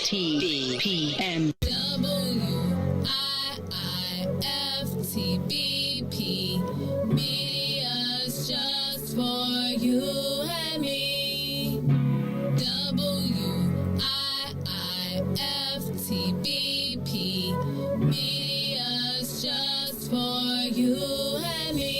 WIIFTBP. WIIFTBP. Media's just for you and me. WIIFTBP. Media's just for you and me.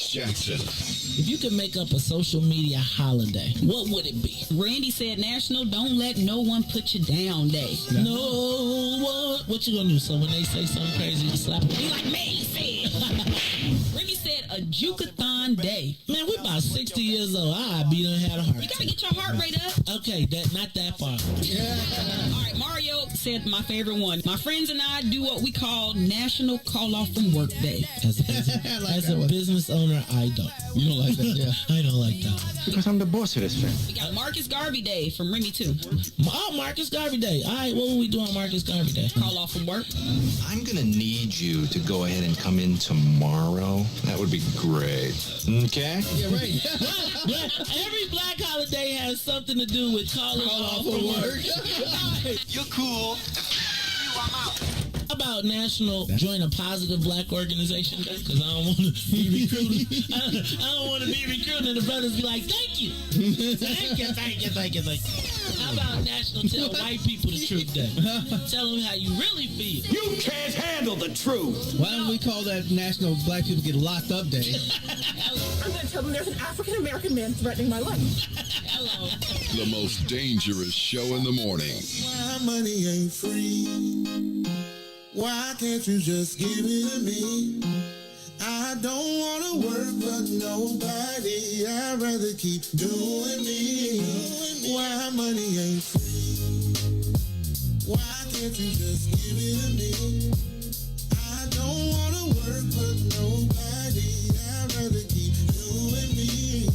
Jackson. If you could make up a social media holiday, what would it be? Randy said National Don't Let No One Put You Down Day. No one. What you gonna do? So when they say something crazy, you slap them? Be like me said. Remy said a Jukathon Day. Man, we about 60 years old. I be done had a heart You gotta attack. get your heart rate up. Okay, not that far. All right, Mario said my favorite one. My friends and I do what we call National Call Off from Work Day. As a business owner, I don't. You don't like that? Yeah. I don't like that one. Because I'm the boss of this thing. We got Marcus Garvey Day from Remy too. Oh, Marcus Garvey Day. All right, what will we do on Marcus Garvey Day? Call off from work. I'm gonna need you to go ahead and come in tomorrow. That would be great. Okay? Yeah, right. Every black holiday has something to do with calling off from work. You're cool. I'm out. How about National Join a Positive Black Organization Day? Because I don't want to be recruited. I don't want to be recruited and the brothers be like, thank you. Thank you. How about National Tell White People the Truth Day? Tell them how you really feel. You can't handle the truth. Why don't we call that National Black People Get Locked Up Day? I'm going to tell them there's an African-American man threatening my life. Hello. The most dangerous show in the morning. Why money ain't free? Why can't you just give it to me? I don't want to work for nobody. I'd rather keep doing me. Why money ain't free? Why can't you just give it to me? I don't wanna work for nobody. I'd rather keep doing me.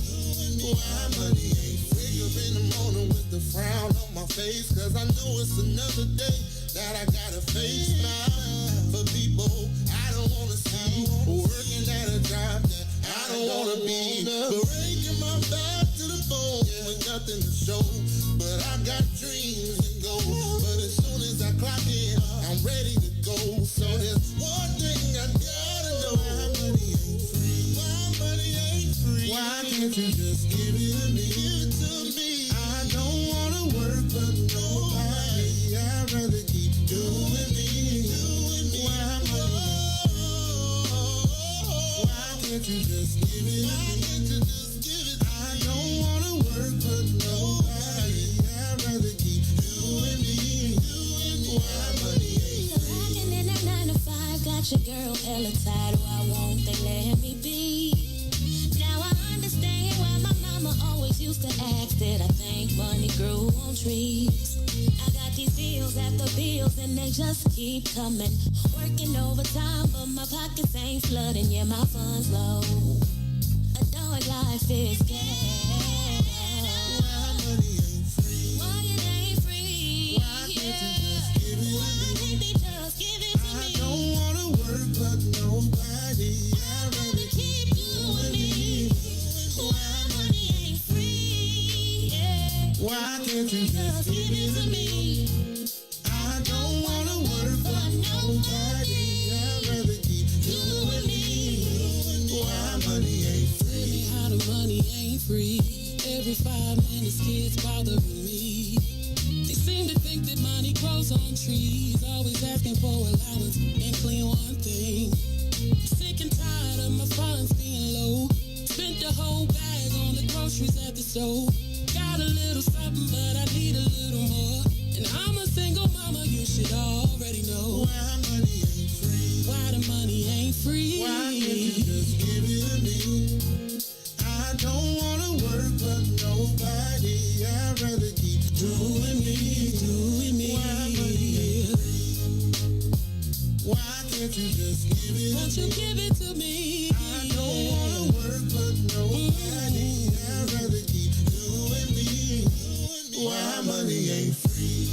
Why money ain't free? Up in the morning with the frown on my face, 'cause I know it's another day that I gotta face now. For people I don't wanna see, working at a job that I don't wanna be, breaking my back to the bone with nothing to show. But I got dreams and goals. But as soon as I clock in, I'm ready to go. So there's one thing I gotta know: why money ain't free? Why money ain't free? Why can't you just give it to me? Give it to me. I don't wanna work for nobody. I'd rather keep doing me. Why money? Why can't you just give it to me? I don't wanna work for nobody. I'd rather keep doing me. Why money ain't free? Working in that 9 to 5, got your girl hella tired. Why won't they let me be? Now I understand why my mama always used to ask, did I think money grew on trees? I got these bills after bills and they just keep coming. Working overtime but my pockets ain't flooding. Yeah, my funds low. Adult life is scared. Why money ain't free? Why it ain't free? Why can't you just give it Why to can't me? they just give it to I me? don't wanna work for nobody. I'd rather keep doing me. Why money ain't free? Yeah. Why can't you just give it to me? I don't wanna work for nobody. I'd rather keep doing me. Why money ain't free? How the money ain't free. Every 5 minutes kids bothering me. They seem to think that money grows on trees. Always asking for allowance and clean one thing. Sick and tired of my funds being low. Spent the whole bag on the groceries at the store. Got a little something but I need a little more. And I'm a single mama, you should already know. Why money ain't free? Why the money ain't free? Why can't you just give it to me? I don't wanna work for nobody. I'd rather keep doing me. Why money ain't free? Why can't you just give it Won't to you me? give it to me? I don't wanna work for nobody. I'd rather keep doing me. Why money ain't free?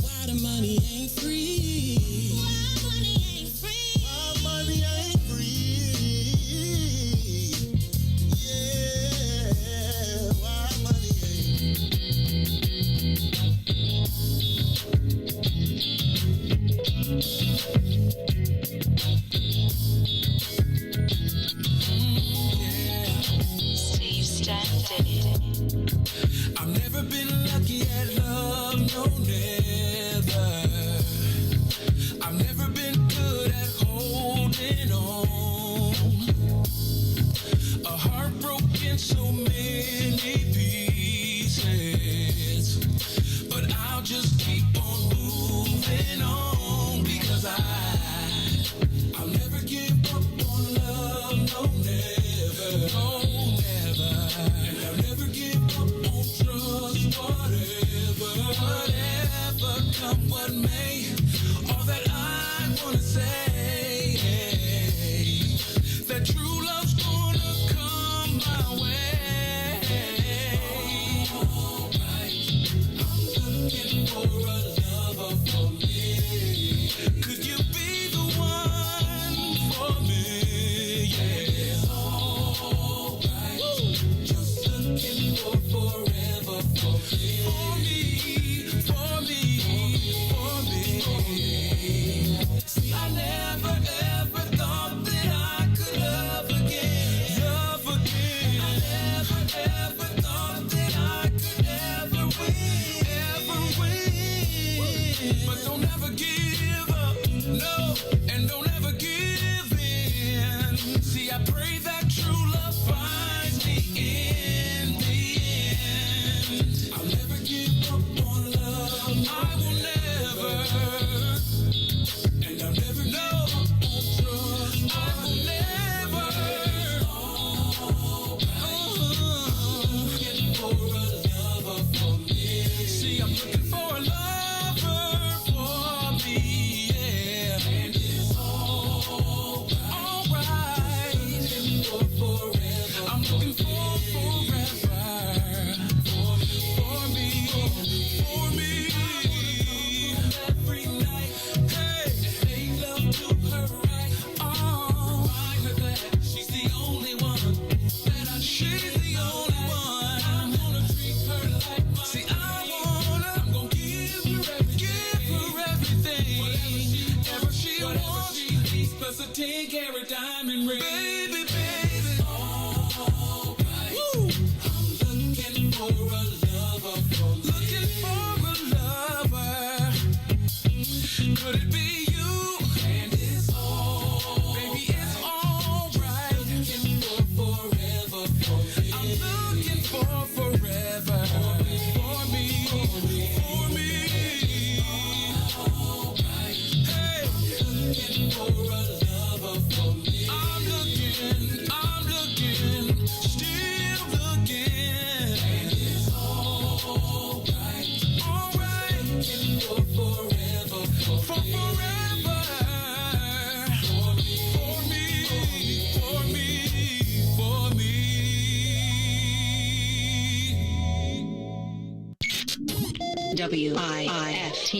Why the money ain't free? Why money ain't free? Why money ain't free? Yeah, why money ain't Steve Stanton. I've never been lucky at love, no never. I've never been good at holding on. A heart broken so many pieces, but I'll just keep on moving on because I'll never give up on love, no never, no never, and I'll never give up on trust, whatever come what may. All that I wanna say, that true love's gonna come my way. Alright, I'm looking for a lover for me. Could you be the one for me? Yeah, alright, just looking for forever for me. For me. See, I never ever thought that I could love again. I never ever thought that I could ever win. But don't ever give up, no, and don't ever give in. See, I pray that true love finds me in the end. I'll never give up on love. I will never. And I'll never know on trust. I will never. Looking for a lover for me. See, I'm looking for a lover Looking for a lover. Could it be you? And it's all, baby, it's all right. Looking for forever. I'm looking for forever. For me. Hey, looking for a lover for me. I'm looking, still looking. And it's all right. Looking for forever. For forever. For me. WIIFTBP.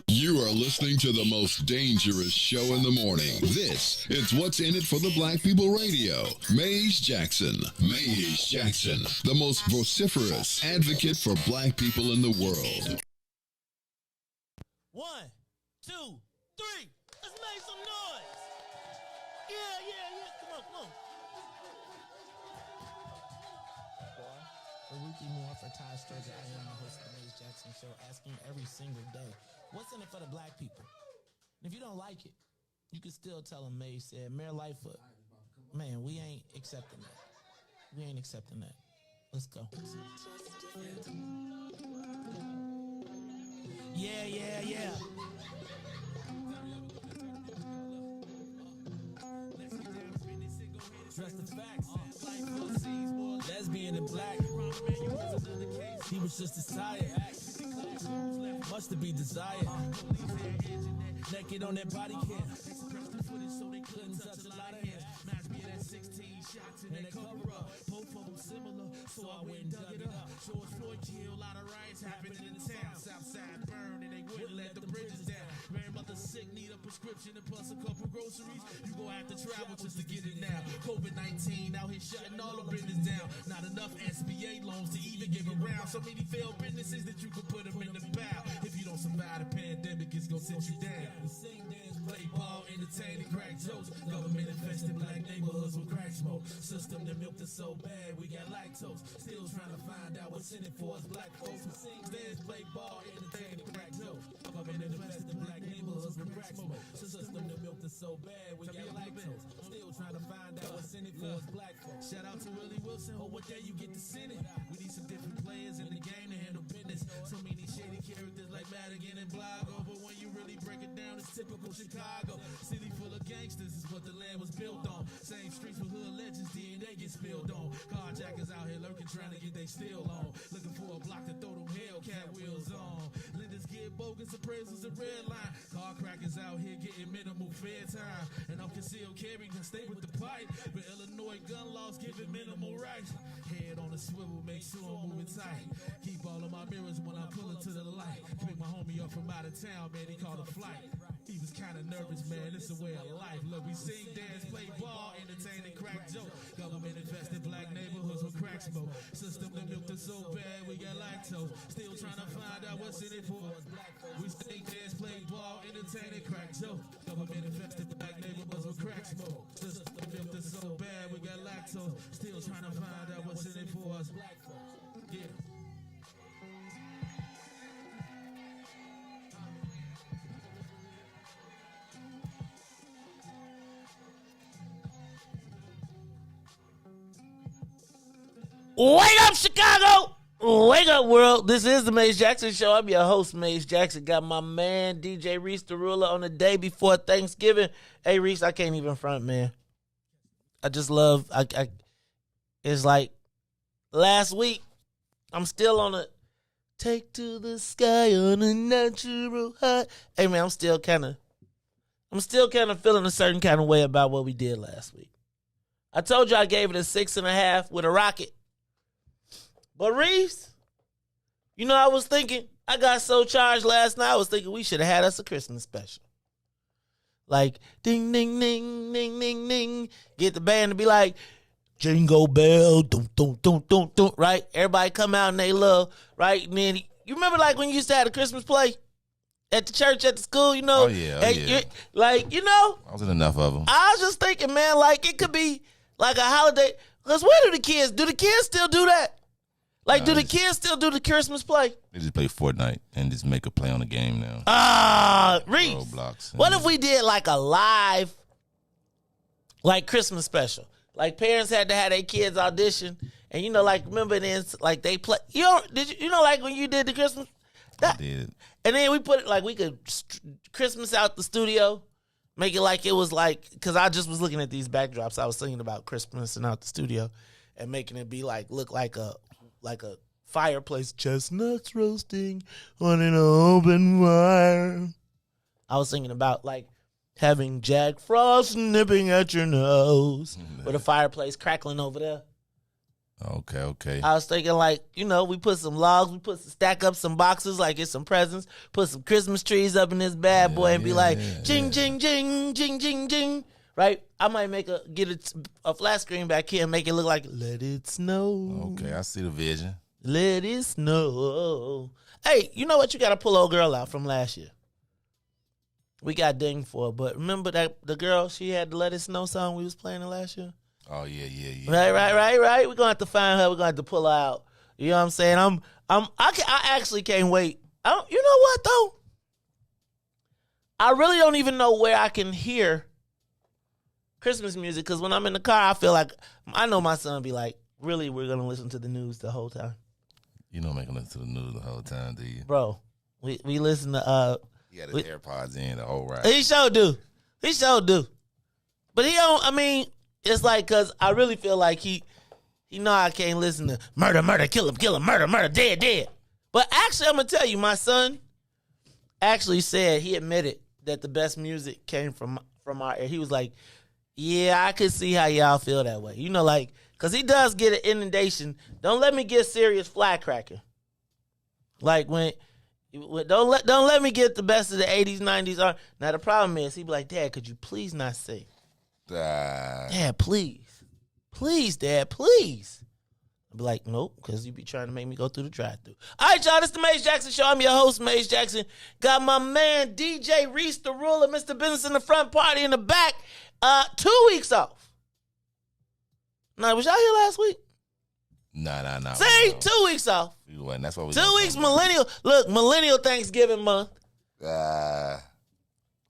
You are listening to the most dangerous show in the morning. This is What's in It for the Black People Radio. Maze Jackson. Maze Jackson, the most vociferous advocate for black people in the world. 1, 2, 3. Let's make some noise. Yeah. Come on. For Ruthie Moore, for Todd Stoger, I am the host of the Maze Jackson Show, asking every single day, what's in it for the black people? And if you don't like it, you can still tell them Maze said, Mayor Lightfoot, man, we ain't accepting that. Let's go. Yeah. Trust the facts. Lesbian and black. He was just as tired. Much to be desired. Naked on that body cam. So they couldn't touch a lot of hands. Match me at 16 shots in that cover up. Both of them similar, so I went and dug it up. George Floyd killed, a lot of riots happening in the town. Southside burned and they wouldn't let the bridges down. Grandmother sick, need a prescription and plus a couple groceries. You gon' have to travel just to get it now. COVID-19 out here shutting all the business down. Not enough SBA loans to even give around. So many failed businesses that you could put them in the bow. If you don't survive the pandemic, it's gon' sit you down. Sing, dance, play ball, entertain and crack jokes. Government infested black neighborhoods with crack smoke. System that milked us so bad, we got lactose. Still trying to find out what's in it for us black folks. Sing, dance, play ball, entertain and crack jokes. Government infested black neighborhoods with crack smoke. System that milked us so bad, we got lactose. Still trying to find out what's in it for us black folks. Shout out to Willie Wilson, oh, what day you get to send it? We need some different players in the game to handle business. So many shady characters like Madigan and Blago, but when you really break it down, it's typical Chicago. City full of gangsters is what the land was built on. Same streets with hood legends, DNA get spilled on. Carjackers out here lurking, trying to get they steel on. Looking for a block to throw them Hellcat wheels on. Lenders get bogus appraisals and red line. Car crackers out here getting minimal fair time. And I'm concealed carry, can stay with the pipe. But Illinois gun laws giving minimal rights. Head on a swivel, make sure I'm moving tight. Keep all of my mirrors when I pull into the light. Pick my homie up from out of town, man, he called a flight. He was kind of nervous, man, it's a way of life. Look, we sing, dance, play ball, entertain and crack joke. Government infested black neighborhoods with crack smoke. System that milked us so bad, we got lactose. Still trying to find out what's in it for us. We sing, dance, play ball, entertain and crack joke. Government infested black neighborhoods with crack smoke. System that milked us so bad, we got lactose. Still trying to find out what's in it for us. Yeah. Wake up, Chicago! Wake up, world. This is the Maze Jackson Show. I'm your host, Maze Jackson. Got my man, DJ Riis the Ruler, on the day before Thanksgiving. Hey, Riis, I can't even front, man. I just love, it's like last week, I'm still on a take to the sky on a natural high. Hey, man, I'm still kind of feeling a certain kind of way about what we did last week. I told you I gave it a 6.5 with a rocket. But Riis, you know, I was thinking, I got so charged last night, I was thinking we should have had us a Christmas special. Like, ding, ding, ding, ding, ding, ding. Get the band to be like, Jingle Bell, dum, dum, dum, dum, dum, right? Everybody come out and they love, right? And then, you remember like when you used to have a Christmas play at the church, at the school, you know? Oh, yeah. Like, you know? I wasn't enough of them. I was just thinking, man, like it could be like a holiday. Because where do the kids still do that? Like, do the kids still do the Christmas play? They just play Fortnite and just make a play on the game now. Reese. Roblox. What if we did like a live, like Christmas special? Like parents had to have their kids audition, and you know, like remember then, like they play. You know, like when you did the Christmas. I did. And then we put it like we could Christmas out the studio, make it like it was like because I just was looking at these backdrops. I was thinking about Christmas and out the studio, and making it be like look like a fireplace, chestnuts roasting on an open fire. I was thinking about like having Jack Frost nipping at your nose with a fireplace crackling over there. Okay. I was thinking like, you know, we put some logs, stack up some boxes like it's some presents, put some Christmas trees up in this bad boy and be like, jing, jing, jing, jing, jing, jing. Right? I might get a flat screen back here and make it look like Let It Snow. Okay, I see the vision. Let it snow. Hey, you know what? You got to pull old girl out from last year. We got dinged for it, but remember that the girl, she had the Let It Snow song we was playing it last year? Oh, yeah. Right. We're going to have to find her. We're going to have to pull her out. You know what I'm saying? I actually can't wait. You know what, though? I really don't even know where I can hear Christmas music because when I'm in the car, I feel like, I know my son be like, really, we're going to listen to the news the whole time? You don't make him listen to the news the whole time, do you? Bro, we listen to... He had his AirPods in the whole ride. He sure do. But he don't, I mean, it's like, because I really feel like he know I can't listen to murder, kill him, murder, dead. But actually, I'm going to tell you, my son actually said, he admitted that the best music came from our ear. He was like, yeah, I could see how y'all feel that way. You know, like, because he does get an inundation. Don't let me get serious flat cracking. Like, don't let me get the best of the 80s, 90s. Now, the problem is, he be like, Dad, could you please not sing? Dad, please. Please, Dad, please. I'll be like, nope, because you be trying to make me go through the drive-thru. All right, y'all, this is the Maze Jackson Show. I'm your host, Maze Jackson. Got my man, DJ Riis, the ruler, Mr. Business in the front, party in the back. 2 weeks off. Now, was y'all here last week? Nah. See, 2 weeks off. That's what we 2 weeks millennial. Look, millennial Thanksgiving month.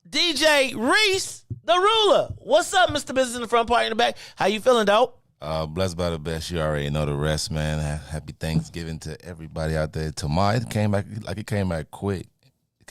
DJ Riis, the ruler. What's up, Mr. Business in the front, party in the back? How you feeling, dope? Blessed by the best. You already know the rest, man. Happy Thanksgiving to everybody out there. Tomorrow, it came back quick.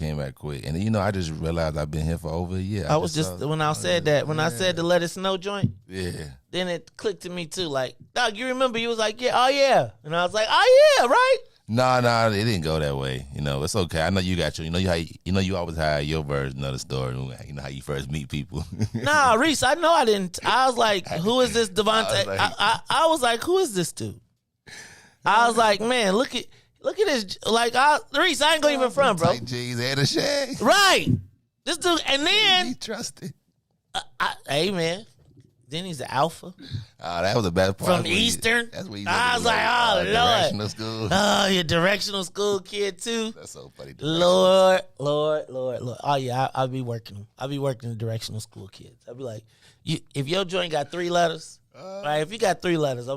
And, you know, I just realized I've been here for over a year. I said the Let It Snow joint. Yeah. Then it clicked to me, too. Like, dog, you remember you was like, yeah, oh, yeah. And I was like, oh, yeah, right? Nah, it didn't go that way. You know, it's okay. I know you got you you always have your version of the story. You know how you first meet people. Nah, Riis, I know I didn't. I was like, who is this Devontae? I was like, who is this dude? I was like, man, look at this. Like, Riis, I ain't going even front, bro. Tight jeans and a shag. Right. This dude, and then. He trusted. Hey, man. Then he's an alpha. Oh, that was the best part. From Eastern. That's what I was like, oh, Lord. Directional school. Oh, you're directional school kid, too. That's so funny. Lord. Oh, yeah, I'll be working them. I'll be working the directional school kids. I'll be like, if your joint got 3 letters, right? If you got 3 letters,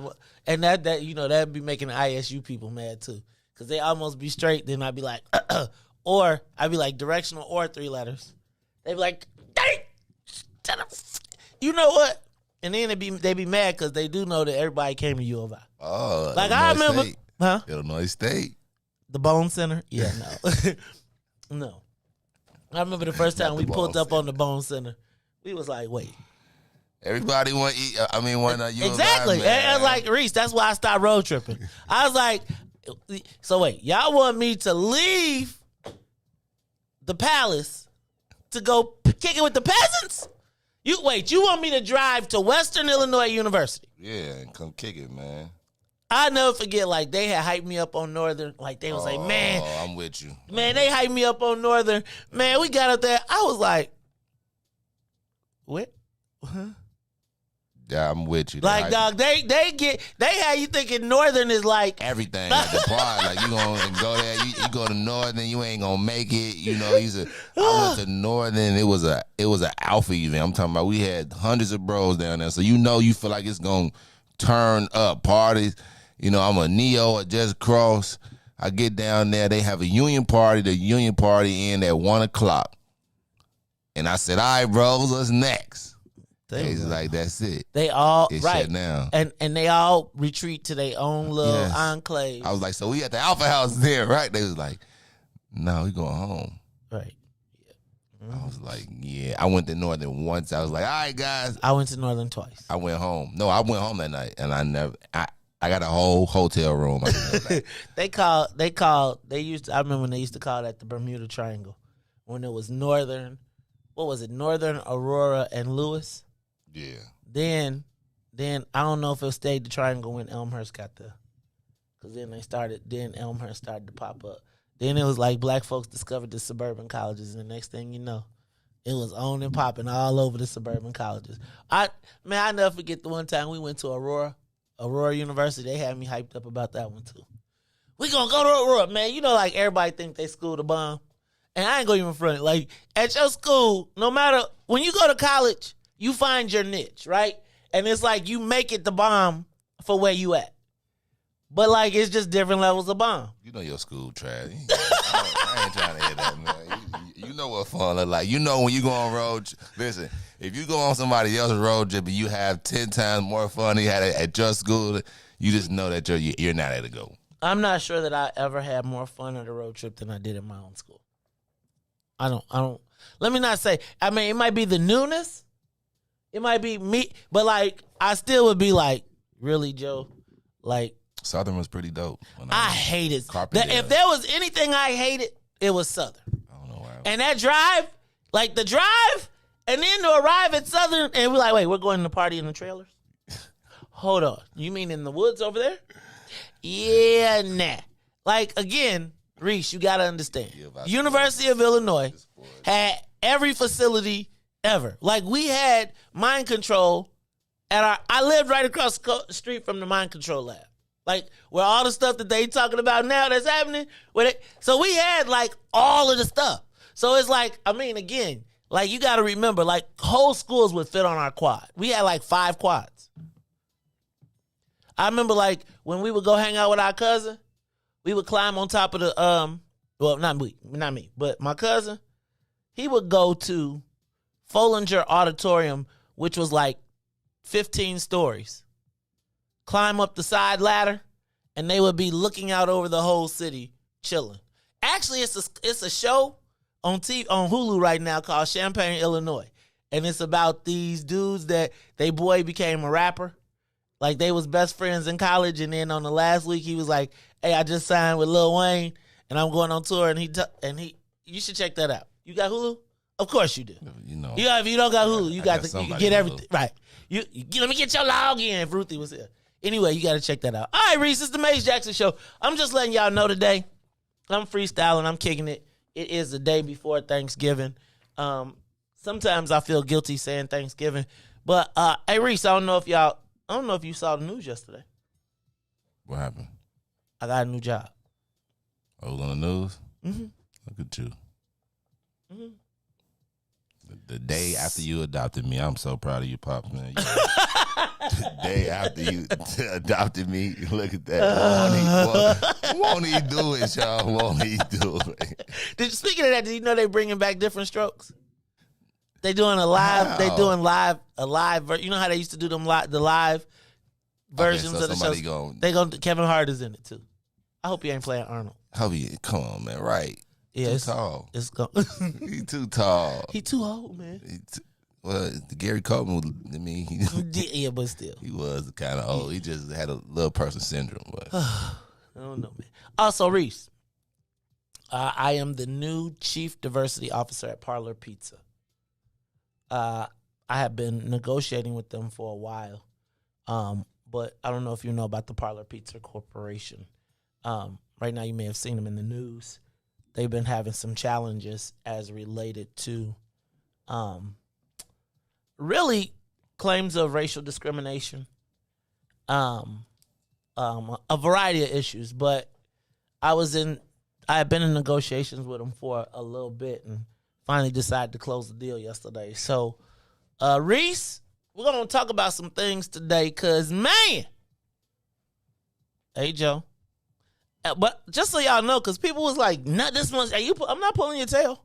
and that you know, that'd be making the ISU people mad, too. Because they almost be straight. Then I'd be like, or I'd be like directional or 3 letters. They'd be like, dang, you know what? And then they be mad because they do know that everybody came to U of I. Oh, like I remember, State. huh? Illinois State, the Bone Center. Yeah, no, no. I remember the first time we pulled up on the Bone Center. We was like, wait. Everybody want to eat. I mean, want to U exactly. Of I, and like Riis, that's why I stopped road tripping. I was like, so wait, y'all want me to leave the palace to go kick it with the peasants? You want me to drive to Western Illinois University? Yeah, and come kick it, man. I'll never forget, like, they had hyped me up on Northern. Like, they was like, man. Oh, I'm with you. Man, they hyped me up on Northern. Man, we got up there. I was like, what? Huh? Yeah, I'm with you. Like, dog, they had you thinking Northern is like everything at the park. Like, you gonna go there, you go to Northern, you ain't gonna make it. You know, I went to Northern. It was a alpha event. I'm talking about we had hundreds of bros down there, so you know you feel like it's gonna turn up parties. You know, I'm a Neo at Just Cross. I get down there. They have a union party. The union party end at 1 o'clock. And I said, all right, bros, what's next? He's like, that's it. They all it's right shut down. And they all retreat to their own little enclave. I was like, so we at the Alpha House there, right? They was like, no, we going home. Right. I was like, yeah. I went to Northern once. I was like, all right, guys. I went to Northern twice. I went home. No, I went home that night, and I got a whole hotel room. I remember when they used to call that the Bermuda Triangle. When it was Northern, what was it? Northern, Aurora, and Lewis. Yeah. Then I don't know if it stayed the triangle when Elmhurst got there. Because then Elmhurst started to pop up. Then it was like black folks discovered the suburban colleges, and the next thing you know, it was on and popping all over the suburban colleges. I never forget the one time we went to Aurora University. They had me hyped up about that one too. We gonna go to Aurora, man. You know, like everybody think they school the bomb. And I ain't gonna even front it. Like, at your school, no matter, when you go to college, you find your niche, right? And it's like you make it the bomb for where you at. But, like, it's just different levels of bomb. You know your school trash. I ain't trying to hear that, man. You know what fun look like. You know when you go on road, listen, if you go on somebody else's road trip and you have 10 times more fun than you had at your school, you just know that you're not able to go. I'm not sure that I ever had more fun at a road trip than I did at my own school. I don't. Let me not say. I mean, it might be the newness. It might be me, but like I still would be like, really, Joe? Like Southern was pretty dope. I hated if there was anything I hated, it was Southern. I don't know why. And that drive, like the drive, and then to arrive at Southern, and we're like, wait, we're going to party in the trailers? Hold on, you mean in the woods over there? Yeah, nah. Like again. Riis, you got to understand. University of Illinois had every facility ever. Like, we had mind control I lived right across the street from the mind control lab. Like, where all the stuff that they talking about now that's happening. So we had, like, all of the stuff. So it's like, I mean, again, like, you got to remember, like, whole schools would fit on our quad. We had, like, 5 quads. I remember, like, when we would go hang out with our cousin, we would climb on top of the, well, not me, but my cousin, he would go to Follinger Auditorium, which was like 15 stories, climb up the side ladder, and they would be looking out over the whole city, chilling. Actually, it's a show on Hulu right now called Champaign, Illinois, and it's about these dudes that they boy became a rapper. Like, they was best friends in college, and then on the last week, he was like, hey, I just signed with Lil Wayne, and I'm going on tour, and you should check that out. You got Hulu? Of course you do. You know. If you don't got Hulu, you got to get everything. Right. Let me get your login if Ruthie was here. Anyway, you got to check that out. All right, Riis, it's the Maze Jackson Show. I'm just letting y'all know today, I'm freestyling, I'm kicking it. It is the day before Thanksgiving. Sometimes I feel guilty saying Thanksgiving. But, hey, Riis, I don't know if you saw the news yesterday. What happened? I got a new job. Oh, on the news? Mm-hmm. Look at you. Mm-hmm. The day after you adopted me, I'm so proud of you, Pops, man. The day after you adopted me, look at that. Won't he do it, y'all? Won't he do it? Speaking of that, did you know they're bringing back different strokes? They doing a live. Wow. They doing a live. You know how they used to do the live versions of the shows. Kevin Hart is in it too. I hope he ain't playing Arnold. Come on, man. Right? Yeah, too tall. He too tall. He too old, man. Gary Coleman. Yeah, but still, he was kind of old. He just had a little person syndrome. But I don't know, man. Also, Riis, I am the new Chief Diversity Officer at Parlor Pizza. I have been negotiating with them for a while, but I don't know if you know about the Parlor Pizza Corporation. Right now, you may have seen them in the news. They've been having some challenges as related to really claims of racial discrimination, a variety of issues. But I had been in negotiations with them for a little bit and finally decided to close the deal yesterday. So, Riis, we're going to talk about some things today because, man, Hey, Joe. But just so y'all know, because people was like, not this much. I'm not pulling your tail.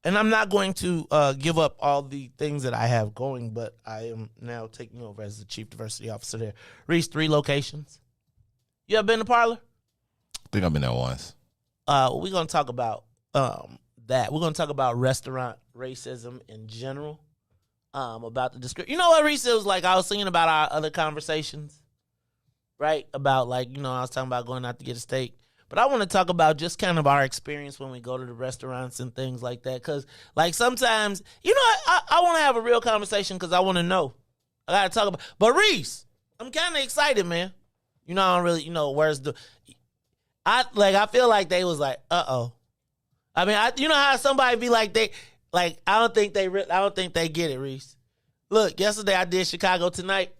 And I'm not going to give up all the things that I have going, but I am now taking over as the chief diversity officer there. Riis, 3 locations. You ever been to Parlor? I think I've been there once. We're going to talk about that. We're going to talk about restaurant racism in general. About the description. You know what, Riis? It was like I was thinking about our other conversations, right? About I was talking about going out to get a steak. But I want to talk about just kind of our experience when we go to the restaurants and things like that. Because, sometimes, I want to have a real conversation because I want to know. I got to talk about. But, Riis, I'm kind of excited, man. I don't really, where's the. I feel like they was like, uh-oh. I mean, you know how somebody be like, I don't think they get it, Riis. Look, yesterday I did Chicago Tonight.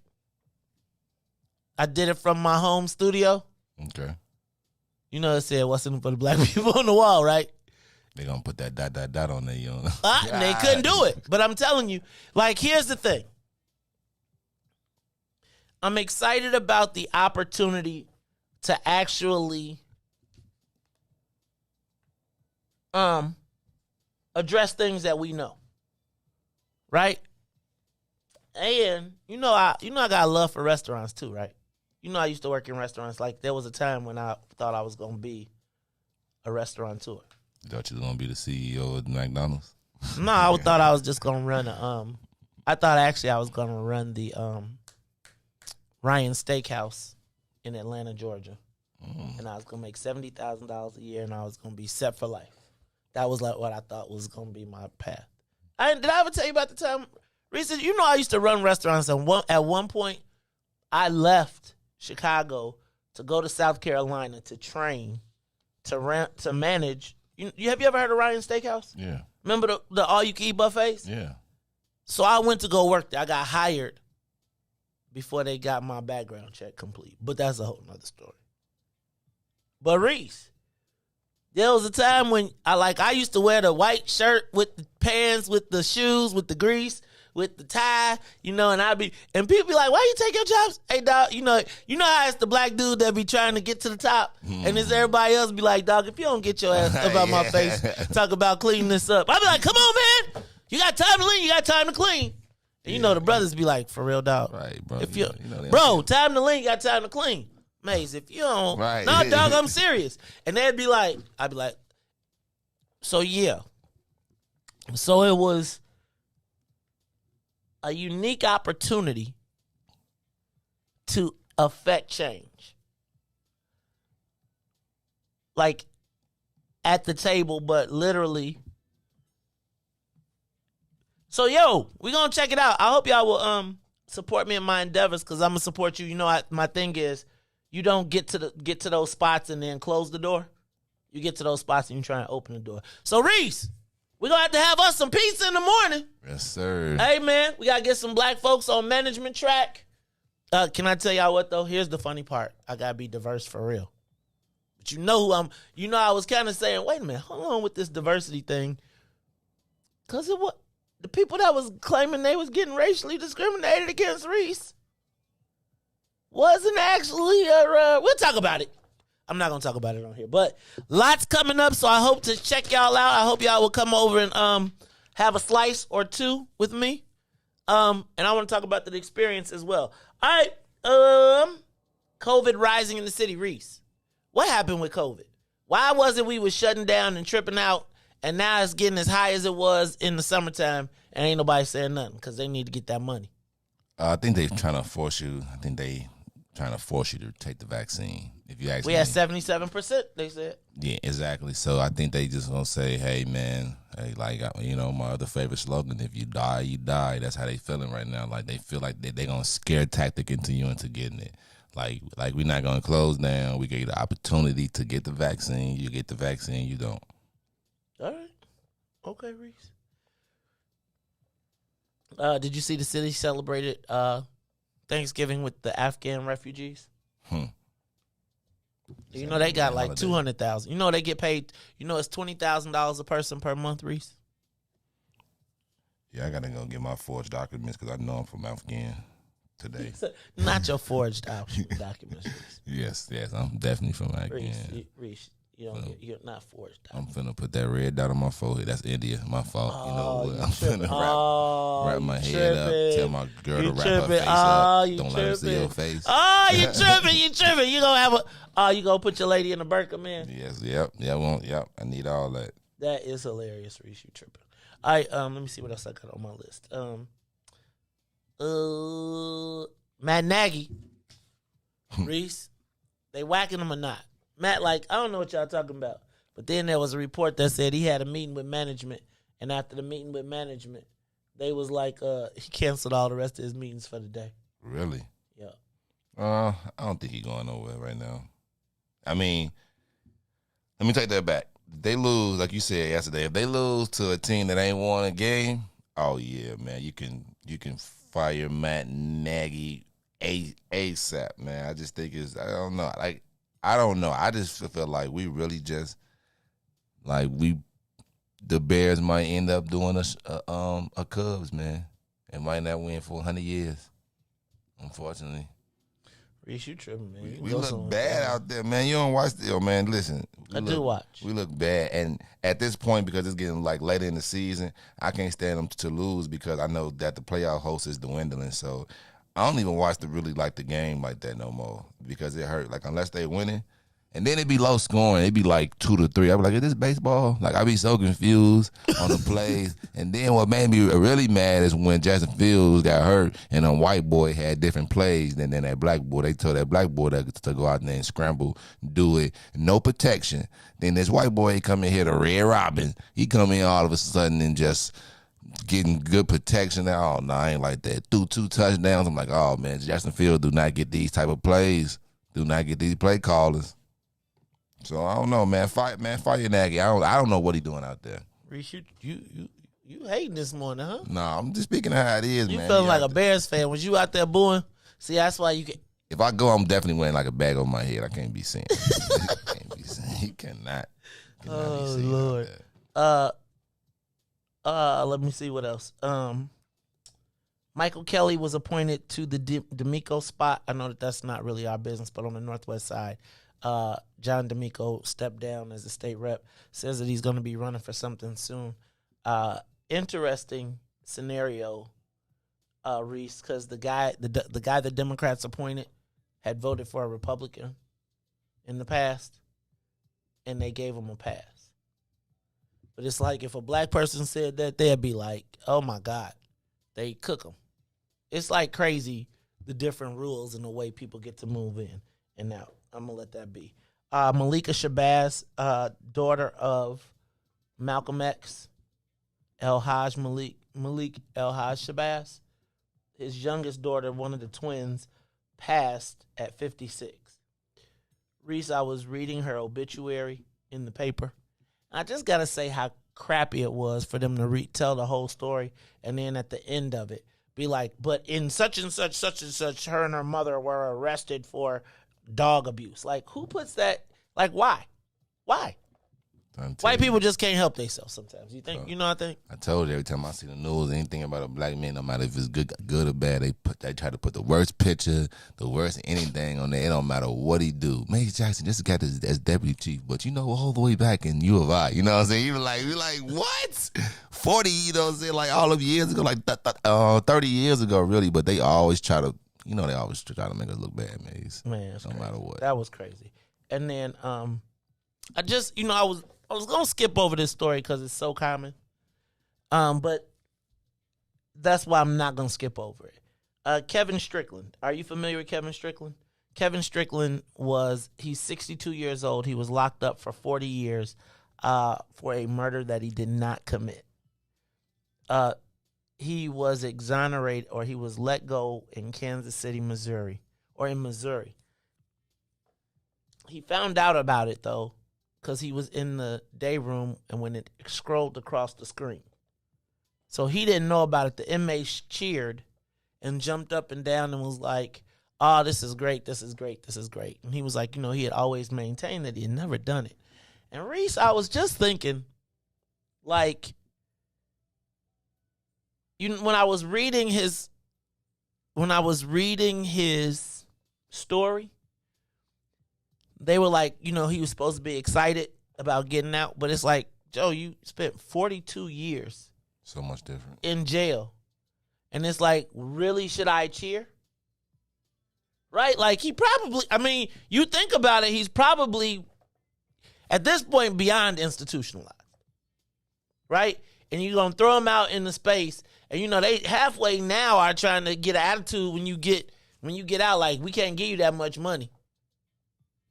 I did it from my home studio. Okay. It said, what's in it for the black people on the wall, right? They gonna put that ... on there, They couldn't do it. But I'm telling you, here's the thing. I'm excited about the opportunity to actually address things that we know. Right? And I got a love for restaurants too, right? I used to work in restaurants. There was a time when I thought I was going to be a restaurateur. You thought you was going to be the CEO of McDonald's? No, I thought I was just going to run I thought actually I was going to run the Ryan Steakhouse in Atlanta, Georgia. And I was going to make $70,000 a year, and I was going to be set for life. That was what I thought was going to be my path. Did I ever tell you about the time? Recently, I used to run restaurants, and at one point, I left Chicago to go to South Carolina to train, to manage. Have you ever heard of Ryan Steakhouse? Yeah. Remember the all-you-can-eat buffets? Yeah. So I went to go work there. I got hired before they got my background check complete. But that's a whole nother story. But Riis, there was a time when I used to wear the white shirt with the pants, with the shoes, with the grease, with the tie, and and people be like, why you take your jobs? Hey, dog, you know how it's the black dude that be trying to get to the top, and it's everybody else be like, dog, if you don't get your ass up out my face, talk about cleaning this up. I be like, come on, man, you got time to lean, you got time to clean. And the brothers be like, for real, dog. Right, bro. If time to lean, you got time to clean. Maze, if you don't, right. No, dog, I'm serious. And I'd be like, so yeah. So it was a unique opportunity to affect change. At the table, but literally. So, we're going to check it out. I hope y'all will support me in my endeavors because I'm going to support you. My thing is you don't get to those spots and then close the door. You get to those spots and you try and open the door. So, Riis, we're going to have us some pizza in the morning. Yes, sir. Hey, man, we got to get some black folks on management track. Can I tell y'all what, though? Here's the funny part. I got to be diverse for real. But I was kind of saying, wait a minute, hold on with this diversity thing. Because the people that was claiming they was getting racially discriminated against Riis wasn't actually we'll talk about it. I'm not going to talk about it on here. But lots coming up, so I hope to check y'all out. I hope y'all will come over and have a slice or two with me. And I want to talk about the experience as well. All right. COVID rising in the city. Riis, what happened with COVID? Why was it we was shutting down and tripping out, and now it's getting as high as it was in the summertime, and ain't nobody saying nothing because they need to get that money? I think they're trying to force you. To take the vaccine. If you ask me, we had 77%. They said. Yeah, exactly. So I think they just gonna say, "Hey, man, my other favorite slogan: if you die, you die." That's how they feeling right now. They feel like they gonna scare tactic into you into getting it. Like we're not gonna close down. We get you the opportunity to get the vaccine. You get the vaccine. You don't. All right. Okay, Riis. Did you see the city celebrated Thanksgiving with the Afghan refugees? They got 200,000. They get paid. It's $20,000 a person per month, Riis. Yeah, I gotta go get my forged documents because I know I'm from Afghan. today. Not your forged documents. Yes, I'm definitely from back then. Reese, you're not forged documents. I'm finna put that red dot on my forehead. That's India. My fault. Oh, you know what? I'm tripping. finna wrap my head up. Tell my girl to wrap her face up. Don't let her see your face. Oh, you tripping. You tripping. You gonna have you gonna put your lady in a burqa, man? Yes, yep. I need all that. That is hilarious, Reese. You tripping. All right, let me see what else I got on my list. Matt Nagy, Reese, they whacking him or not? Matt, I don't know what y'all talking about. But then there was a report that said he had a meeting with management, and after the meeting with management, they was like, he canceled all the rest of his meetings for the day. Really? Yeah. I don't think he's going nowhere right now. I mean, let me take that back. They lose, like you said yesterday. If they lose to a team that ain't won a game, oh yeah, man, you can fire Matt Nagy ASAP, man. I just think I don't know. I don't know. I just feel like we really just the Bears might end up doing a Cubs, man. It might not win for 100 years, unfortunately. Reese, you tripping, man. We look bad out there, man. You don't watch still, man. Listen. I do watch. We look bad. And at this point, because it's getting later in the season, I can't stand them to lose because I know that the playoff host is dwindling. So I don't even watch the game like that no more because it hurt. Unless they winning. And then it'd be low scoring. It'd be 2-3. I'd be like, is this baseball? I'd be so confused on the plays. And then what made me really mad is when Justin Fields got hurt and a white boy had different plays than that black boy. They told that black boy to go out there and scramble, do it, no protection. Then this white boy, he come in here, the Red Robin. He come in all of a sudden and just getting good protection. Oh, no, I ain't like that. Threw 2 touchdowns. I'm like, oh, man, Justin Fields do not get these type of plays. Do not get these play callers. So I don't know, man. Fire Nagy. I don't know what he doing out there. Reese, you hating this morning, huh? No, I'm just speaking of how it is, you man. You feeling like a Bears fan. Was you out there booing? See, that's why you can. If I go, I'm definitely wearing a bag over my head. I can't be seen. He cannot oh be seen Lord. Let me see what else. Michael Kelly was appointed to the D'Amico spot. I know that's not really our business, but on the Northwest side. John D'Amico stepped down as a state rep, says that he's going to be running for something soon. Interesting scenario, Reese, because the guy the Democrats appointed had voted for a Republican in the past, and they gave him a pass. But it's like if a black person said that, they'd be like, oh, my God, they cook them. It's crazy, the different rules and the way people get to move in and out. I'm going to let that be. Malika Shabazz, daughter of Malcolm X, Malik El-Haj Shabazz. His youngest daughter, one of the twins, passed at 56. Reese, I was reading her obituary in the paper. I just got to say how crappy it was for them to tell the whole story, and then at the end of it, be like, but in such and such, her and her mother were arrested for dog abuse. Who puts that? Why? White people just can't help themselves sometimes. You think? I think. I told you every time I see the news, anything about a black man, no matter if it's good or bad, they try to put the worst picture, the worst anything on there. It don't matter what he do. Mace Jackson just got as deputy chief, but all the way back in U of I. You know what I'm saying? You're like, what? 40, all of years ago, 30 years ago, really. But they always try to. They always try to make us look bad, Maze. Man, no matter what. That was crazy. And then I just, I was gonna skip over this story because it's so common. But that's why I'm not gonna skip over it. Kevin Strickland. Are you familiar with Kevin Strickland? Kevin Strickland he's 62 years old. He was locked up for 40 years for a murder that he did not commit. He was exonerated, or he was let go in Kansas City, Missouri, or in Missouri. He found out about it, though, because he was in the day room and when it scrolled across the screen. So he didn't know about it. The inmates cheered and jumped up and down and was like, oh, this is great, this is great, this is great. And he was like, he had always maintained that he had never done it. And Reese, I was just thinking, when I was reading his when I was reading his story, they were like, he was supposed to be excited about getting out, but it's like, Joe, you spent 42 years So much different. in jail. And it's like, really, should I cheer? Right? Like, he probably, you think about it, he's probably, at this point, beyond institutionalized. Right? And you're going to throw him out into space. And, they halfway now are trying to get an attitude when you get out, like, we can't give you that much money.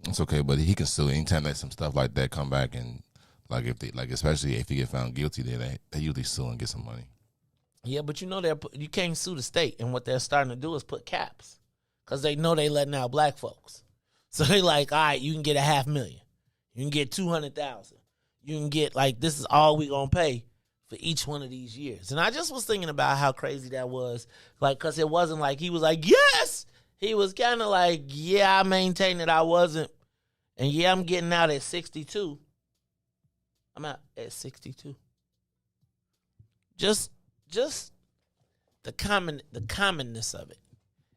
It's okay, but he can still, anytime that some stuff like that come back and, especially if he get found guilty, then they usually still and get some money. Yeah, but you can't sue the state. And what they're starting to do is put caps. Because they know they letting out black folks. So they like, all right, you can get $500,000. You can get $200,000. You can get, this is all we going to pay for each one of these years. And I just was thinking about how crazy that was. Because it wasn't like he was like, yes! He was kind of like, yeah, I maintain that I wasn't. And yeah, I'm getting out at 62. I'm out at 62. Just the commonness of it.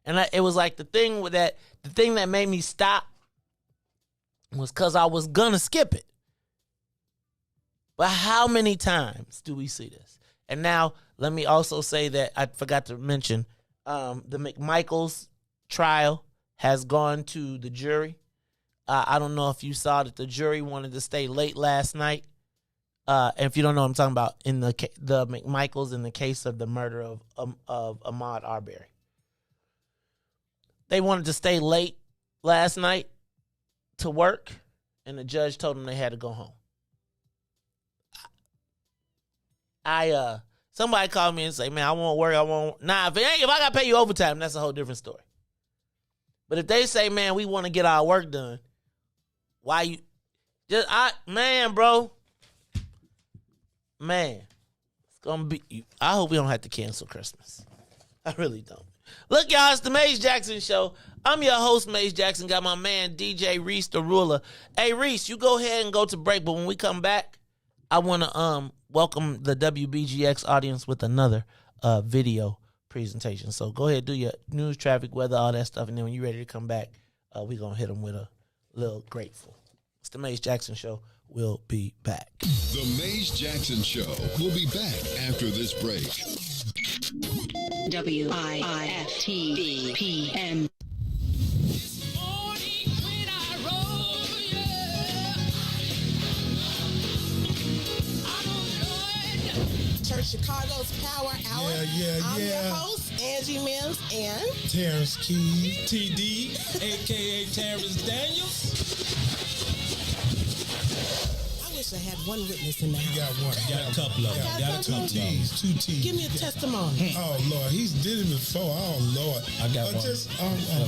And it was like the thing that made me stop was because I was going to skip it. But how many times do we see this? And now, let me also say that I forgot to mention the McMichaels trial has gone to the jury. I don't know if you saw that the jury wanted to stay late last night. And if you don't know what I'm talking about, in the McMichaels in the case of the murder of Ahmaud Arbery. They wanted to stay late last night to work, and the judge told them they had to go home. Somebody called me and say, man, I won't work. If I got to pay you overtime, that's a whole different story. But if they say, man, we want to get our work done, why you bro, man, it's going to be, I hope we don't have to cancel Christmas. I really don't. Look, y'all, it's the Maze Jackson Show. I'm your host, Maze Jackson. Got my man, DJ Riis, the ruler. Hey, Riis, you go ahead and go to break, but when we come back, I want to welcome the WBGX audience with another video presentation. So go ahead, do your news, traffic, weather, all that stuff, and then when you're ready to come back, we're going to hit them with a little grateful. It's the Maze Jackson Show. We'll be back. The Maze Jackson Show will be back after this break. WIIFTBP. Church Chicago's Power Hour. I'm your host, Angie Mims, and Terrence Keys, TD, a.k.a. Terrence Daniels. I wish I had one witness in the house. You got one. Got a couple of them. Got a couple of them. Two T's. Give me a testimony. Oh, Lord. He's did it before. Oh, Lord. I got one.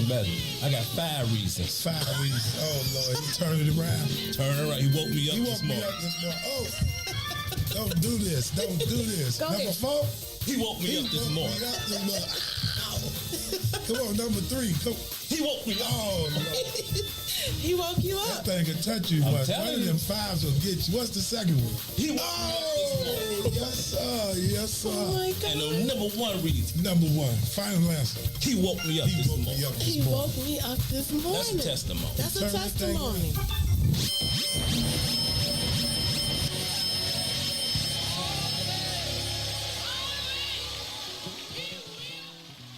Better. I got 5 reasons. 5 reasons. Oh, Lord. He turned it around. Turn it around. He woke me up this morning. Oh. Don't do this. Don't do this. Number 4, he woke me up this morning. Come on, number 3. Come. He woke me up. Oh, Lord. He woke you up. That thing can touch you. One of them 5s will get you. What's the second one? He woke me up this morning. Yes, sir. Yes, sir. Oh, my God. And the number 1 reason. Number 1. Final answer. He woke me up this morning. He woke me up this morning. That's a testimony. That's a testimony.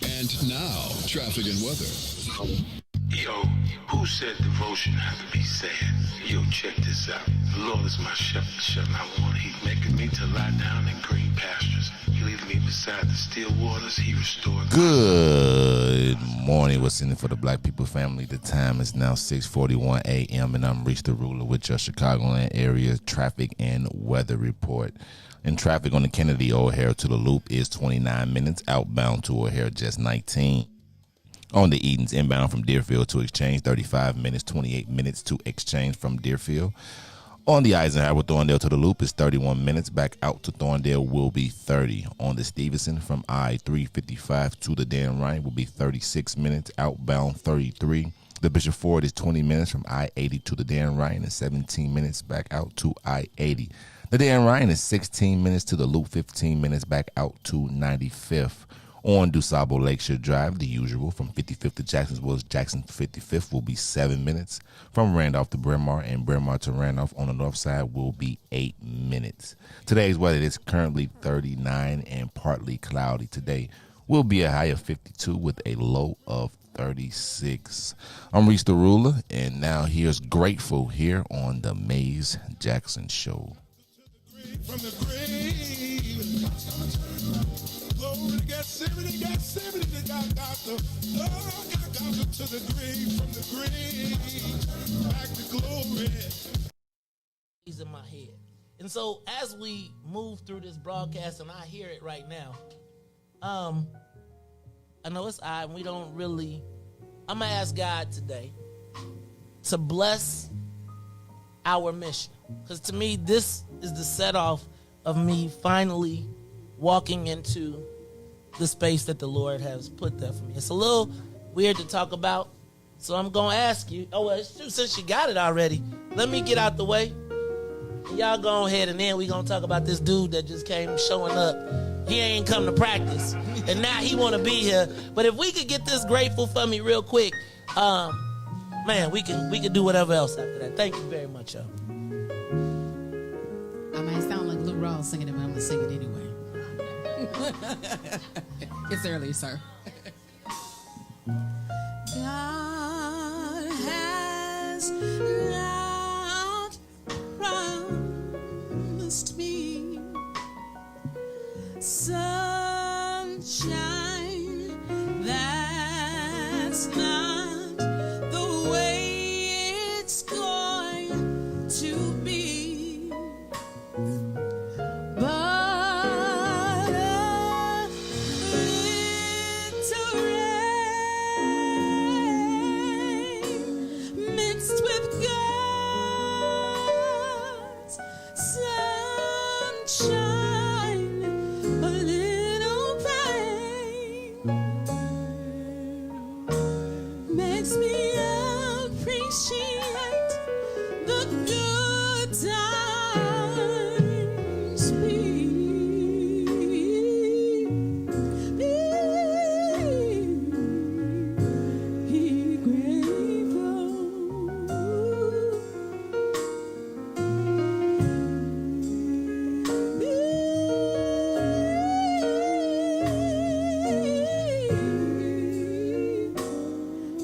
And now, traffic and weather. Yo, who said devotion had to be sad? Yo, check this out. The Lord is my shepherd, and I want. He's making me to lie down in green pastures. He leads me beside the still waters. He restored. Good morning. What's in it for the Black People family? The time is now 6:41 a.m. and I'm Riis the ruler with your Chicagoland area traffic and weather report. And traffic on the Kennedy O'Hare to the Loop is 29 minutes. Outbound to O'Hare, just 19. On the Edens, inbound from Deerfield to Exchange, 35 minutes, 28 minutes to Exchange from Deerfield. On the Eisenhower, Thorndale to the Loop is 31 minutes. Back out to Thorndale will be 30. On the Stevenson, from I-355 to the Dan Ryan will be 36 minutes. Outbound, 33. The Bishop Ford is 20 minutes from I-80 to the Dan Ryan and 17 minutes back out to I-80. The Dan Ryan is 16 minutes to the Loop, 15 minutes back out to 95th. on DuSable Lakeshore Drive, the usual. From 55th to Jacksonville, Jackson 55th will be 7 minutes. From Randolph to Bryn Mawr and Bryn Mawr to Randolph on the north side will be 8 minutes. Today's weather is currently 39 and partly cloudy. Today will be a high of 52 with a low of 36. I'm Riis the Ruler, and now here's Grateful here on the Maze Jackson Show. From the grave, glory to Gethsemane, Gethsemane, got to the grave, from the grave, back to glory. He's in my head. And so as we move through this broadcast, and I hear it right now, I know it's odd, and we don't really, I'm going to ask God today to bless our mission. Because to me, this is the set off of me finally walking into the space that the Lord has put there for me. It's a little weird to talk about, so I'm going to ask you. Oh, well, it's true, since you got it already, let me get out the way. Y'all go ahead, and then we going to talk about this dude that just came showing up. He ain't come to practice, and now he want to be here. But if we could get this Grateful for me real quick, man, we can do whatever else after that. Thank you very much, y'all. I might sound like Lou Rawls singing it, but I'm going to sing it anyway. It's early, sir. God has not promised me sunshine, that's not the way it's going to be, but a little rain mixed with God's sunshine, a little pain makes me appreciate the good times.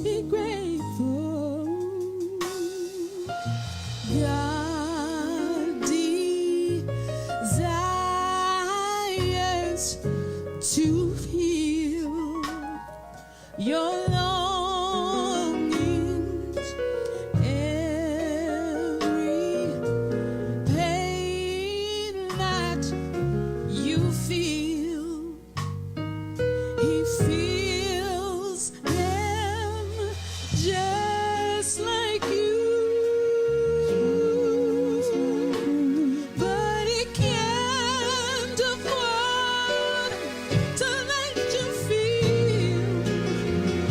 Be grateful. God desires to feel your longings, every pain that you feel. He feels them just like you, but he can't afford to let you feel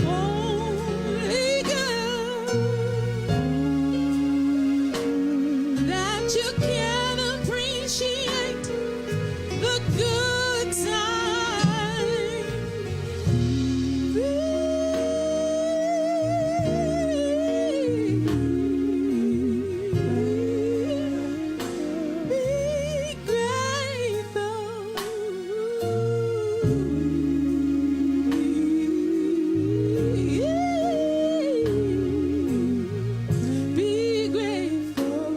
only good, that you can appreciate the good Be grateful. Be grateful.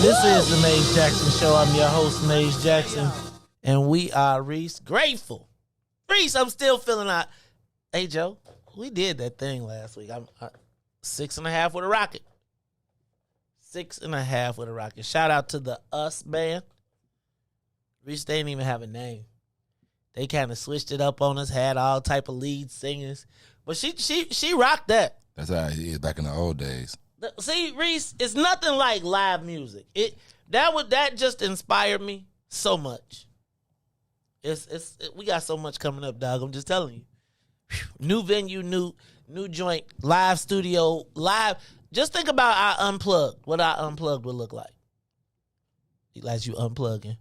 This is the Maze Jackson Show. I'm your host, Maze Jackson, and we are Riis. Grateful. Riis, I'm still feeling out. Hey, Joe, we did that thing last week. I'm 6.5 with a rocket. 6.5 with a rocket. Shout out to the Us band. Riis, they didn't even have a name. They kind of switched it up on us, had all type of lead singers. But she rocked that. That's how it is back in the old days. See, Riis, it's nothing like live music. That just inspired me so much. We got so much coming up, dog. I'm just telling you. New venue, new joint, live studio, live. Just think about our unplugged. What our unplugged would look like. As you unplugging.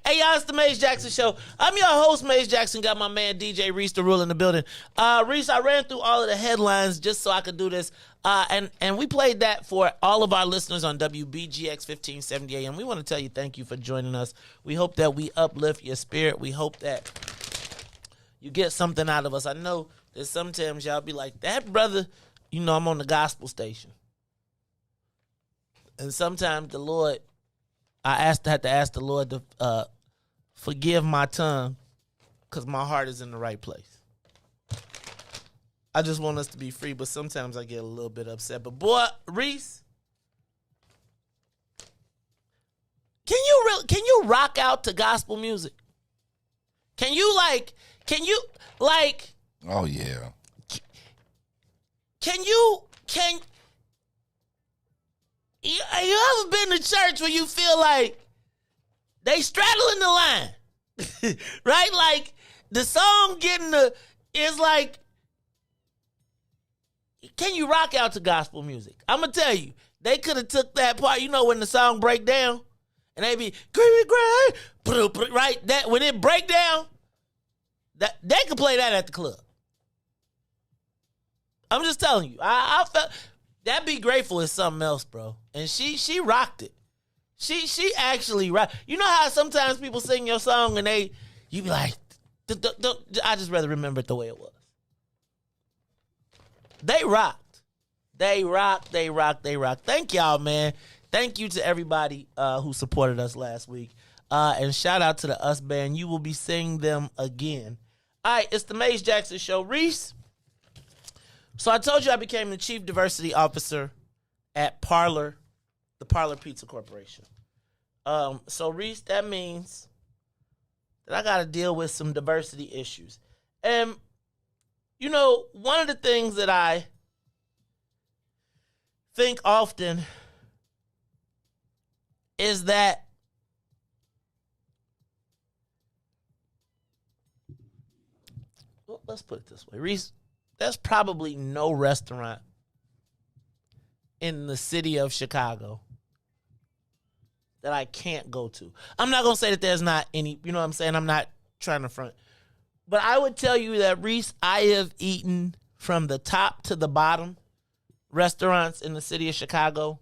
Hey, y'all, it's the Maze Jackson Show. I'm your host, Maze Jackson. Got my man DJ Riis the Rule in the building. Riis, I ran through all of the headlines just so I could do this. And we played that for all of our listeners on WBGX 1570 AM. We want to tell you thank you for joining us. We hope that we uplift your spirit. We hope that you get something out of us. I know that sometimes y'all be like, that brother, I'm on the gospel station. And sometimes the Lord, I had to ask the Lord to forgive my tongue because my heart is in the right place. I just want us to be free, but sometimes I get a little bit upset. But boy, Riis, can you rock out to gospel music? Can you Oh yeah. Can you ever been to church where you feel like they straddling the line? Right? Like the song is like, can you rock out to gospel music? I'm going to tell you, they could have took that part, when the song break down and they be, right? That when it break down, that they could play that at the club. I'm just telling you. I felt that Be Grateful is something else, bro. And she rocked it. She actually rocked. You know how sometimes people sing your song and you be like, I just rather remember it the way it was. They rocked. They rocked. Thank y'all, man. Thank you to everybody who supported us last week. And shout out to the Us band. You will be seeing them again. All right, it's the Maze Jackson Show. Riis. So I told you I became the Chief Diversity Officer at the Parlor Pizza Corporation. So Riis, that means that I got to deal with some diversity issues. And, one of the things that I think often is that let's put it this way. Riis, there's probably no restaurant in the city of Chicago that I can't go to. I'm not going to say that there's not any, you know what I'm saying? I'm not trying to front. But I would tell you that, Riis, I have eaten from the top to the bottom restaurants in the city of Chicago.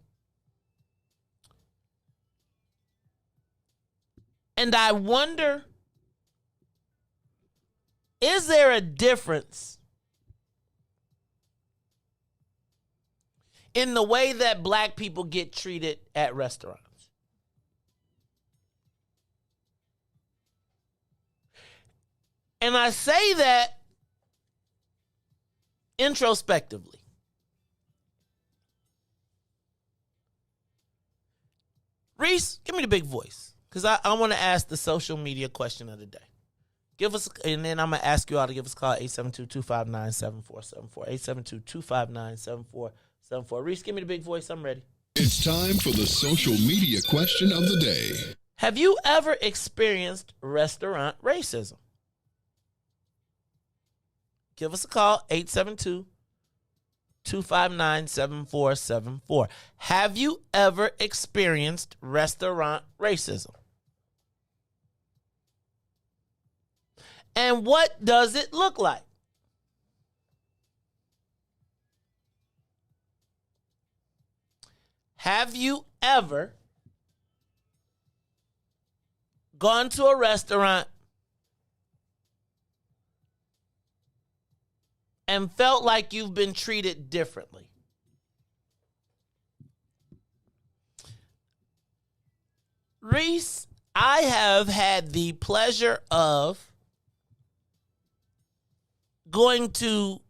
And I wonder, is there a difference in the way that black people get treated at restaurants? And I say that introspectively. Riis, give me the big voice, because I want to ask the social media question of the day. And then I'm going to ask you all to give us a call, 872-259-7474. 872-259-7474. Riis, give me the big voice. I'm ready. It's time for the social media question of the day. Have you ever experienced restaurant racism? Give us a call, 872-259-7474. Have you ever experienced restaurant racism? And what does it look like? Have you ever gone to a restaurant and felt like you've been treated differently? Riis, I have had the pleasure of going to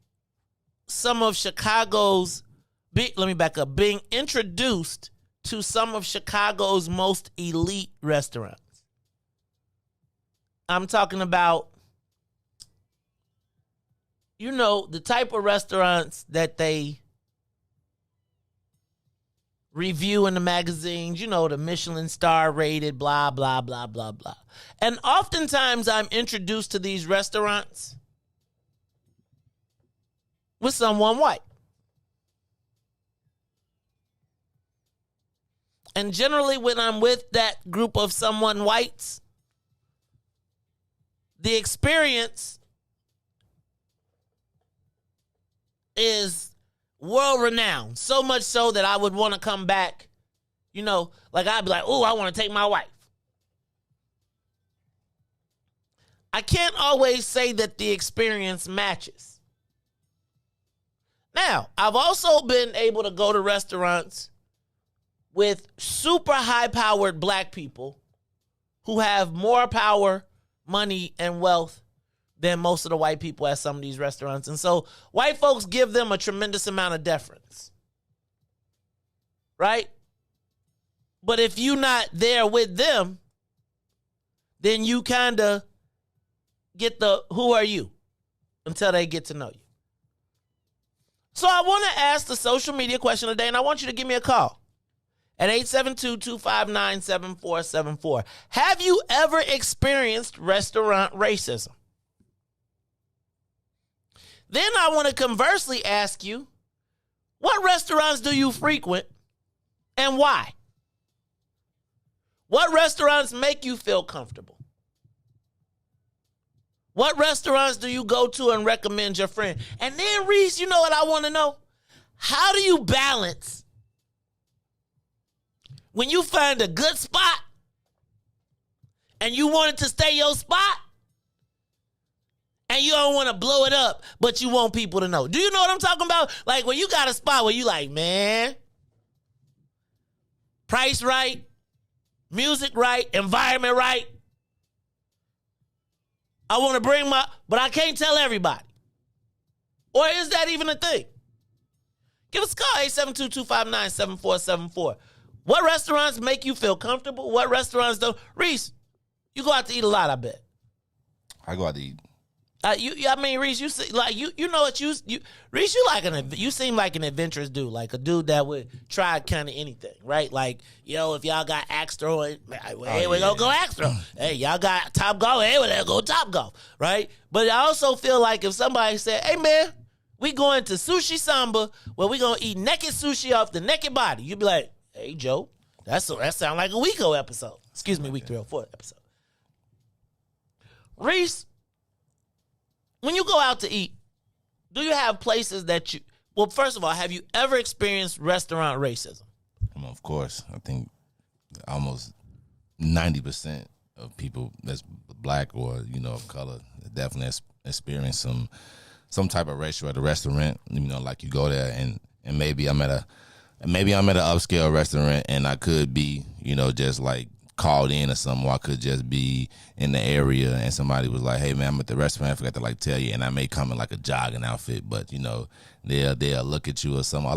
some of Chicago's, let me back up, being introduced to some of Chicago's most elite restaurants. I'm talking about, you know, the type of restaurants that they review in the magazines, you know, the Michelin star rated, blah, blah, blah, blah, blah. And oftentimes I'm introduced to these restaurants with someone white. And generally when I'm with that group of someone whites, the experience is world renowned. So much so that I would want to come back, you know, like I'd be like, oh, I want to take my wife. I can't always say that the experience matches. Now, I've also been able to go to restaurants with super high-powered black people who have more power, money, and wealth than most of the white people at some of these restaurants. And so white folks give them a tremendous amount of deference. Right? But if you're not there with them, then you kind of get the who are you until they get to know you. So I want to ask the social media question today, and I want you to give me a call at 872-259-7474. Have you ever experienced restaurant racism? Then I want to conversely ask you, what restaurants do you frequent and why? What restaurants make you feel comfortable? What restaurants do you go to and recommend your friend? And then, Riis, you know what I want to know? How do you balance when you find a good spot and you want it to stay your spot and you don't want to blow it up, but you want people to know? Do you know what I'm talking about? Like when you got a spot where you like, man, price right, music right, environment right. I want to bring but I can't tell everybody. Or is that even a thing? Give us a call, 872-259-7474. What restaurants make you feel comfortable? What restaurants don't? Riis, you go out to eat a lot, I bet. I go out to eat. Riis, you see, like you know what Riis, you seem like an adventurous dude, like a dude that would try kind of anything, right? Like, yo, if y'all got axe throwing, hey, we're gonna go axe throw. Hey, y'all got top golf, hey, we're gonna go top golf, right? But I also feel like if somebody said, hey man, we going to Sushi Samba where we gonna eat naked sushi off the naked body, you'd be like, hey Joe, that sound like a Weeko episode. Excuse me, week 304 episode. Riis, when you go out to eat, do you have places that you... Well, first of all, have you ever experienced restaurant racism? Of course. I think almost 90% of people that's black or, you know, of color definitely experience some type of racial at a restaurant. You know, like you go there and maybe I'm at an upscale restaurant and I could be, you know, just like called in or something, or I could just be in the area and somebody was like, hey man, I'm at the restaurant, I forgot to like tell you, and I may come in like a jogging outfit, but you know, they'll look at you or something.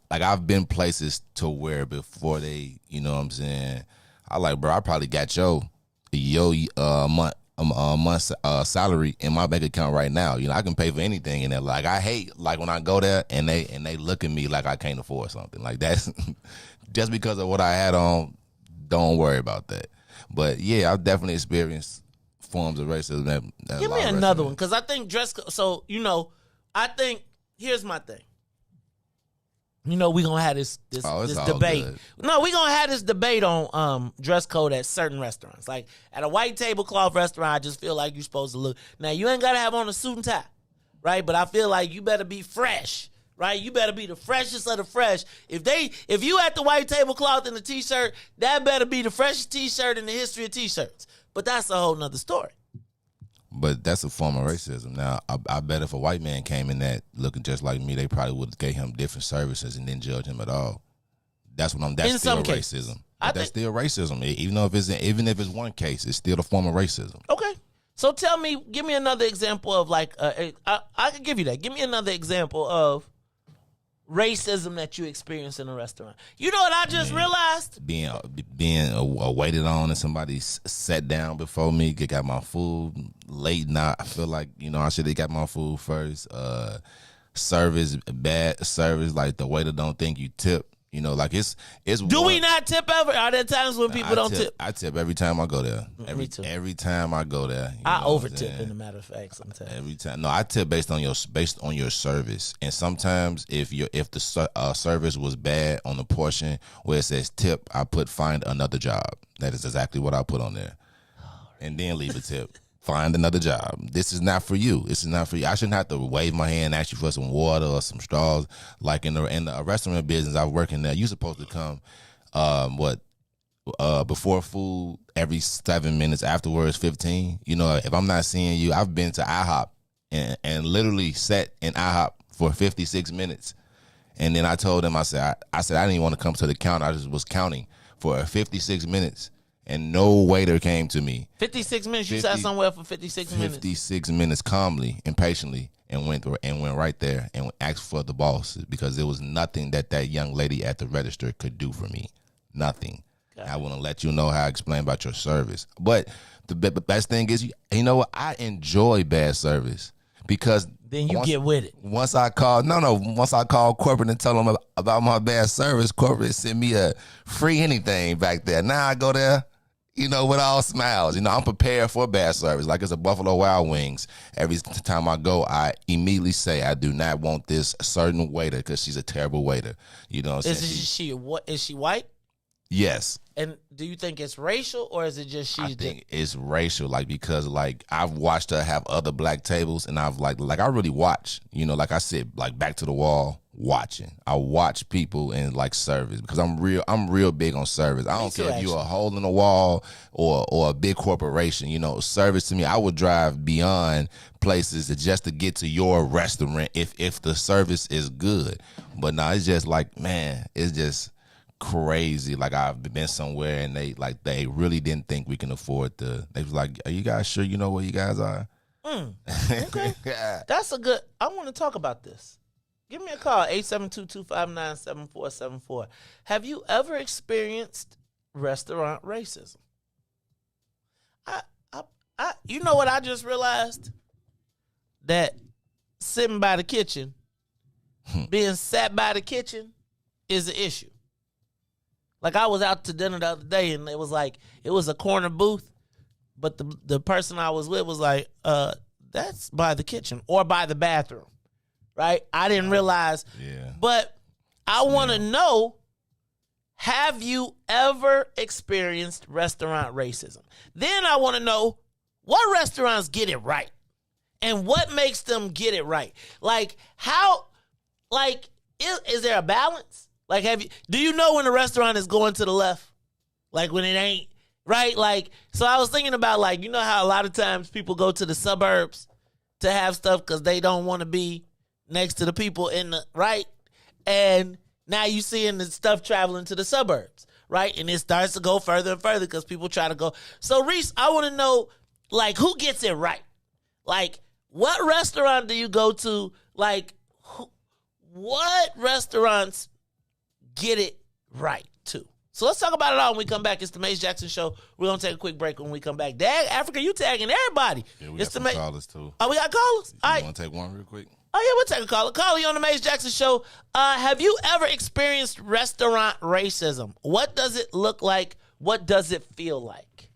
I've been places to where before they, you know what I'm saying, I like, bro, I probably got your month salary in my bank account right now. You know, I can pay for anything in there. Like I hate like when I go there and they look at me like I can't afford something. Like that's just because of what I had on. Don't worry about that. But yeah, I've definitely experienced forms of racism. Give me another one, because I think dress code. So, you know, I think here's my thing. You know, we're gonna have this debate. Good. No, we're gonna have this debate on dress code at certain restaurants. Like at a white tablecloth restaurant, I just feel like you're supposed to look. Now you ain't gotta have on a suit and tie, right? But I feel like you better be fresh. Right, you better be the freshest of the fresh. If you at the white tablecloth in the t-shirt, that better be the freshest t-shirt in the history of t-shirts. But that's a whole nother story. But that's a form of racism. Now, I bet if a white man came in that looking just like me, they probably would have gave him different services and didn't judge him at all. That's what I'm. In That's still some cases. racism. That's still racism. Even if it's one case, it's still a form of racism. Okay. So give me another example of like, I can give you that. Give me another example of racism that you experienced in a restaurant. You know what I just realized? Being waited on and somebody sat down before me, got my food late night. I feel like, I should have got my food first. Service, bad service, like the waiter don't think you tip. Like it's. Do we not tip ever? Are there times when people don't tip? I tip every time I go there. Every time I go there. I over tip, in a matter of fact, sometimes. Every time. No, I tip based on your service. And sometimes if the service was bad on the portion where it says tip, I put find another job. That is exactly what I put on there. And then leave a tip. Find another job. This is not for you. This is not for you. I shouldn't have to wave my hand and ask you for some water or some straws. Like in the restaurant business I work in there, you're supposed to come before food every 7 minutes, afterwards 15. If I'm not seeing you, I've been to IHOP and literally sat in IHOP for 56 minutes. And then I told them, I said I didn't even want to come to the counter. I just was counting for 56 minutes. And no waiter came to me. 56 minutes? You sat somewhere for 56 minutes? 56 minutes calmly and patiently and went right there and asked for the boss because there was nothing that young lady at the register could do for me. Nothing. I want to let you know how I explain about your service. But the best thing is, you know what? I enjoy bad service because then you get with it. Once I call corporate and tell them about my bad service, corporate sent me a free anything back there. Now I go there, with all smiles. I'm prepared for bad service. Like it's a Buffalo Wild Wings. Every time I go, I immediately say I do not want this certain waiter because she's a terrible waiter. Is she white? Yes. And do you think it's racial or is it just I think it's racial, because I've watched her have other black tables and I've I really watch, I sit back to the wall watching. I watch people and service because I'm real big on service. I don't care if you're a hole in the wall or a big corporation, service to me, I would drive beyond places just to get to your restaurant if the service is good. But no, it's just it's just crazy. I've been somewhere and they really didn't think we can afford they was like, are you guys sure you know where you guys are? Okay. That's a good, I want to talk about this. Give me a call, 872-259-7474. Have you ever experienced restaurant racism? You know what I just realized? That sitting by the kitchen, being sat by the kitchen is an issue. I was out to dinner the other day and it was a corner booth, but the person I was with was like, that's by the kitchen or by the bathroom, right? I didn't realize. Yeah. But I want to know, have you ever experienced restaurant racism? Then I want to know what restaurants get it right and what makes them get it right. Is there a balance? Do you know when a restaurant is going to the left? When it ain't, right? So I was thinking about, how a lot of times people go to the suburbs to have stuff because they don't want to be next to the people in the, right? And now you seeing the stuff traveling to the suburbs, right? And it starts to go further and further because people try to go. So, Riis, I want to know, who gets it right? What restaurant do you go to? What restaurants get it right too? So let's talk about it all when we come back. It's the Mace Jackson Show. We're going to take a quick break when we come back. Dag, Africa, you tagging everybody. Yeah, we got some callers too. Oh, we got callers? You want to take one real quick? Oh, yeah, we'll take a caller. Call you on the Mace Jackson Show. Have you ever experienced restaurant racism? What does it look like? What does it feel like?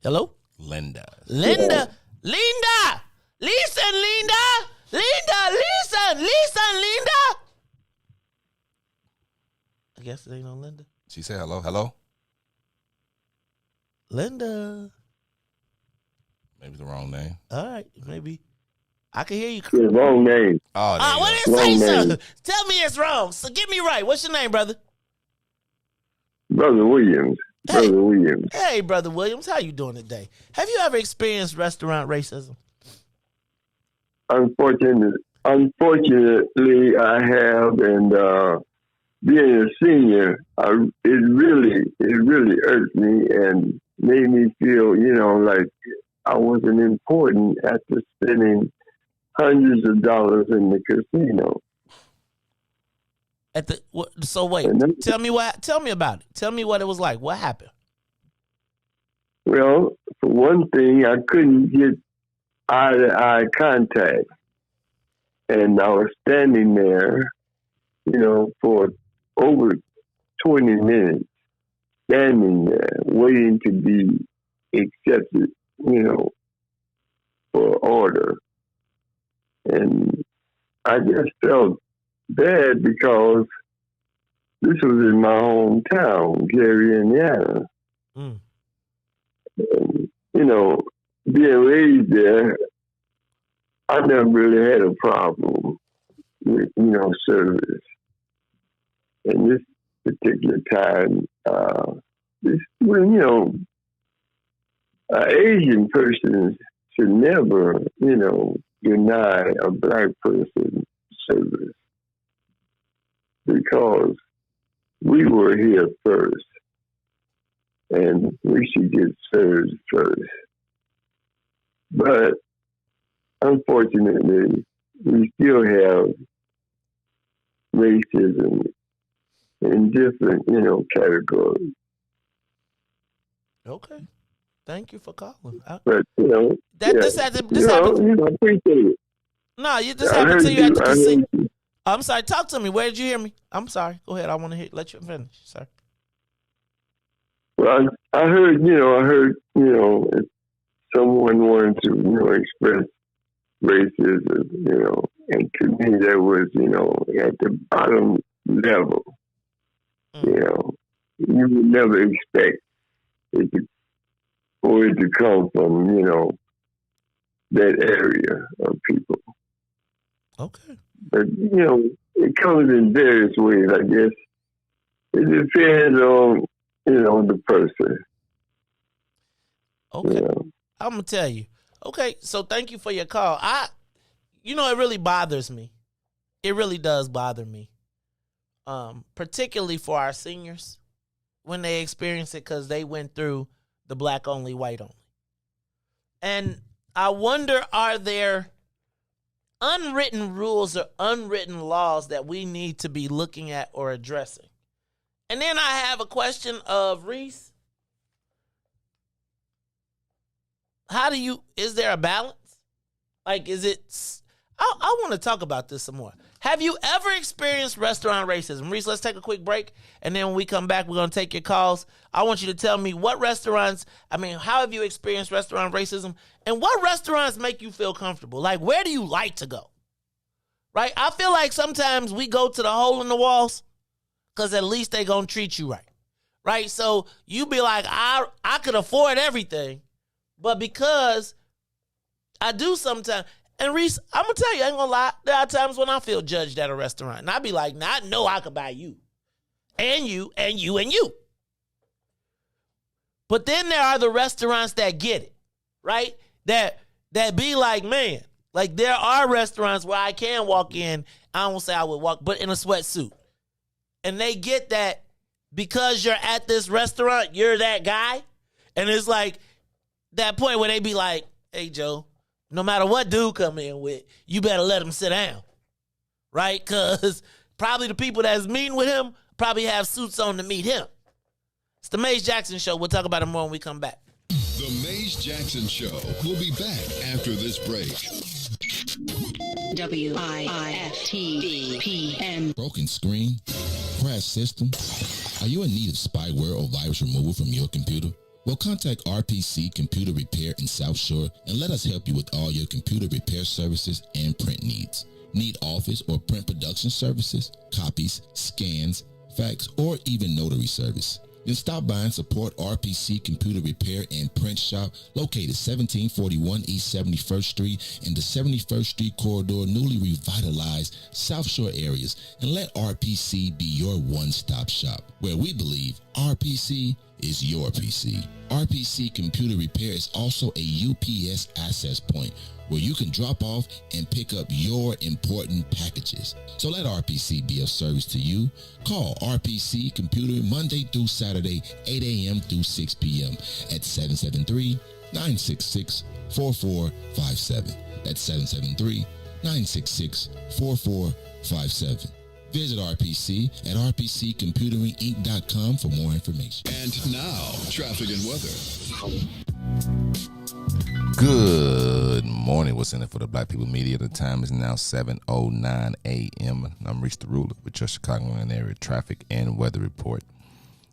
Hello? Linda. Lisa and Linda. I guess it ain't on Linda. She said hello. Hello? Linda. Maybe the wrong name. All right, maybe. I can hear you. The wrong name. Oh, what did it say, sir? Tell me it's wrong. So get me right. What's your name, brother? Brother Williams. Brother Williams. Hey, Brother Williams. How you doing today? Have you ever experienced restaurant racism? Unfortunately, I have, and being a senior, it really irked me and made me feel, like I wasn't important after spending hundreds of dollars in the casino. So wait, tell me about it. Tell me what it was like. What happened? Well, for one thing, I couldn't get eye-to-eye contact. And I was standing there, for over 20 minutes, standing there, waiting to be accepted, for order. And I just felt bad because this was in my hometown, Gary, Indiana. Mm. And, being raised there, I never really had a problem with, service. And this particular time, an Asian person should never, deny a black person service because we were here first and we should get served first. But unfortunately, we still have racism in different, categories. Okay. Thank you for calling. But, this happened. I appreciate it. No, this happened to you at the casino. I'm sorry. Talk to me. Where did you hear me? I'm sorry. Go ahead. I want to let you finish, sir. Well, I heard, if someone wanted to, express racism, and to me that was, at the bottom level. You would never expect for it to come from, that area of people. Okay. But, it comes in various ways, I guess. It depends on, the person. Okay. I'm going to tell you. Okay, so thank you for your call. It really bothers me. It really does bother me. Particularly for our seniors when they experience it because they went through the black only, white only. And I wonder, are there unwritten rules or unwritten laws that we need to be looking at or addressing? And then I have a question of Riis. Is there a balance? Like, I want to talk about this some more. Have you ever experienced restaurant racism? Riis, let's take a quick break. And then when we come back, we're going to take your calls. I want you to tell me how have you experienced restaurant racism? And what restaurants make you feel comfortable? Like, where do you like to go? Right? I feel like sometimes we go to the hole in the walls because at least they going to treat you right. Right? So you be like, I could afford everything, but because I do sometimes. And Riis, I'm going to tell you, I ain't going to lie. There are times when I feel judged at a restaurant. And I be like, I know I could buy you. And you, and you, and you. But then there are the restaurants that get it, right? That be like, man, like there are restaurants where I can walk in, I won't say I would walk, but in a sweatsuit. And they get that because you're at this restaurant, you're that guy. And it's like that point where they be like, hey, Joe, no matter what dude come in with, you better let him sit down, right? Because probably the people that's meeting with him probably have suits on to meet him. It's the Maze Jackson Show. We'll talk about it more when we come back. The Maze Jackson Show will be back after this break. WIIFTBP. Broken screen? Crash system? Are you in need of spyware or virus removal from your computer? Well, contact RPC Computer Repair in South Shore and let us help you with all your computer repair services and print needs. Need office or print production services, copies, scans, fax, or even notary service? Then stop by and support RPC Computer Repair and Print Shop located 1741 East 71st Street in the 71st Street corridor, newly revitalized South Shore areas, and let RPC be your one-stop shop, where we believe RPC is your PC. RPC Computer Repair is also a UPS access point where you can drop off and pick up your important packages. So let RPC be of service to you. Call RPC Computer Monday through Saturday, 8 a.m. through 6 p.m. at 773-966-4457. That's 773-966-4457. Visit RPC at rpccomputeringinc.com for more information. And now, traffic and weather. Good morning. What's in it for the Black People Media? The time is now 7:09 a.m. I'm Riis the Ruler with your Chicagoland area traffic and weather report.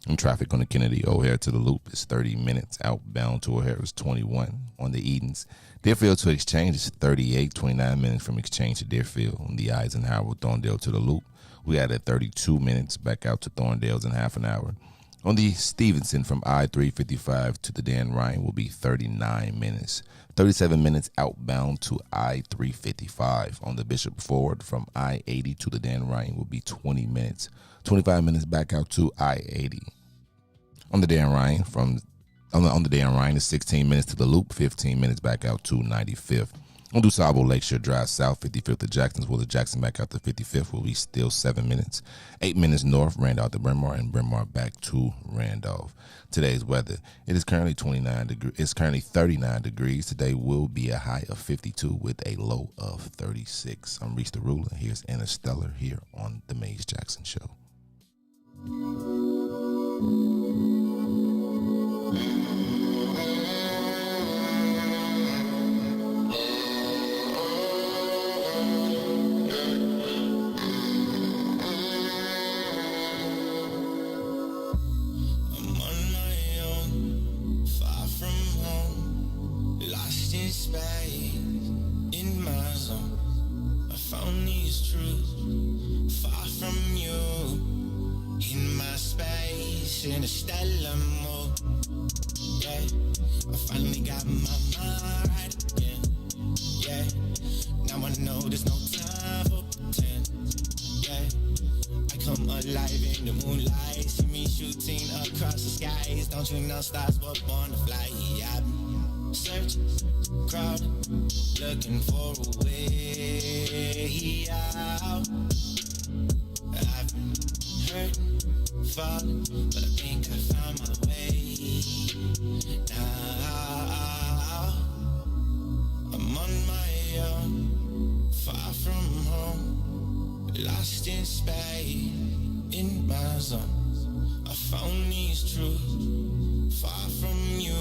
And traffic on the Kennedy O'Hare to the Loop is 30 minutes. Outbound to O'Hare is 21. On the Edens, Deerfield to Exchange is 38, 29 minutes from Exchange to Deerfield. On the Eisenhower, Thorndale to the Loop, we added 32 minutes. Back out to Thorndale's in half an hour. On the Stevenson from I-355 to the Dan Ryan will be 39 minutes. 37 minutes outbound to I-355. On the Bishop Ford from I-80 to the Dan Ryan will be 20 minutes. 25 minutes back out to I-80. On the Dan Ryan on the Dan Ryan is 16 minutes to the Loop, 15 minutes back out to 95th. On DuSable Lakeshore Drive South, 55th to Jacksonville, the Jackson back out to 55th will be still 7 minutes. 8 minutes north, Randolph to Bryn Mawr, and Bryn Mawr back to Randolph. Today's weather, it is currently 39 degrees. It's currently 39 degrees. Today will be a high of 52 with a low of 36. I'm Riis the Ruler. Here's Interstellar here on the Maze Jackson Show. Interstellar mode. Yeah, I finally got my mind right again. Yeah, now I know there's no time for pretend. Yeah, I come alive in the moonlight. See me shooting across the skies. Don't you know stars were born to fly? I've been searching, crowded, looking for a way out. I've been hurting, falling, but I think I found my way now. I'm on my own, far from home, lost in space, in my zone. I found these truths, far from you,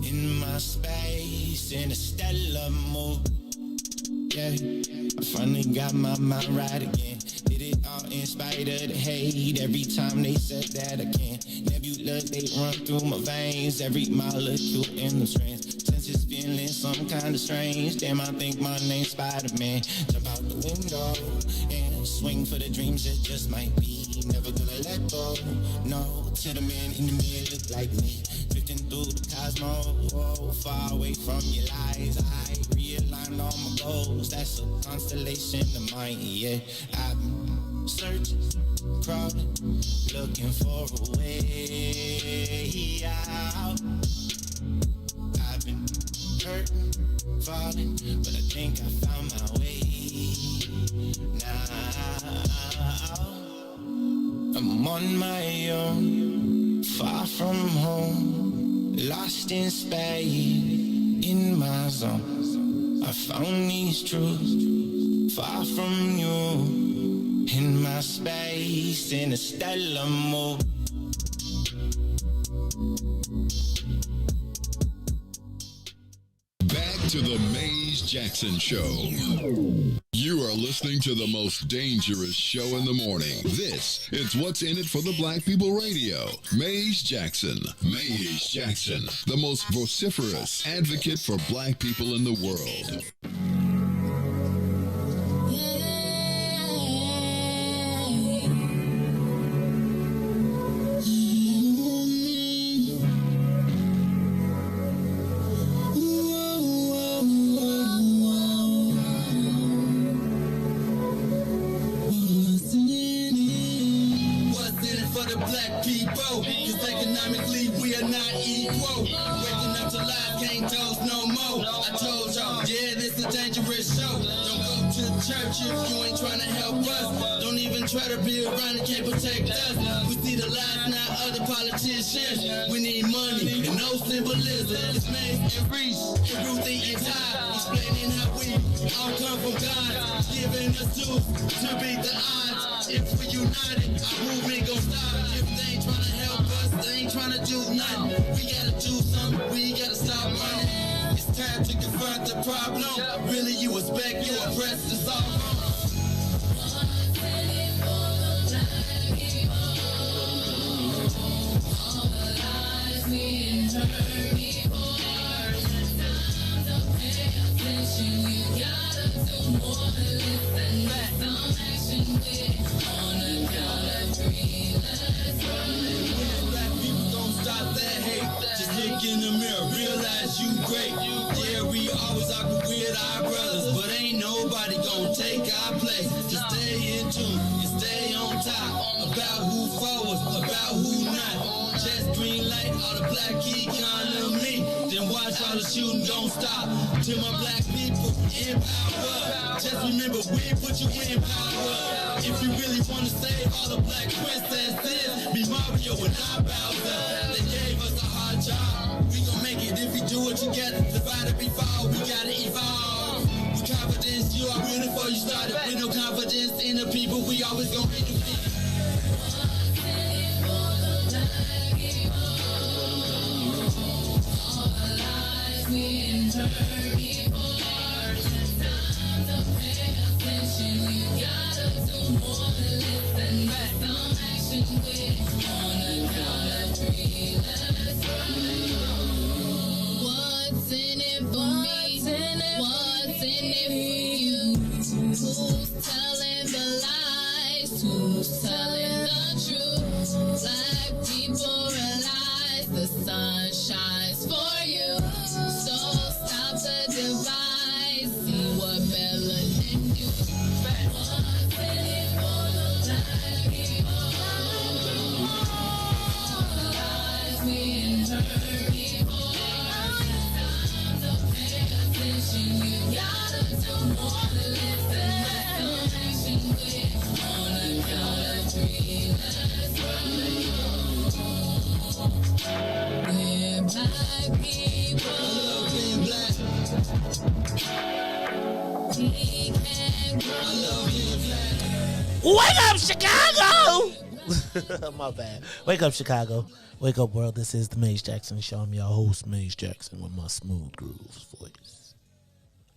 in my space, in a stellar mode. Yeah, I finally got my mind right again. Did it all in spite of the hate. Every time they said that I can't. Nebula, they run through my veins. Every molecule in the strands. Senses feeling some kind of strange. Damn, I think my name's Spider-Man. Jump out the window and swing for the dreams that just might be. Never gonna let go. No, to the man in the mirror look like me. Drifting through the cosmos, far away from your lies. I realigned all my goals. That's a constellation of mine. Yeah, I've been searching, crawling, looking for a way out. I've been hurting, falling, but I think I found my way now. I'm on my own, far from home, lost in space, in my zone. I found these truths, far from you, in my space, in a stellar mode. Back to the Maze Jackson Show. You are listening to the most dangerous show in the morning. This is What's in It for the Black People Radio. Maze Jackson. Maze Jackson, the most vociferous advocate for black people in the world. For for the black people. Cause economically we are not equal. Waking up to lies, can't toast no more. I told y'all, yeah, this a dangerous show. Don't go to church if you ain't trying to help us. Don't even try to be around and can't protect us. We see the lies, not other politicians. We need money and no symbolism. It's Mace and Riis, and Ruthie and Todd, explaining how we all come from God, giving us tools to beat the odds. If we united, our movement gon' stop. If they ain't trying to help us, they ain't trying to do nothing. We gotta do something, we gotta stop running. It's time to confront the problem. Really, you expect you oppressed to solve them. Look in the mirror, realize you great. Yeah, we always argue with our brothers, but ain't nobody gonna take our place. Just stay in tune and stay on top about who forwards, about who not. Just green light all the black economy, then watch all the shooting gon' stop. To my black people in power, just remember we put you in power. If you really wanna save all the black princesses, be Mario and not Bowser. They gave us a hard job. We gon' make it if we do it together. Divided we fall, we gotta evolve. With confidence, you are ready before you started. With no confidence in the people, we always gon' be defeated. What's in it for me? What's in it for you? Who's telling the lies? Who's telling the truth? Black people realize the sun shines for you. So stop the divide. See what melanin do. What's in it for the black people? All the lies we hurt people. You gotta do more than listen. Some action with on a count of three. Let's run. We're black people. Being black. We can grow. Wake up, Chicago! My bad. Wake up, Chicago. Wake up, world. This is the Maze Jackson Show. I'm your host, Maze Jackson, with my smooth grooves voice.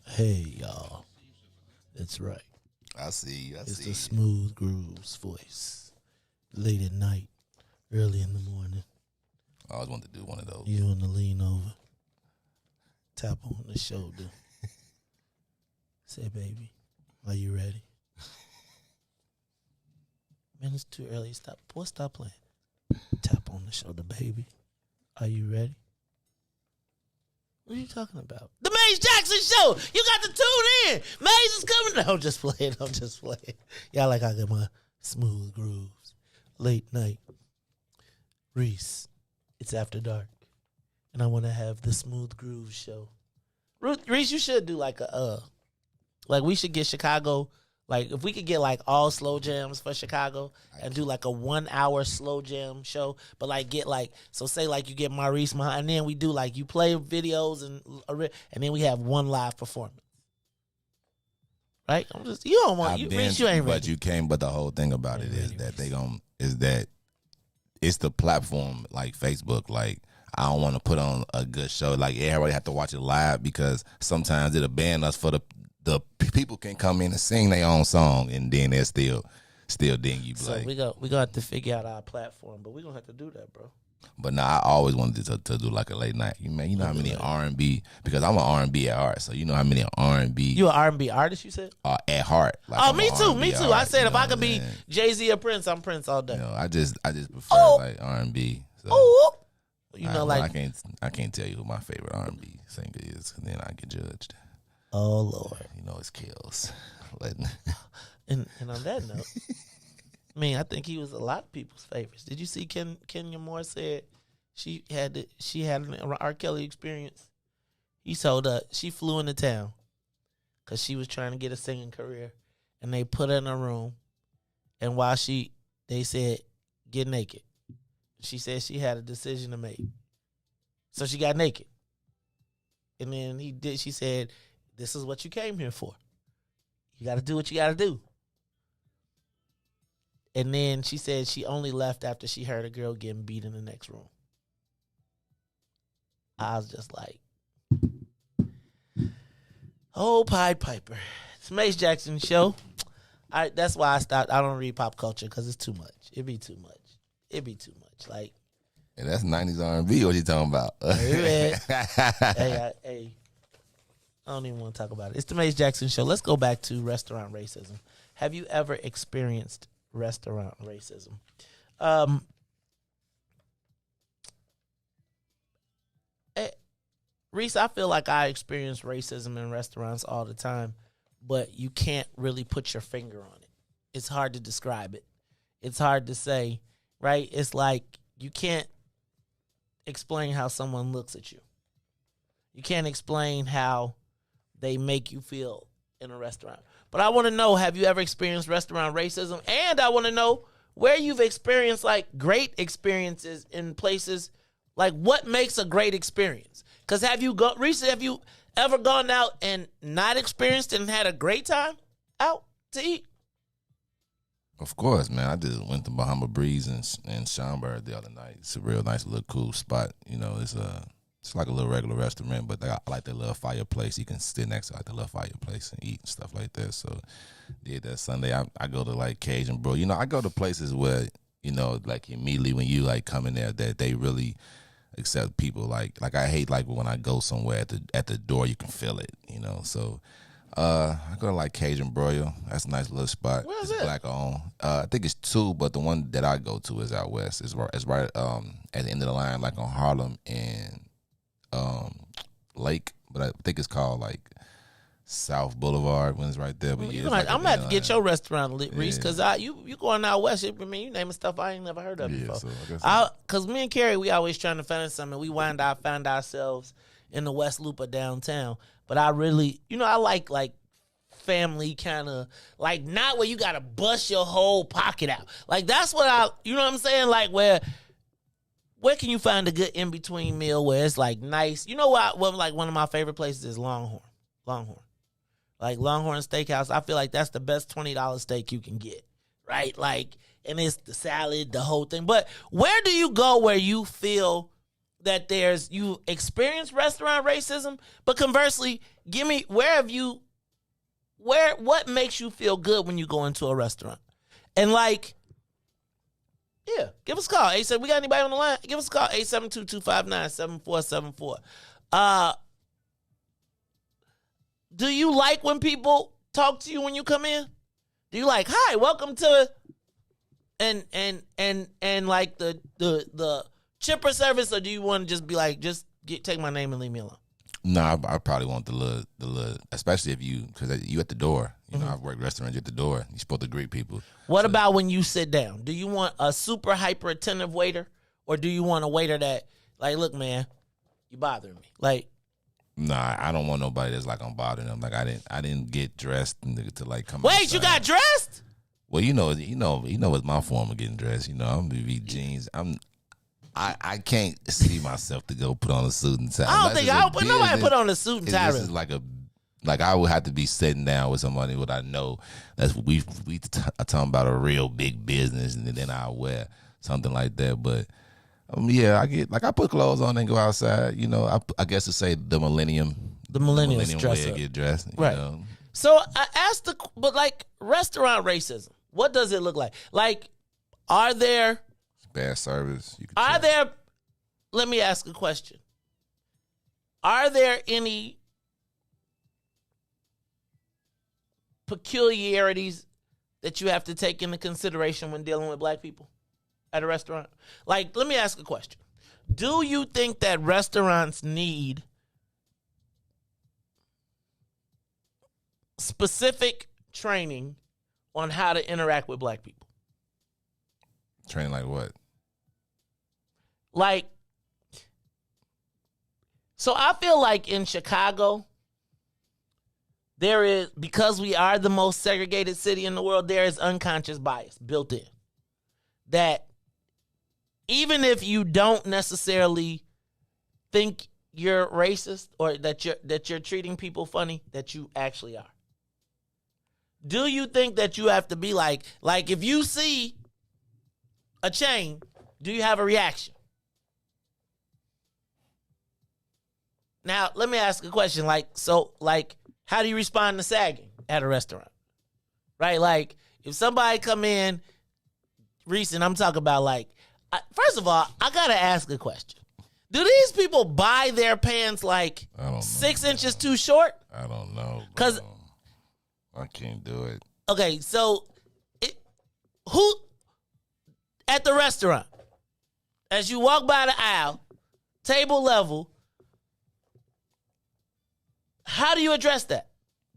Hey, y'all. That's right. I see you. It's the smooth grooves voice. Late at night, early in the morning. I always wanted to do one of those. You want to lean over, tap on the shoulder. Say, baby, are you ready? Man, it's too early. Stop. Boy, stop playing. Tap on the shoulder, baby. Are you ready? What are you talking about? The Maze Jackson Show. You got to tune in. Maze is coming. No, I'm just playing. I'm just playing. Y'all like I got my smooth grooves. Late night. Riis. It's after dark. And I want to have the smooth grooves show. Riis, you should do like we should get Chicago. Like, if we could get, like, all slow jams for Chicago and do, like, a 1 hour slow jam show, but, like, get, like, so say, like, you get Maurice behind, and then we do, like, you play videos, and then we have one live performance. Right? I'm just, you don't want, Riis, you ain't ready. But you can't, but the whole thing about it is that it's the platform, like Facebook, like, I don't want to put on a good show. Like, everybody have to watch it live because sometimes it'll ban us for the people can come in and sing their own song, and then they're still ding you. So we gonna have to figure out our platform, but we gonna have to do that, bro. But now I always wanted to do like a late night. You know how many R&B, because I'm an R&B at heart, so you know how many R&B. You an R&B artist? You said at heart. Like oh, me too. I said if I could be Jay-Z or Prince, I'm Prince all day. You know, I just prefer like R&B. So. Oh, you know, like I can't tell you who my favorite R&B singer is, because then I get judged. Oh Lord, you know it's kills. and on that note, I mean, I think he was a lot of people's favorites. Did you see Kenya Moore said she had an R. Kelly experience? He told her she flew into town because she was trying to get a singing career, and they put her in a room, and while they said, get naked. She said she had a decision to make. So she got naked. And then she said, this is what you came here for. You got to do what you got to do. And then she said she only left after she heard a girl getting beat in the next room. I was just like, oh, Pied Piper. It's Mace Jackson Show. That's why I stopped. I don't read pop culture because it's too much. It'd be too much. Like, and that's 90s R&B. What you talking about? hey, I don't even want to talk about it. It's the Mace Jackson Show. Let's go back to restaurant racism. Have you ever experienced restaurant racism? Riis, I feel like I experience racism in restaurants all the time, but you can't really put your finger on it. It's hard to describe it. It's hard to say, right? It's like you can't explain how someone looks at you. You can't explain how they make you feel in a restaurant. But I want to know, have you ever experienced restaurant racism? And I want to know where you've experienced like great experiences in places. Like, what makes a great experience? Because have you ever gone out and not experienced and had a great time out to eat? Of course, man. I just went to Bahama Breeze in Schaumburg the other night. It's a real nice little cool spot. You know, it's like a little regular restaurant, but I like that little fireplace. You can sit next to like the little fireplace and eat and stuff like that. So did that Sunday. I go to like Cajun Bro. You know, I go to places where, you know, like immediately when you like come in there that they really accept people. Like I hate like when I go somewhere at the door you can feel it, you know. So I go to like Cajun Broil. That's a nice little spot. Where's it's it? black owned. I think it's two, but the one that I go to is out west. It's right at the end of the line, like on Harlem and Lake. But I think it's called like South Boulevard when it's right there. But yeah, I'm gonna have to get your restaurant lit, Riis, because you going out west. I mean, you naming stuff I ain't never heard of before. So Because me and Carrie, we always trying to find something. We found ourselves in the West Loop of downtown. But I really, you know, I like family kind of, like not where you gotta bust your whole pocket out. Like that's what you know what I'm saying? Like where can you find a good in between meal where it's like nice? You know what? Like one of my favorite places is Longhorn. Like Longhorn Steakhouse, I feel like that's the best $20 steak you can get, right? Like, and it's the salad, the whole thing. But where do you go where you feel that you experience restaurant racism? But conversely, what makes you feel good when you go into a restaurant? And like, yeah, give us a call. We got anybody on the line? Give us a call, 872-259-7474. Do you like when people talk to you when you come in? Do you like, hi, welcome to, and like the chipper service, or do you want to just be like, take my name and leave me alone? No, I probably want the little, especially if because you at the door. You know, I've worked restaurants at the door. You're supposed to greet people. What about when you sit down? Do you want a super hyper attentive waiter, or do you want a waiter that, like, look, man, you bothering me? Like, nah, I don't want nobody that's like I'm bothering them. Like I didn't get dressed to like come. Wait, outside. You got dressed? Well, you know, it's my form of getting dressed. You know, I'm gonna be jeans. I can't see myself to go put on a suit and tie. I don't think nobody put on a suit and tie. This is like I would have to be sitting down with somebody what I know that's we talking about a real big business, and then I'll wear something like that. But yeah, I put clothes on and go outside. You know, I guess to say the millennium dress way up. to get dressed, right? You know? So I asked but like restaurant racism, what does it look like? Like, are there bad service? Let me ask a question. Are there any peculiarities that you have to take into consideration when dealing with black people at a restaurant? Like, let me ask a question. Do you think that restaurants need specific training on how to interact with black people? Training like what? Like, so I feel like in Chicago, there is, because we are the most segregated city in the world, there is unconscious bias built in. That even if you don't necessarily think you're racist or that you're treating people funny, that you actually are. Do you think that you have to be like if you see a chain, do you have a reaction? Now, let me ask a question. How do you respond to sagging at a restaurant? Right? Like, if somebody come in, recent, I'm talking about first of all, I got to ask a question. Do these people buy their pants 6 inches too short? I don't know. Because I can't do it. Okay, so who at the restaurant, as you walk by the aisle, table level, how do you address that?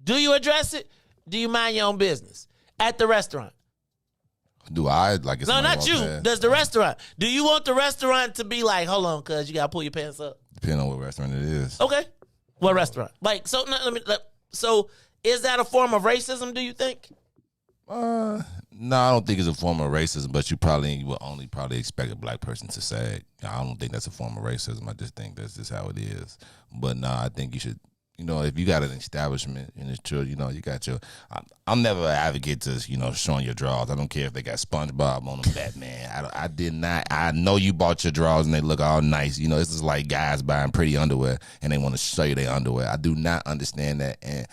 Do you address it? Do you mind your own business at the restaurant? Do I like? No, not you. Does the restaurant? Do you want the restaurant to be like, hold on, cuz you gotta pull your pants up? Depending on what restaurant it is. Okay, what restaurant? So is that a form of racism? Do you think? No, I don't think it's a form of racism, but you will only expect a black person to say it. I don't think that's a form of racism. I just think that's just how it is. But I think you should. If you got an establishment and it's true, you got your. I'm never an advocate to, showing your drawers. I don't care if they got SpongeBob on them, Batman. I did not. I know you bought your drawers and they look all nice. This is like guys buying pretty underwear and they want to show you their underwear. I do not understand that.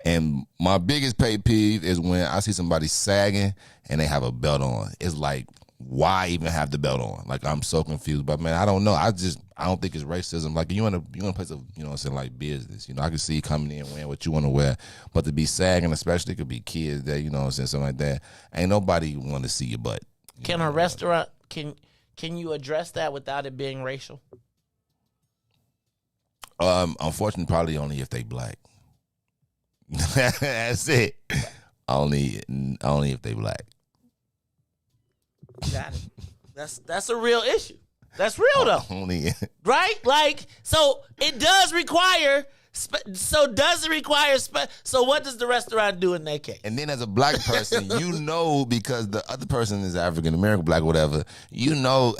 And my biggest pet peeve is when I see somebody sagging and they have a belt on. It's like, why even have the belt on? Like, I'm so confused. But man, I don't know. I don't think it's racism. Like, you in a place of, like business. I can see you coming in wearing what you want to wear. But to be sagging, especially, it could be kids that, something like that. Ain't nobody want to see your butt. Can a restaurant, can you address that without it being racial? Unfortunately, probably only if they black. That's it. Only if they black. Got it. That's a real issue. That's real though. Only right? So it does require. So what does the restaurant do in that case? And then as a black person, because the other person is African American, black, whatever.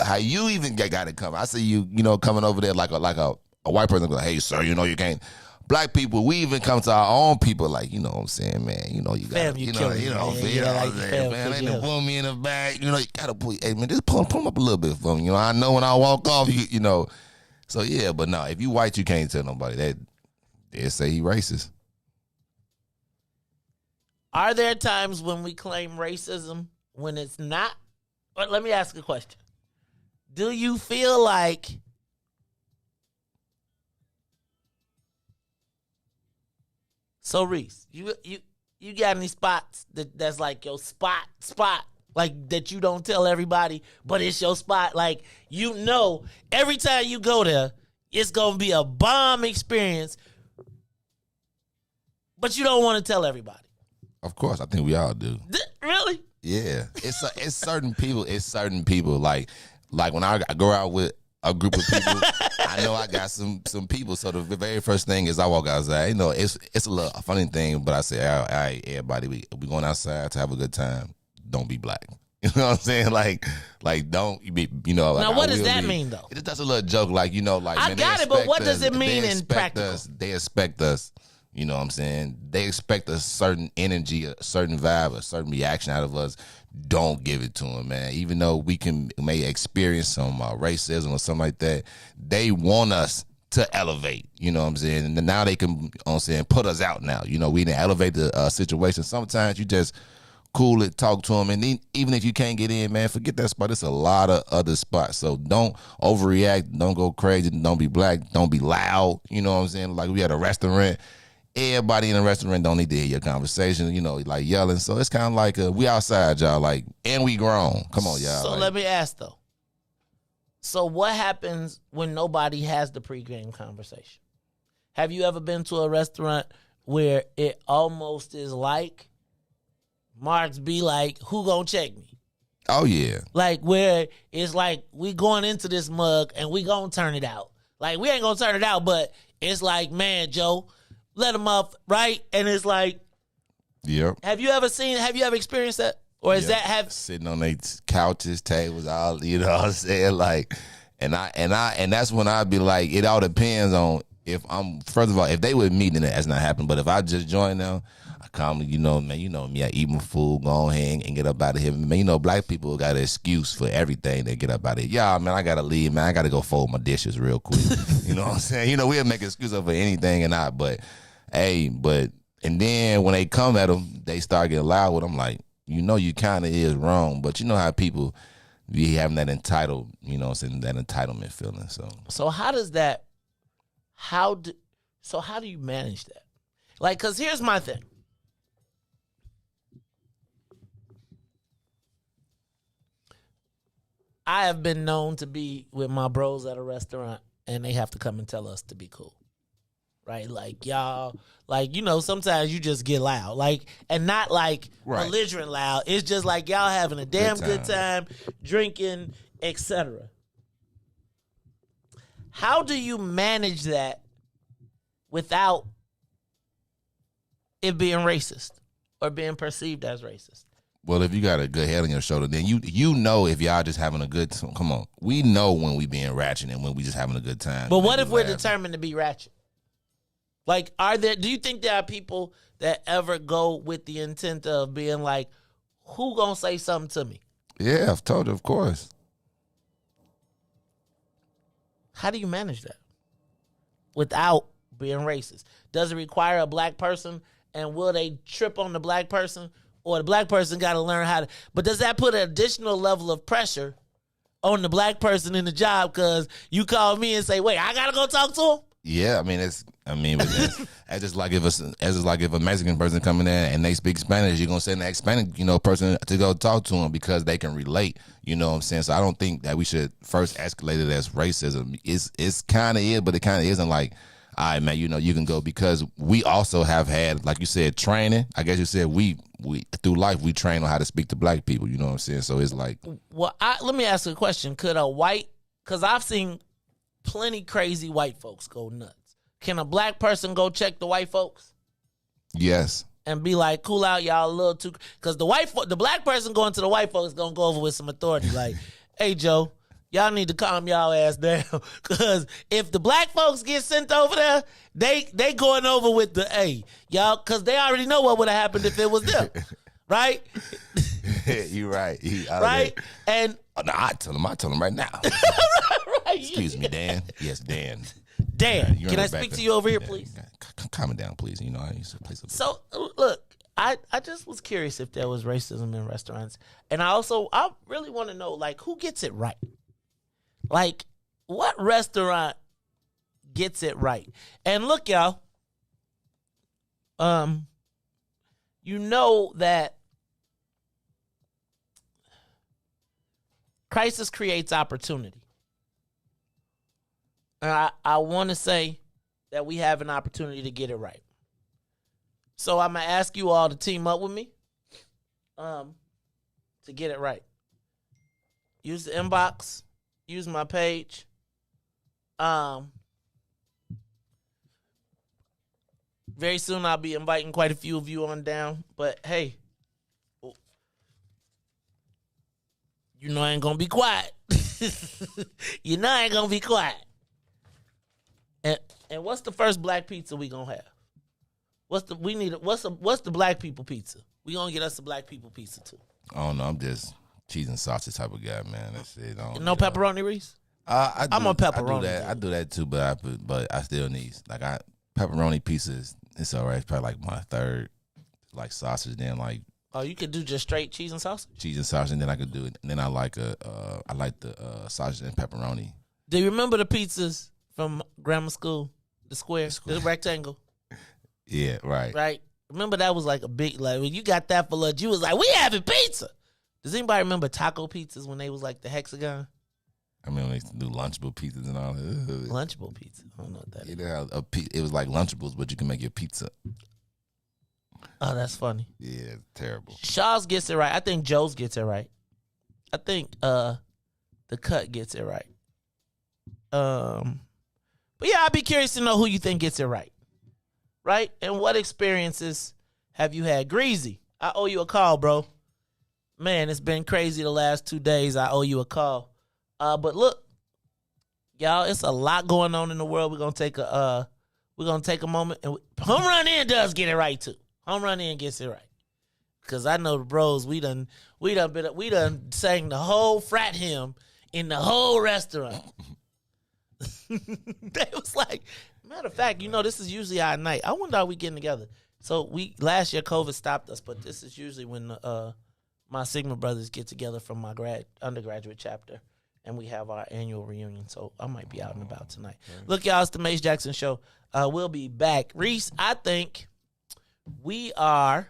How you even got to come. I see you, coming over there like a white person. Go, hey sir, you can't. Black people, we even come to our own people like, what I'm saying, man, you got man, they done pull me in the back, you gotta pull, hey man, just pull them up a little bit for me, I know when I walk off, so yeah, but no, if you white, you can't tell nobody that. They say he racist. Are there times when we claim racism when it's not? But let me ask a question. Do you feel like so Riis, you got any spots that's like your spot, like that you don't tell everybody, but it's your spot? Like, every time you go there, it's gonna be a bomb experience, but you don't want to tell everybody. Of course, I think we all do. Really? Yeah, it's certain people. It's certain people. Like when I go out with a group of people, I know I got some people. So the very first thing is I walk outside. It's a little funny thing, but I say, all right, everybody, we going outside to have a good time. Don't be black. You know what I'm saying? Like don't be. Now, what does that mean though? That's a little joke. Like I got it, but what does it mean in practical? They expect us. You know what I'm saying? They expect a certain energy, a certain vibe, a certain reaction out of us. Don't give it to them, man. Even though we may experience some racism or something like that, they want us to elevate. You know what I'm saying? And now they can, put us out now. We didn't elevate the situation. Sometimes you just cool it, talk to them, and then, even if you can't get in, man, forget that spot. There's a lot of other spots. So don't overreact. Don't go crazy. Don't be black. Don't be loud. You know what I'm saying? Like we at a restaurant. Everybody in the restaurant don't need to hear your conversation, like yelling. So it's kind of like we outside, y'all, and we grown. Come on, y'all. So let me ask, though. So what happens when nobody has the pregame conversation? Have you ever been to a restaurant where it almost is like Marks be like, who gonna check me? Oh yeah. Like where it's like we going into this mug and we gonna turn it out. Like we ain't gonna turn it out, but it's like, man, Joe, let them up, right? And it's like, yep. Have you ever experienced that? Or is that have sitting on their couches, tables, all, you know what I'm saying? Like, and that's when I'd be like, it all depends on if I'm, first of all, if they with me, then that's not happening. But if I just join them, I calmly, man, you know me, I eat my food, go ahead and get up out of here. Man, black people got an excuse for everything. They get up out of here. Yeah, man, I got to leave, man. I got to go fold my dishes real quick. You know what I'm saying? We'll make excuses for anything and not, but, and then when they come at them, they start getting loud with them like, you kind of is wrong, but you know how people be having that entitled, that entitlement feeling. So how do you manage that? Like, cause here's my thing. I have been known to be with my bros at a restaurant and they have to come and tell us to be cool. Right? Like, y'all, like, sometimes you just get loud. Like, and not like belligerent loud. It's just like y'all having a damn good time drinking, etc. How do you manage that without it being racist or being perceived as racist? Well, if you got a good head on your shoulder, then you know if y'all just having a good time. Come on. We know when we being ratchet and when we just having a good time. But what if we're determined to be ratchet? Like, do you think there are people that ever go with the intent of being like, who gonna say something to me? Yeah, I've told you, of course. How do you manage that without being racist? Does it require a black person, and will they trip on the black person, or the black person got to learn how to? But does that put an additional level of pressure on the black person in the job because you call me and say, wait, I gotta go talk to him? Yeah, it's just like if a Mexican person coming in and they speak Spanish, you're gonna send that Hispanic, person to go talk to them because they can relate. You know what I'm saying? So I don't think that we should first escalate it as racism. It's kind of it, but it kind of isn't. Like, all right, man, you can go, because we also have had, like you said, training. I guess you said we through life we train on how to speak to black people. You know what I'm saying? So it's like, well, let me ask you a question. Could a white? Because I've seen plenty crazy white folks go nuts. Can a black person go check the white folks? Yes. And be like, cool out, y'all a little too. Because the black person going to the white folks gonna go over with some authority. Like, hey, Joe, y'all need to calm y'all ass down. Because if the black folks get sent over there, they going over with the, hey, y'all, because they already know what would have happened if it was them. Right? You're right. Right? And no, I tell him right now. right. Excuse me, Dan. Yes, Dan. Dan, can I speak to you over here, please? Calm it down, please. I used to play something. So, look, I just was curious if there was racism in restaurants. And I really want to know, like, who gets it right? Like, what restaurant gets it right? And look, y'all, you know that crisis creates opportunity. And I want to say that we have an opportunity to get it right. So I'm going to ask you all to team up with me to get it right. Use the inbox. Use my page. Very soon I'll be inviting quite a few of you on down. But hey, I ain't going to be quiet. I ain't going to be quiet. And what's the first black pizza we gonna have? What's the black people pizza? We gonna get us a black people pizza too. I don't know. I'm just cheese and sausage type of guy, man. That's it. No pepperoni, Riis? I'm on pepperoni. I do that too, but I still need pepperoni pieces. It's all right. It's probably like my third, like sausage. Then like, oh, you could do just straight cheese and sausage. Cheese and sausage, and then I could do it. And then I like the sausage and pepperoni. Do you remember the pizzas from grammar school? The square, the rectangle. Yeah, right. Right. Remember that was like a big, like when you got that for lunch, you was like, we having pizza. Does anybody remember taco pizzas when they was like the hexagon? I mean, when they used to do Lunchable pizzas and all that. Lunchable pizza. I don't know what that is. It was like Lunchables, but you can make your pizza. Oh, that's funny. Yeah, terrible. Shaw's gets it right. I think Joe's gets it right. the cut gets it right. But yeah, I'd be curious to know who you think gets it right. Right? And what experiences have you had? Greasy, I owe you a call, bro. Man, it's been crazy the last 2 days. I owe you a call. But look, y'all, it's a lot going on in the world. We're gonna take a moment, and Home Run In does get it right too. Home Run In gets it right. Cause I know the bros, we done sang the whole frat hymn in the whole restaurant. They was like, matter of fact, this is usually our night. I wonder how we getting together. So last year COVID stopped us, but this is usually when my Sigma brothers get together from my undergraduate chapter, and we have our annual reunion. So I might be out and about tonight. Look, y'all, it's the Mace Jackson Show. We'll be back. Riis, I think we are.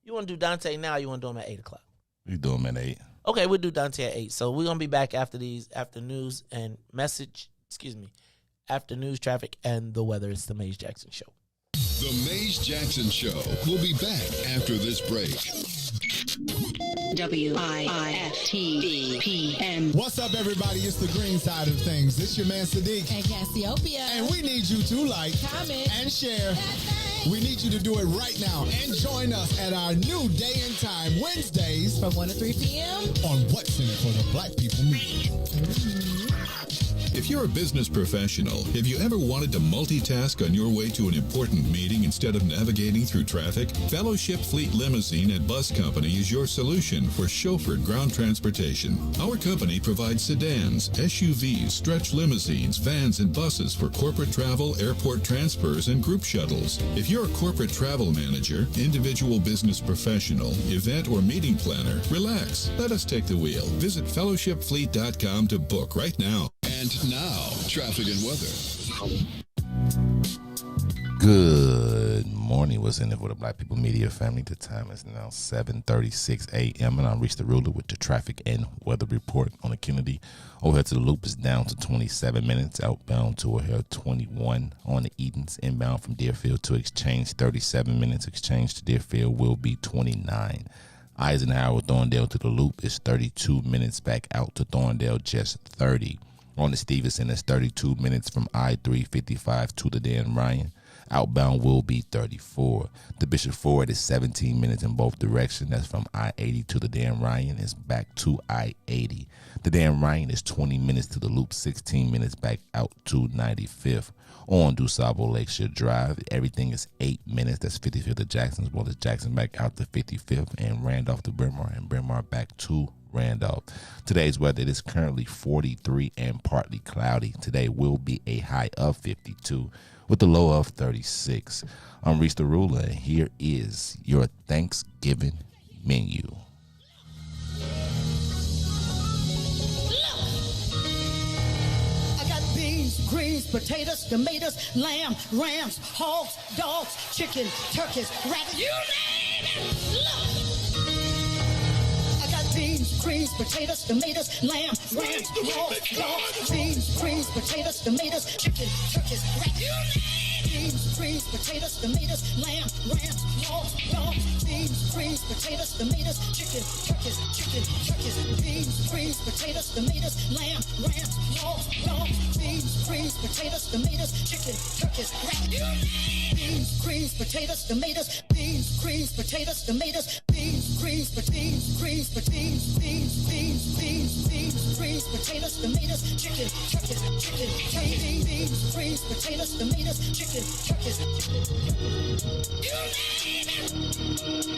You want to do Dante now, or you want to do him at 8 o'clock? We do him at 8. Okay, we'll do Dante at 8. So we're going to be back after news, traffic, and the weather. It's the Mace Jackson Show. The Mace Jackson Show will be back after this break. WIIFTBP. What's up, everybody? It's the green side of things. This your man Sadiq. And Cassiopeia. And we need you to like, comment, and share. We need you to do it right now and join us at our new day and time, Wednesdays from 1 to 3 p.m. on What's in It for the Black People Media. If you're a business professional, have you ever wanted to multitask on your way to an important meeting instead of navigating through traffic? Fellowship Fleet Limousine and Bus Company is your solution for chauffeured ground transportation. Our company provides sedans, SUVs, stretch limousines, vans, and buses for corporate travel, airport transfers, and group shuttles. If you're a corporate travel manager, individual business professional, event or meeting planner, relax. Let us take the wheel. Visit fellowshipfleet.com to book right now. And now, traffic and weather. Good morning. What's in it for the Black People Media family? The time is now 7:36 a.m. and I'm Reese the Ruler with the traffic and weather report on the Kennedy. Overhead to the Loop is down to 27 minutes. Outbound to O'Hare 21 on the Edens. Inbound from Deerfield to Exchange 37 minutes. Exchange to Deerfield will be 29. Eisenhower Thorndale to the Loop is 32 minutes. Back out to Thorndale just 30. On the Stevenson, it's 32 minutes from I-355 to the Dan Ryan. Outbound will be 34. The Bishop Ford is 17 minutes in both directions. That's from I-80 to the Dan Ryan. It's back to I-80. The Dan Ryan is 20 minutes to the Loop, 16 minutes back out to 95th. On DuSable Lakeshore Drive, everything is 8 minutes. That's 55th to Jackson, as well as Jackson back out to 55th, and Randolph to Bryn Mawr, and Bryn Mawr back to Randolph. Today's weather, it is currently 43 and partly cloudy. Today will be a high of 52 with a low of 36. I'm Reese the Ruler, and here is your Thanksgiving menu. I got beans, greens, potatoes, tomatoes, lamb, rams, hogs, dogs, chicken, turkeys, rabbit, you name it. Look. Beans, greens, potatoes, tomatoes, lamb, rams, hogs, dogs, beans, greens, potatoes, tomatoes, chicken, turkeys, rabbit. Beans, greens, potatoes, tomatoes, lamb, rams, hogs, dogs, beans, greens, potatoes, tomatoes, chicken, turkeys, beans, greens, potatoes, tomatoes, lamb, rams, hogs, dogs, beans, greens, potatoes, tomatoes, chicken, turkeys, rabbit. Beans, greens, potatoes, tomatoes, beans, greens, potatoes, tomatoes, beans, greens, beans, greens, beans, greens, potatoes, tomatoes, chicken, turkeys, beans, greens, potatoes, tomatoes, chicken, turkeys. You name it.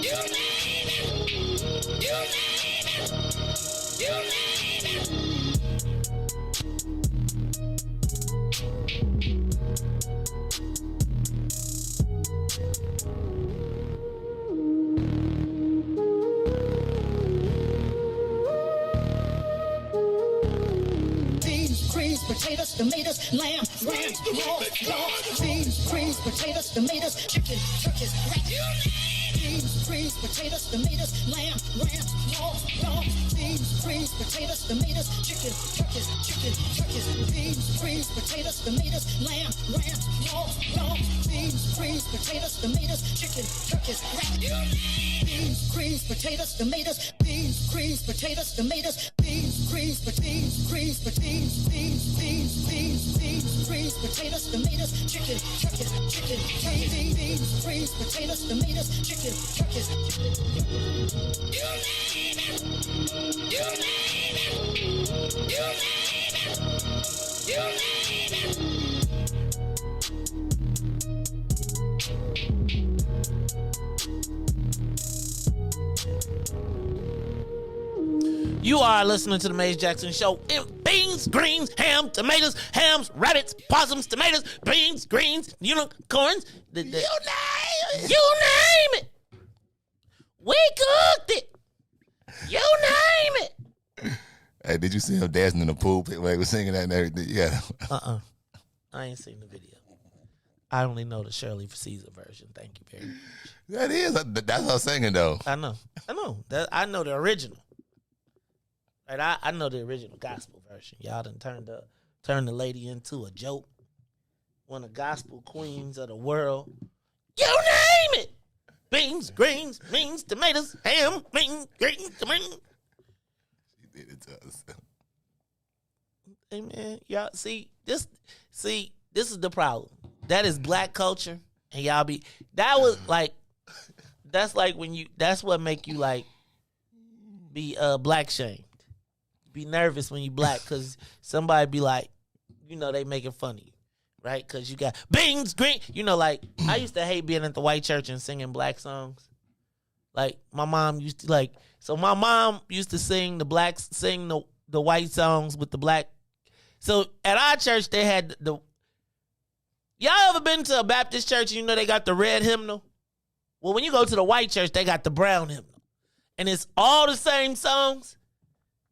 You name it. You name it. You name it. Potatoes, tomatoes, lamb, rams, hogs, dogs, beans, greens, potatoes, tomatoes, chicken, turkeys, rabbit. Beans, greens, potatoes, tomatoes, lamb, rams, hogs, dogs, beans, greens, potatoes, tomatoes, chicken, turkeys, beans, greens, potatoes, tomatoes, lamb, rams, hogs, dogs, beans, greens, potatoes, tomatoes, chicken, turkeys, rabbit. Beans, greens, potatoes, tomatoes, beans, beans, greens, potatoes, tomatoes, beans, greens, beans, greens, beans, beans, beans, beans, beans, greens, potatoes, tomatoes, chicken, chicken, chicken, beans, beans, greens, potatoes, tomatoes, chicken, chicken. You name it. You name it. You name it. You name it. You are listening to the Maze Jackson Show. Beans, greens, ham, tomatoes, hams, rabbits, possums, tomatoes, beans, greens, unicorns. You name it. You name it. We cooked it. You name it. Hey, did you see him dancing in the pool pit while he was singing that and everything? Yeah. I ain't seen the video. I only know the Shirley Caesar version. Thank you very much. That is. That's her singing, though. I know. I know the original. Right, I know the original gospel version. Y'all done turned the lady into a joke. One of the gospel queens of the world. You name it. Beans, greens, beans, tomatoes, ham, beans, greens, tomatoes. She did it to us. Hey man, y'all see this is the problem. That is black culture, and y'all that's what make you like be black shamed. Be nervous when you black because somebody be like, they making fun of you, right? Because you got beans, green, like I used to hate being at the white church and singing black songs. Like my mom used to my mom used to sing the white songs with the black. So at our church they had y'all ever been to a Baptist church and they got the red hymnal? Well, when you go to the white church, they got the brown hymnal. And it's all the same songs.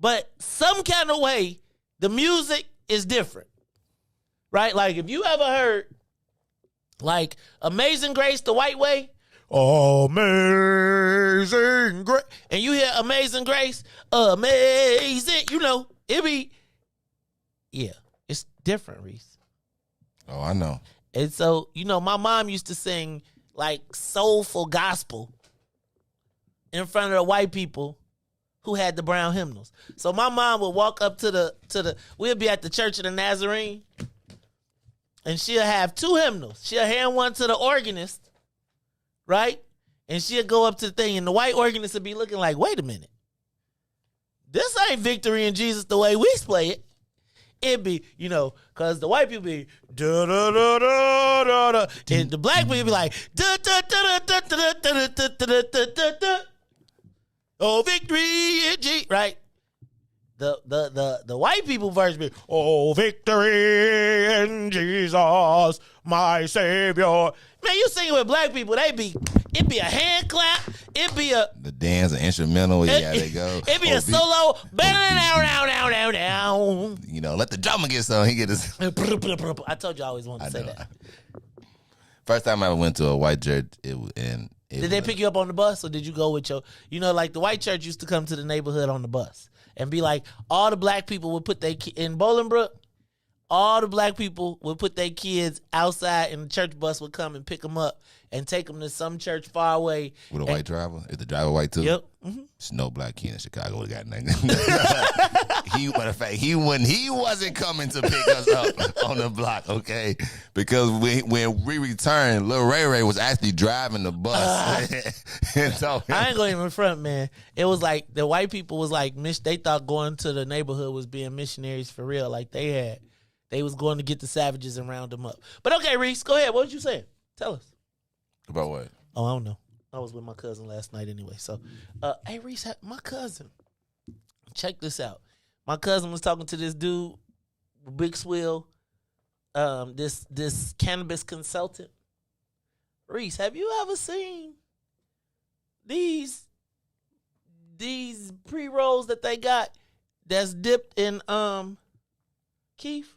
But some kind of way, the music is different, right? Like if you ever heard, like Amazing Grace the white way, Amazing Grace, and you hear Amazing Grace, amazing, it be, it's different, Reese. Oh, I know. And so, my mom used to sing like soulful gospel in front of the white people who had the brown hymnals. So my mom would walk up to we'll be at the Church of the Nazarene, and she'll have two hymnals. She'll hand one to the organist, right? And she'll go up to the thing, and the white organist will be looking like, wait a minute. This ain't Victory in Jesus the way we play it. It'd be, because the white people be da da da da da da, and the black people be like da da da da da da da da da da da. Oh, victory in Jesus, right? The white people version be, oh, victory in Jesus, my Savior. Man, you sing it with black people, it'd be a hand clap, it'd be the dance, an instrumental, they go. It'd be a solo, down. Let the drummer get some. He get his. I told you I always wanted to say that. First time I ever went to a white church, did they pick you up on the bus, or did you go with your, like the white church used to come to the neighborhood on the bus and be like, all the black people would put in Bolingbrook, all the black people would put their kids outside and the church bus would come and pick them up and take them to some church far away. With a white driver? Is the driver white too? Yep. Mm-hmm. There's no black kid in Chicago would have got nothing. He wasn't coming to pick us up on the block, okay? Because when we returned, Lil Ray Ray was actually driving the bus. And so, I ain't going even front, man. It was like the white people was like, they thought going to the neighborhood was being missionaries for real. Like they was going to get the savages and round them up. But okay, Reese, go ahead. What was you saying? Tell us. About what? Oh, I don't know. I was with my cousin last night anyway. So, hey, Reese, my cousin, check this out. My cousin was talking to this dude, Big Swill, this cannabis consultant. Reese, have you ever seen these pre-rolls that they got that's dipped in Keef?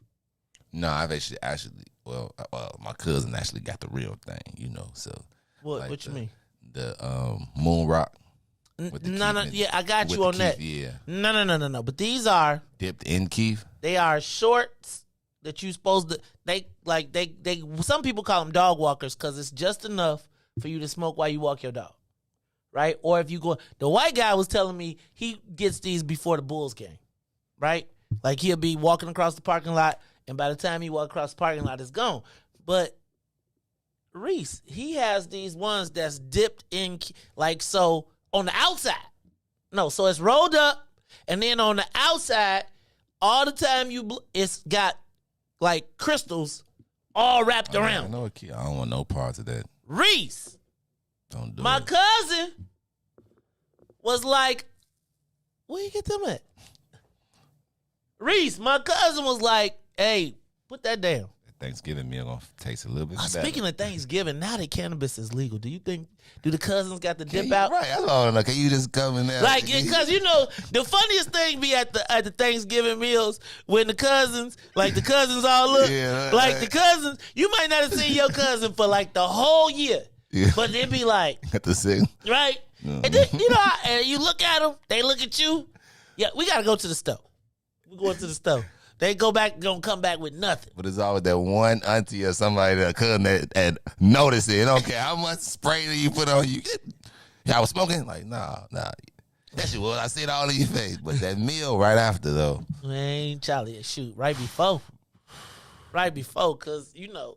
No, I've actually my cousin actually got the real thing, so. What you mean? The moon rock. Yeah, I got you on that. Yeah. No. But these are dipped in Keef. They are shorts that you supposed to. They some people call them dog walkers because it's just enough for you to smoke while you walk your dog, right? Or if you go, the white guy was telling me he gets these before the Bulls game, right? Like he'll be walking across the parking lot, and by the time he walk across the parking lot, it's gone. But Riis, he has these ones that's dipped in, like, so on the outside. No, so it's rolled up, and then on the outside, all the time it's got like crystals all wrapped around. I know a kid. I don't want no parts of that. Riis, Don't do my it. cousin was like, where you get them at? Riis, my cousin was like, hey, put that down. Thanksgiving meal gonna taste a little bit better. Speaking of Thanksgiving, now that cannabis is legal, do the cousins got to dip out? Right, that's all. Like, can you just come in there? Like, because the funniest thing be at the Thanksgiving meals when the cousins all look. Yeah, like the cousins, you might not have seen your cousin for like the whole year, but they be like, at the sing. right? Mm-hmm. And then, and you look at them, they look at you. Yeah, we gotta go to the store. We going to the store. They gonna come back with nothing. But it's always that one auntie or somebody that couldn't that notice it. Don't care how much spray that you put on you. Yeah, I was smoking. Like, nah. Yes, you was. I see it all in your face. But that meal right after, though. Man, Charlie, shoot, right before, because you know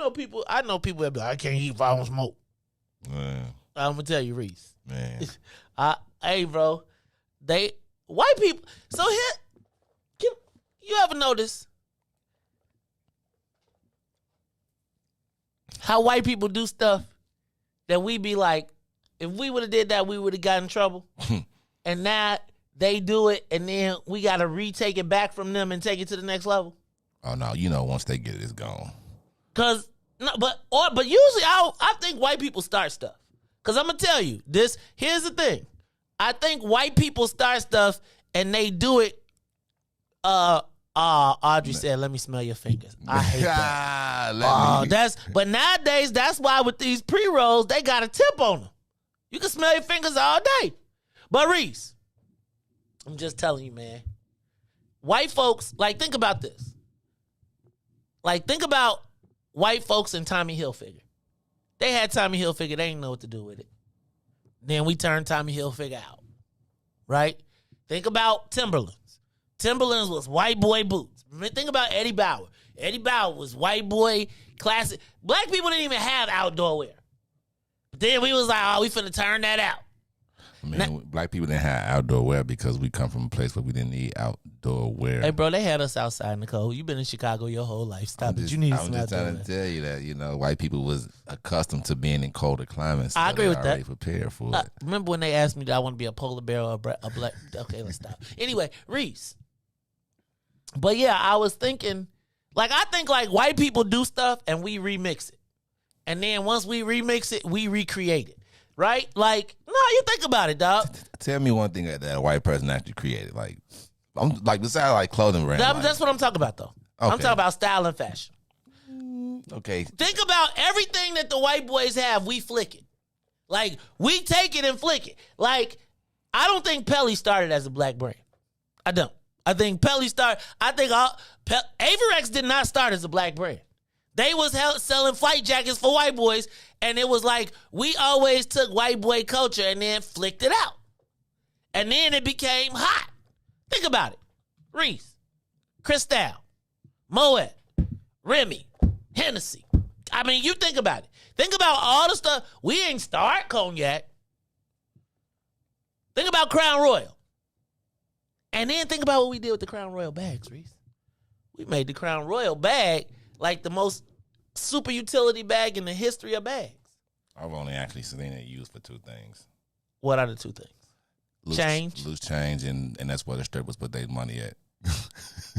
people. I know people that be like, I can't eat if I don't smoke. Man. I'm gonna tell you, Riis. Man. Hey, bro, white people. So here. You ever notice how white people do stuff that we be like, if we would have did that, we would have got in trouble? And now they do it, and then we got to retake it back from them and take it to the next level? Oh, no. Once they get it, it's gone. But usually I think white people start stuff. Because I'm going to tell you, here's the thing. I think white people start stuff, and they do it, Audrey said, let me smell your fingers. I hate that. But nowadays, that's why with these pre-rolls, they got a tip on them. You can smell your fingers all day. But Riis, I'm just telling you, man. White folks, like, think about this. Like, think about white folks and Tommy Hilfiger. They had Tommy Hilfiger. They didn't know what to do with it. Then we turned Tommy Hilfiger out. Right? Think about Timberland. Timberlands was white boy boots. Think about Eddie Bauer. Eddie Bauer was white boy classic. Black people didn't even have outdoor wear. But then we was like, we finna turn that out. Black people didn't have outdoor wear because we come from a place where we didn't need outdoor wear. Hey, bro, they had us outside in the cold. You've been in Chicago your whole life. Stop it. You need some I'm just outdoor trying wear. to tell you that, white people was accustomed to being in colder climates. I agree with that. Already prepared for it. Remember when they asked me, do I want to be a polar bear or a black? Okay, let's stop. Anyway, Riis. But yeah, I was thinking, I think white people do stuff and we remix it. And then once we remix it, we recreate it. Right? No, you think about it, dog. Tell me one thing that a white person actually created. Besides clothing brand. That's what I'm talking about, though. Okay. I'm talking about style and fashion. Okay. Think about everything that the white boys have, we flick it. We take it and flick it. I don't think Pelly started as a black brand. I don't. I think Pelly started. I think Averex did not start as a black brand. They was selling flight jackets for white boys, and it was we always took white boy culture and then flicked it out. And then it became hot. Think about it. Riis, Cristal, Moet, Remy, Hennessy. I mean, you think about it. Think about all the stuff. We ain't start cognac. Think about Crown Royal. And then think about what we did with the Crown Royal bags, Riis. We made the Crown Royal bag the most super utility bag in the history of bags. I've only actually seen it used for two things. What are the two things? Change. Loose change, and that's where the strippers put their money at.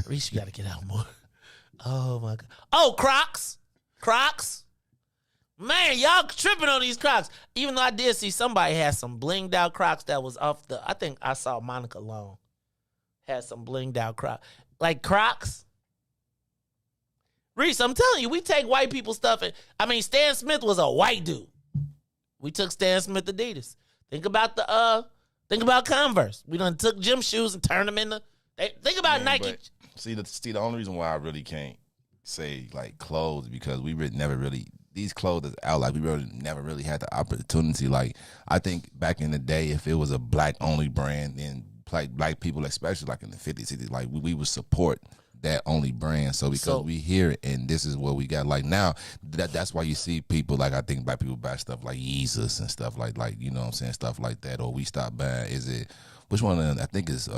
Riis, you got to get out more. Oh, my God. Oh, Crocs. Crocs. Man, y'all tripping on these Crocs. Even though I did see somebody had some blinged out Crocs that was off I think I saw Monica Long had some blinged out Crocs. Crocs. Riis, I'm telling you, we take white people stuff. Stan Smith was a white dude. We took Stan Smith Adidas. Think about Converse. We done took gym shoes and turned them into. Think about Nike. See, the only reason why I really can't say clothes because we never really these clothes that's out, like we really never really had the opportunity. Like I think back in the day, if it was a black only brand, then like black people, especially like in the 50s, 60s, like we would support that only brand. So because we hear it and this is what we got. Like now, that's why you see people like, I think black people buy stuff like Yeezus and stuff like you know what I'm saying, stuff like that. Or we stop buying. Is it which one of them? I think it's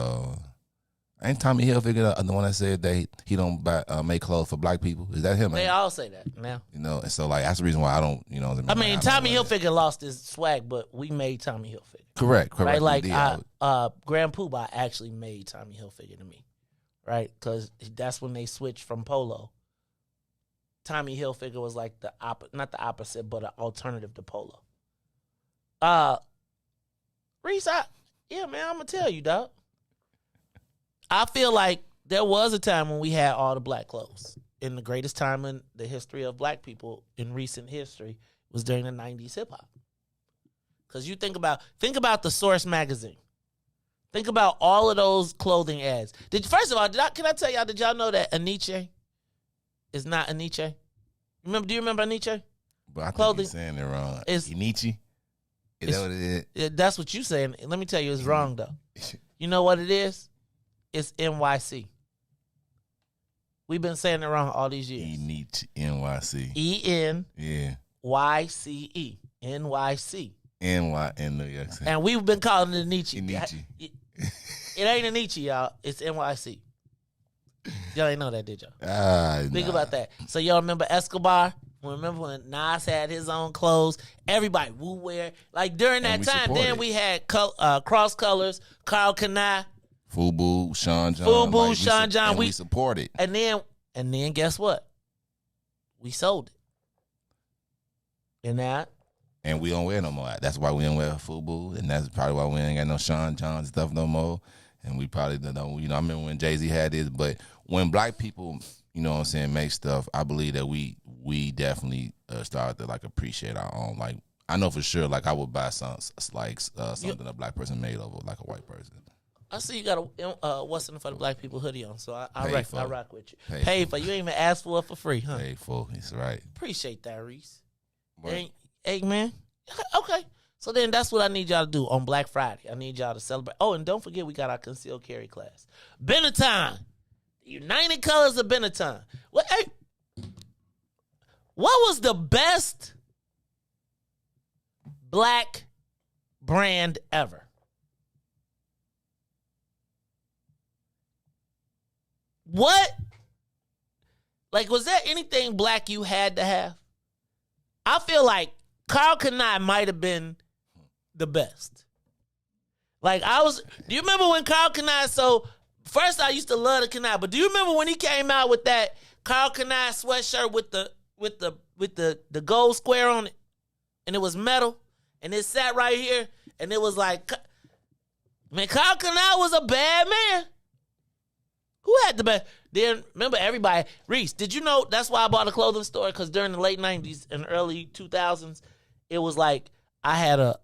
ain't Tommy Hilfiger the one that said that he don't buy make clothes for black people? Is that him? They all say that now. You know, and so like that's the reason why I don't. You know, I mean, Tommy Hilfiger lost his swag, but we made Tommy Hilfiger. Correct. Right, like Grand Poobah actually made Tommy Hilfiger to me, right? Because that's when they switched from Polo. Tommy Hilfiger was like not the opposite, but an alternative to Polo. Riis, yeah, man, I'm gonna tell you, dog. I feel like there was a time when we had all the black clothes. And the greatest time in the history of black people in recent history was during the 90s hip hop. Because you think about the Source magazine. Think about all of those clothing ads. First of all, can I tell y'all, did y'all know that Aniche is not Aniche? Do you remember Aniche? But I think you're saying it wrong. Aniche? Is that what it is? That's what you saying. Let me tell you, it's wrong though. You know what it is? It's NYC. We've been saying it wrong all these years. NYC. E-N. Yeah. Y-C-E. N-Y-C. N-Y in New York City. And we've been calling it Nietzsche. Nietzsche. It ain't a Nietzsche, y'all. It's NYC. Y'all ain't know that, did y'all? Think about that. So y'all remember Escobar? Remember when Nas had his own clothes? Everybody woo wear. Like during that time, then we had Cross Colors, Carl Kanai. Fubu, Sean John. Fubu, Sean John. We support it. And then guess what? We sold it. And we don't wear no more. That's why we don't wear Fubu, and that's probably why we ain't got no Sean John stuff no more. And we probably don't. You know, I remember when Jay-Z had this, but when black people, you know what I'm saying, make stuff, I believe that we definitely started to like appreciate our own. Like I know for sure, like I would buy something a black person made over like a white person. I see you got a what's in it for the black people hoodie on, so I rock with you. Pay for. You ain't even ask for it for free, huh? Pay for. That's right. Appreciate that, Riis. Hey, man. Okay. So then that's what I need y'all to do on Black Friday. I need y'all to celebrate. Oh, and don't forget we got our concealed carry class. Benetton. United Colors of Benetton. What was the best black brand ever? What? Like, was there anything black you had to have? I feel like Carl Kanai might have been the best. Like, do you remember when Carl Kanai, so first I used to love the Kanai, but do you remember when he came out with that Carl Kanai sweatshirt with the gold square on it? And it was metal, and it sat right here, and it was like, man, Carl Kanai was a bad man. Who had the best? Then remember everybody. Riis, did you know that's why I bought a clothing store? Because during the late 90s and early 2000s, it was like I had a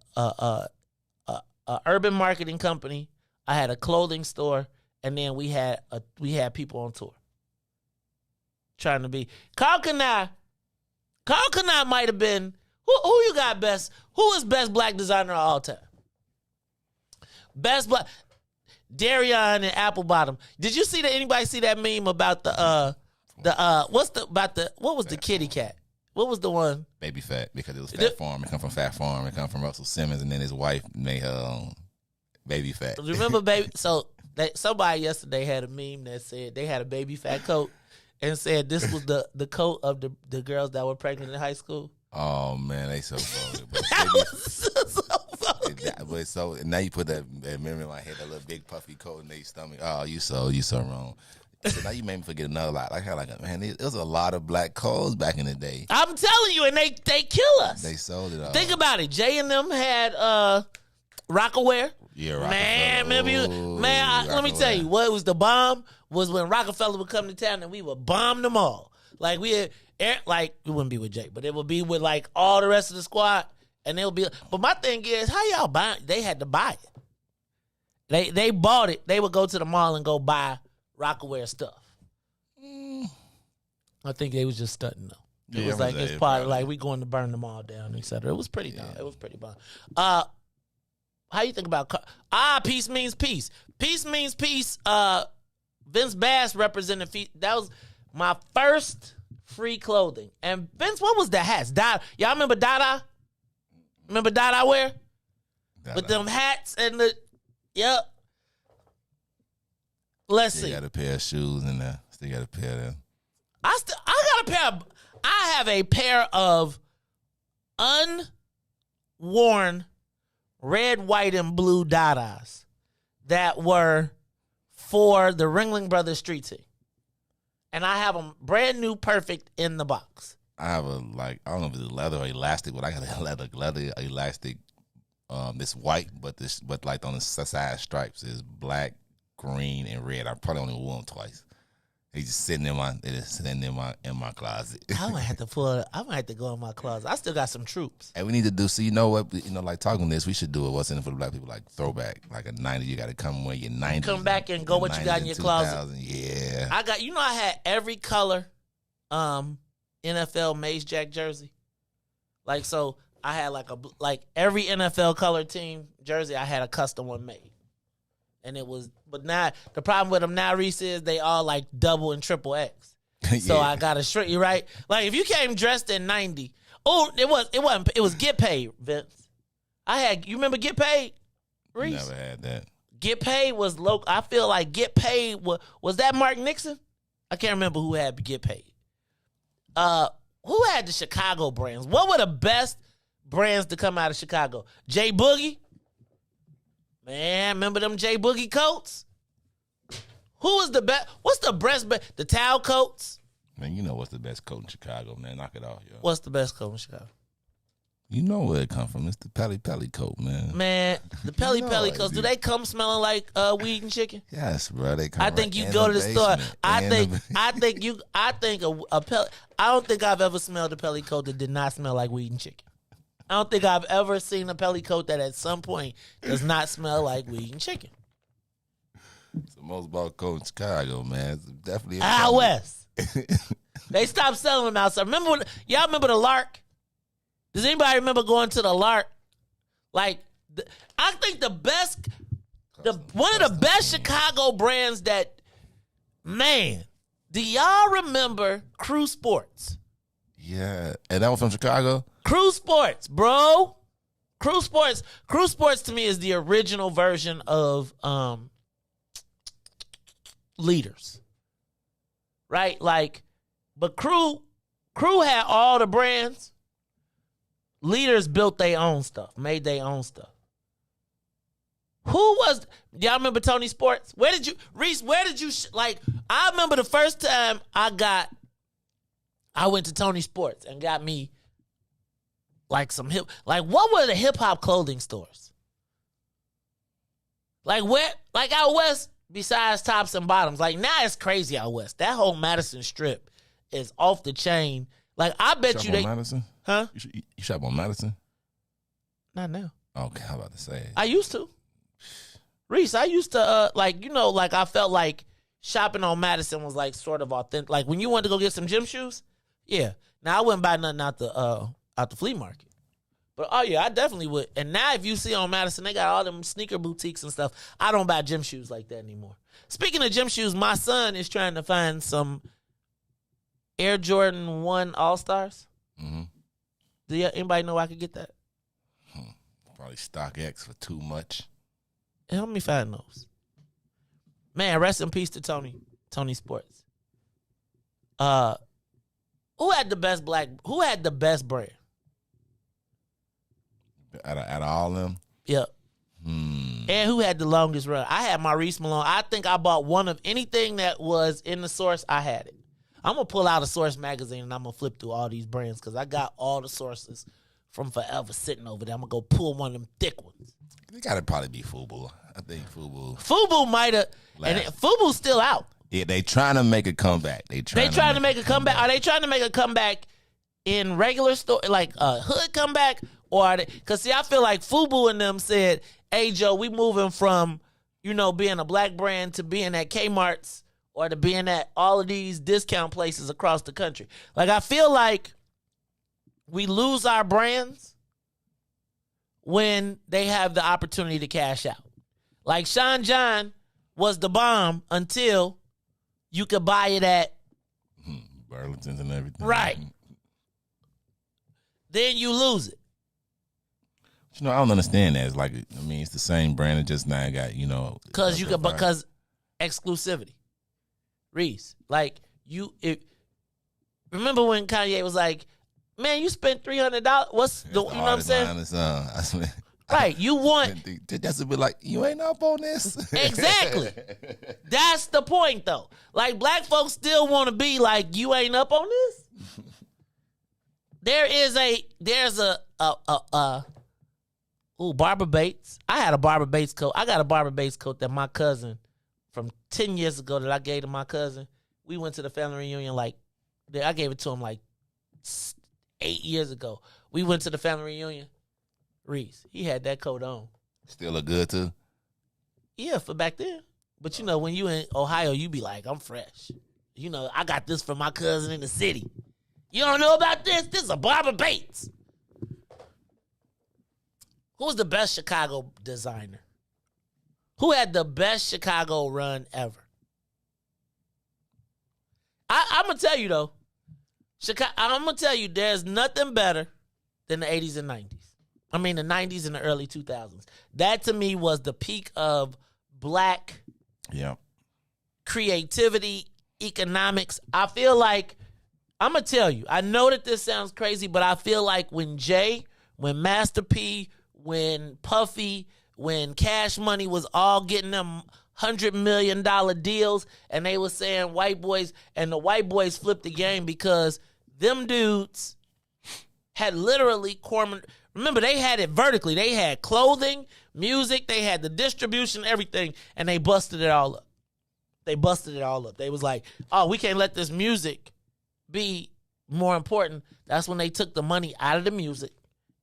urban marketing company, I had a clothing store, and then we had people on tour trying to be Carl Kanai. Carl Kanai might have been who you got best? Who is best black designer of all time? Best black. Darion and Apple Bottom. Did you see that? Anybody see that meme about what was the kitty cat? What was the one? Baby Fat, because it was Fat Farm. It come from Fat Farm. It come from Russell Simmons, and then his wife made her own Baby Fat. Remember Baby? So somebody yesterday had a meme that said they had a Baby Fat coat and said this was the coat of the girls that were pregnant in high school. Oh man, they so funny. But so now you put that memory in my head, that little big puffy coat in their stomach. Oh, you so wrong. So now you made me forget another lot. Man, it was a lot of black coats back in the day. I'm telling you, and they kill us. They sold it all. Think about it. Jay and them had Rockaware. Yeah, Rockefeller. Man, remember you? Man, let me tell you, what was the bomb was when Rockefeller would come to town and we would bomb them all. Like we had, like it wouldn't be with Jay, but it would be with like all the rest of the squad. And they'll be, but my thing is, how y'all buy it? They had to buy it. They bought it. They would go to the mall and go buy Rockaware stuff. I think they was just stunting though. It Yeah, was like it was it's a part of Friday. like we going to burn them all down, etc. It was pretty dumb. It was pretty bomb. How you think about peace means peace. Peace means peace. Vince Bass represented that was my first free clothing. And Vince, what was the hats? Y'all remember Dada? Remember Dada wear? With them hats and the Let's see. Got a pair of shoes in there. Still got a pair of them. I have a pair of unworn red, white, and blue Dadas that were for the Ringling Brothers street team. And I have them brand new, perfect in the box. I have I don't know if it's leather or elastic, but I got a leather elastic. It's white, but like on the side stripes is black, green, and red. I probably only wore them twice. He's just sitting in my closet. I'm gonna have to go in my closet. I still got some troops. And we need to do, so you know what, like talking this, we should do it. What's in it for the black people, like throwback, like a 90, you got to come with your 90s. Come back and go what you got in your closet. Yeah. I had every color NFL Mace Jack jersey. Like, so I had like every NFL color team jersey, I had a custom one made. And it was, but now the problem with them now, Riis, is they all like double and triple X. So I got to shrink you, right? Like if you came dressed in 90, it was Get Paid, Vince. You remember Get Paid, Riis? Never had that. Get Paid was local. I feel like Get Paid was that Mark Nixon? I can't remember who had Get Paid. Who had the Chicago brands? What were the best brands to come out of Chicago? J Boogie. Man, remember them J Boogie coats? Who was the best? What's the best? The towel coats? Man, you know what's the best coat in Chicago, man. Knock it off, yo. What's the best coat in Chicago? You know where it come from. It's the Pelly coat, man. Man, the Pelly coats, do they come smelling like weed and chicken? Yes, bro. They come I think you go to the store. I don't think I've ever smelled a Pelly coat that did not smell like weed and chicken. I don't think I've ever seen a Pelly coat that at some point does not smell like weed and chicken. It's the most bought coat in Chicago, man. It's definitely out west. They stopped selling them outside. Y'all remember the Lark? Does anybody remember going to the Lark? Like, I think one of the best Chicago brands that, man, do y'all remember Crew Sports? Yeah. And that was from Chicago? Crew Sports, bro. Crew Sports to me is the original version of Leaders. Right? Like, but Crew had all the brands. Leaders built their own stuff, made their own stuff. Y'all remember Tony Sports? Riis, I remember the first time I went to Tony Sports and got me like some what were the hip hop clothing stores? Like out west, besides tops and bottoms. Like now it's crazy out west. That whole Madison strip is off the chain. Like I bet you Madison? Huh? You shop on Madison? Not now. Okay, I'm about to say. I used to. Riis, I used to I felt like shopping on Madison was like sort of authentic. Like when you wanted to go get some gym shoes, yeah. Now I wouldn't buy nothing out the flea market. But oh yeah, I definitely would. And now if you see on Madison, they got all them sneaker boutiques and stuff. I don't buy gym shoes like that anymore. Speaking of gym shoes, my son is trying to find some Air Jordan 1 All-Stars. Mm-hmm. Do anybody know I could get that? Probably StockX for too much. Help me find those. Man, rest in peace to Tony Sports. Who had the best brand? Out of all them? Yep. And who had the longest run? I had my Riis Malone. I think I bought one of anything that was in the Source. I had it. I'm going to pull out a Source magazine and I'm going to flip through all these brands because I got all the sources from forever sitting over there. I'm going to go pull one of them thick ones. It got to probably be FUBU. I think FUBU. FUBU might have. And FUBU's still out. Yeah, they trying to make a comeback. They trying to make a comeback. Are they trying to make a comeback in regular store, like a hood comeback? Or are they? Because, see, I feel like FUBU and them said, hey, Joe, we moving from, being a black brand to being at Kmart's or to being at all of these discount places across the country. Like, I feel like we lose our brands when they have the opportunity to cash out. Like Sean John was the bomb until you could buy it at Burlington's and everything. Right. Then you lose it. You know, I don't understand that. It's like, I mean, it's the same brand. It just now got, you know. Because exclusivity. Riis. Like, remember when Kanye was like, man, you spent $300. What's the, you know what I'm saying? Right, you want. That's a bit like, you ain't up on this. Exactly. That's the point, though. Like, black folks still want to be like, you ain't up on this? There's Barbara Bates. I had a Barbara Bates coat. I got a Barbara Bates coat that my cousin from 10 years ago that I gave to my cousin. We went to the family reunion I gave it to him 8 years ago. We went to the family reunion. Riis, he had that coat on. Still look good too? Yeah, for back then. But you know, when you in Ohio, you be like, I'm fresh. You know, I got this from my cousin in the city. You don't know about this? This is a Barbara Bates. Who's the best Chicago designer? Who had the best Chicago run ever? I'm going to tell you, though. I'm going to tell you, there's nothing better than the 80s and 90s. I mean, the 90s and the early 2000s. That, to me, was the peak of black creativity, economics. I feel like, I'm going to tell you, I know that this sounds crazy, but I feel like when Master P, when Puffy, when Cash Money was all getting them $100 million deals, and they were saying white boys, and the white boys flipped the game because them dudes had literally remember, they had it vertically. They had clothing, music, they had the distribution, everything, and they busted it all up. They was like, oh, we can't let this music be more important. That's when they took the money out of the music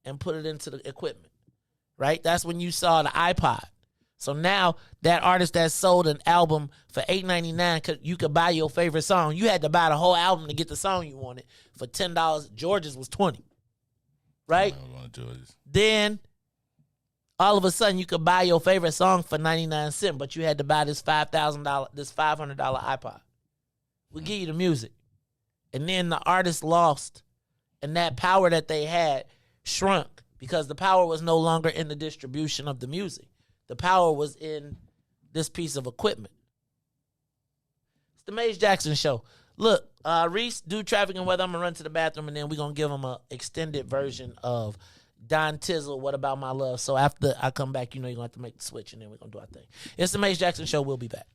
and put it into the equipment, right? That's when you saw the iPod. So now that artist that sold an album for $8.99, you could buy your favorite song. You had to buy the whole album to get the song you wanted for $10. George's was $20. Right? Then all of a sudden you could buy your favorite song for 99 cents, but you had to buy this $500 iPod. We'll give you the music. And then the artist lost, and that power that they had shrunk because the power was no longer in the distribution of the music. The power was in this piece of equipment. It's the Maze Jackson Show. Look, Riis, do traffic and weather. I'm going to run to the bathroom, and then we're going to give him an extended version of Don Tizzle, What About My Love? So after I come back, you know you're going to have to make the switch, and then we're going to do our thing. It's the Maze Jackson Show. We'll be back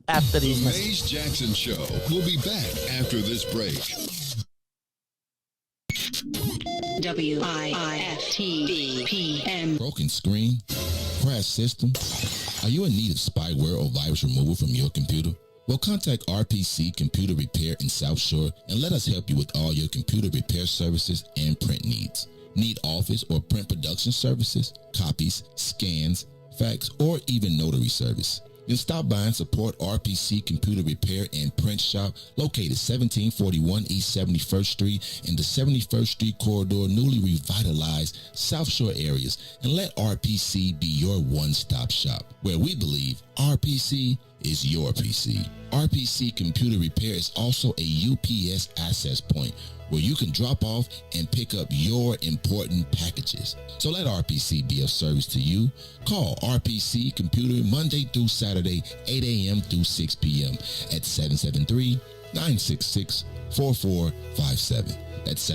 after these messages. The Maze Jackson Show. We'll be back after this break. WIIFTBP. Broken screen? Crash system? Are you in need of spyware or virus removal from your computer? Well, contact RPC Computer Repair in South Shore and let us help you with all your computer repair services and print needs. Need office or print production services, copies, scans, fax, or even notary service? Then stop by and support RPC Computer Repair and Print Shop located 1741 East 71st Street in the 71st Street corridor, newly revitalized South Shore areas, and let RPC be your one-stop shop, where we believe RPC is your PC. RPC Computer Repair is also a UPS access point where you can drop off and pick up your important packages. So let RPC be of service to you. Call RPC Computer Monday through Saturday, 8 a.m. through 6 p.m. at 773-966-4457. That's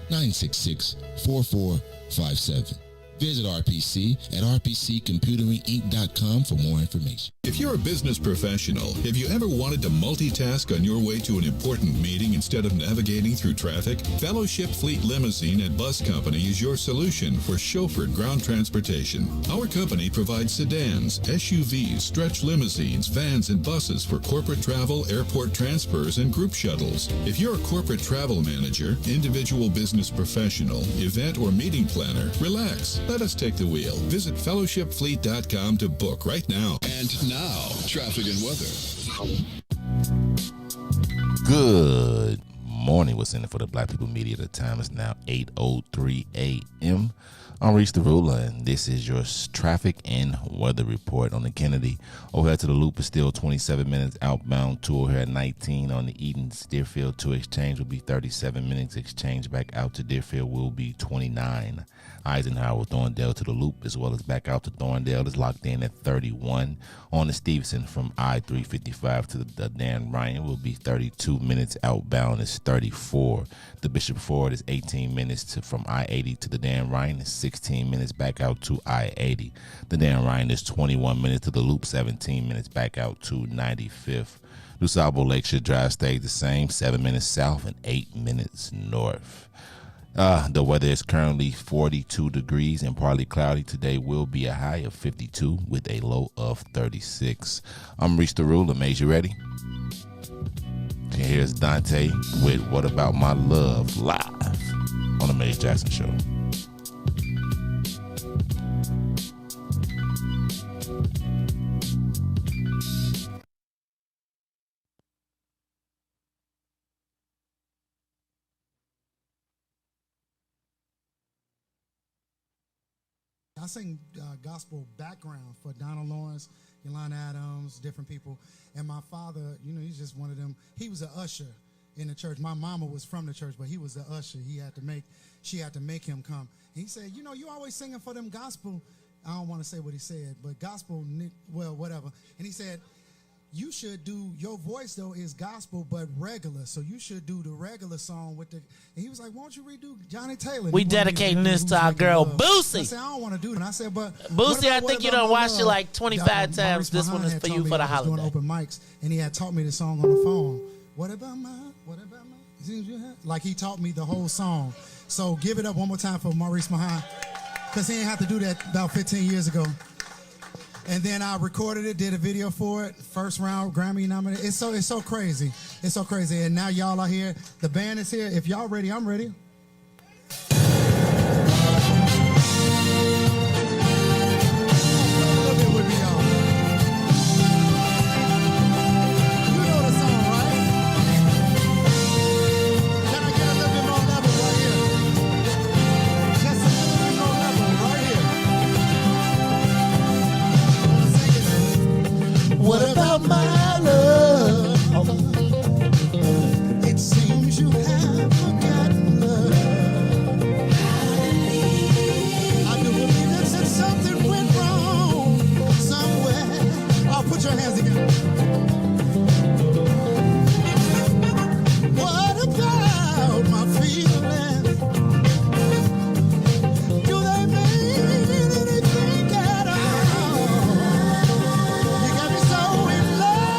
773-966-4457. Visit RPC at rpccomputeringinc.com for more information. If you're a business professional, have you ever wanted to multitask on your way to an important meeting instead of navigating through traffic? Fellowship Fleet Limousine and Bus Company is your solution for chauffeured ground transportation. Our company provides sedans, SUVs, stretch limousines, vans, and buses for corporate travel, airport transfers, and group shuttles. If you're a corporate travel manager, individual business professional, event or meeting planner, relax. Let us take the wheel. Visit fellowshipfleet.com to book right now. And now, traffic and weather. Good morning. What's in it for the Black People Media? The time is now 8:03 a.m. I'm Riis the Ruler, and this is your traffic and weather report on the Kennedy. Overhead to the Loop is still 27 minutes outbound to here at 19 on the Edens. Deerfield to Exchange will be 37 minutes. Exchange back out to Deerfield will be 29. Eisenhower, Thorndale to the Loop, as well as back out to Thorndale, is locked in at 31. On the Stevenson from I-355 to the Dan Ryan will be 32 minutes outbound is 34. The Bishop Ford is 18 minutes from I-80 to the Dan Ryan is 16 minutes back out to I-80. The Dan Ryan is 21 minutes to the Loop, 17 minutes back out to 95th. DuSable Lakeshore Drive stays the same, 7 minutes south and 8 minutes north. The weather is currently 42 degrees and partly cloudy. Today will be a high of 52 with a low of 36. I'm Riis the Ruler. Maze, you ready? And here's Dante with What About My Love live on the Maze Jackson Show. I sing gospel background for Donald Lawrence, Yolanda Adams, different people. And my father, he's just one of them. He was an usher in the church. My mama was from the church, but he was an usher. She had to make him come. And he said, you always singing for them gospel. I don't want to say what he said, but gospel, well, whatever. And he said, you should do, your voice though is gospel, but regular. So you should do the regular song with the, and he was like, won't you redo Johnny Taylor? We dedicating this to our girl, Boosie. I said, I don't want to do it. And I said, but Boosie, I think you done watched it like 25 times. This one is for you for the holiday. Doing open mics, and he had taught me the song on the phone. What about my? Like he taught me the whole song. So give it up one more time for Maurice Mahan, because he didn't have to do that about 15 years ago. And then I recorded it, did a video for it, first round Grammy nominated. It's so crazy. It's so crazy. And now y'all are here. The band is here. If y'all ready, I'm ready. What about my love? It seems you have forgotten love. I do believe that since something went wrong somewhere. Oh, put your hands together. What about my feelings? Do they mean anything at all? You got me so in love.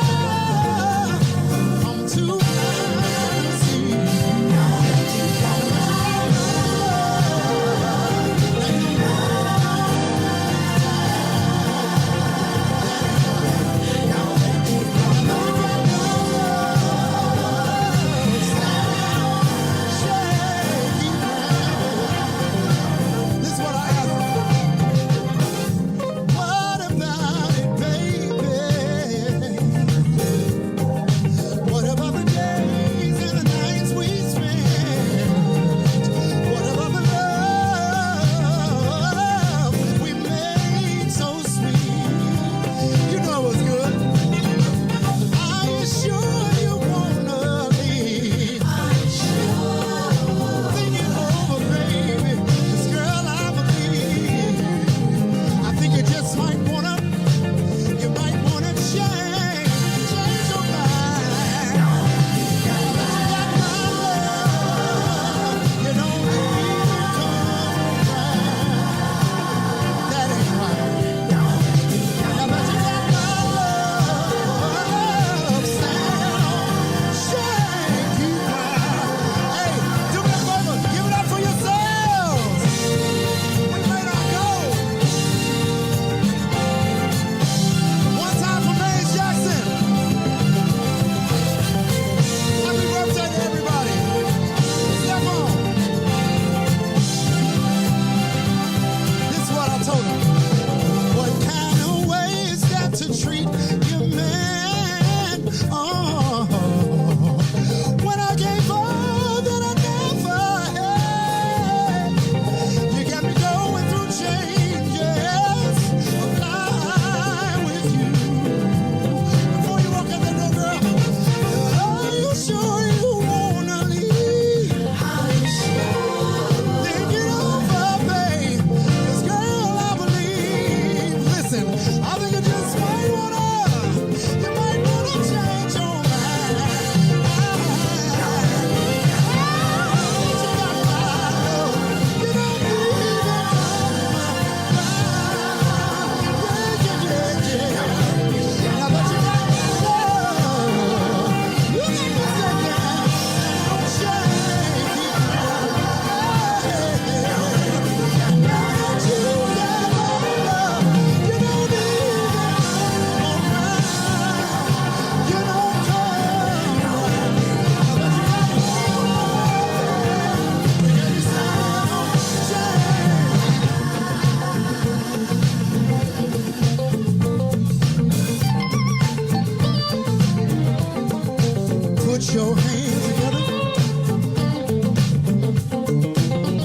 Put your hands together.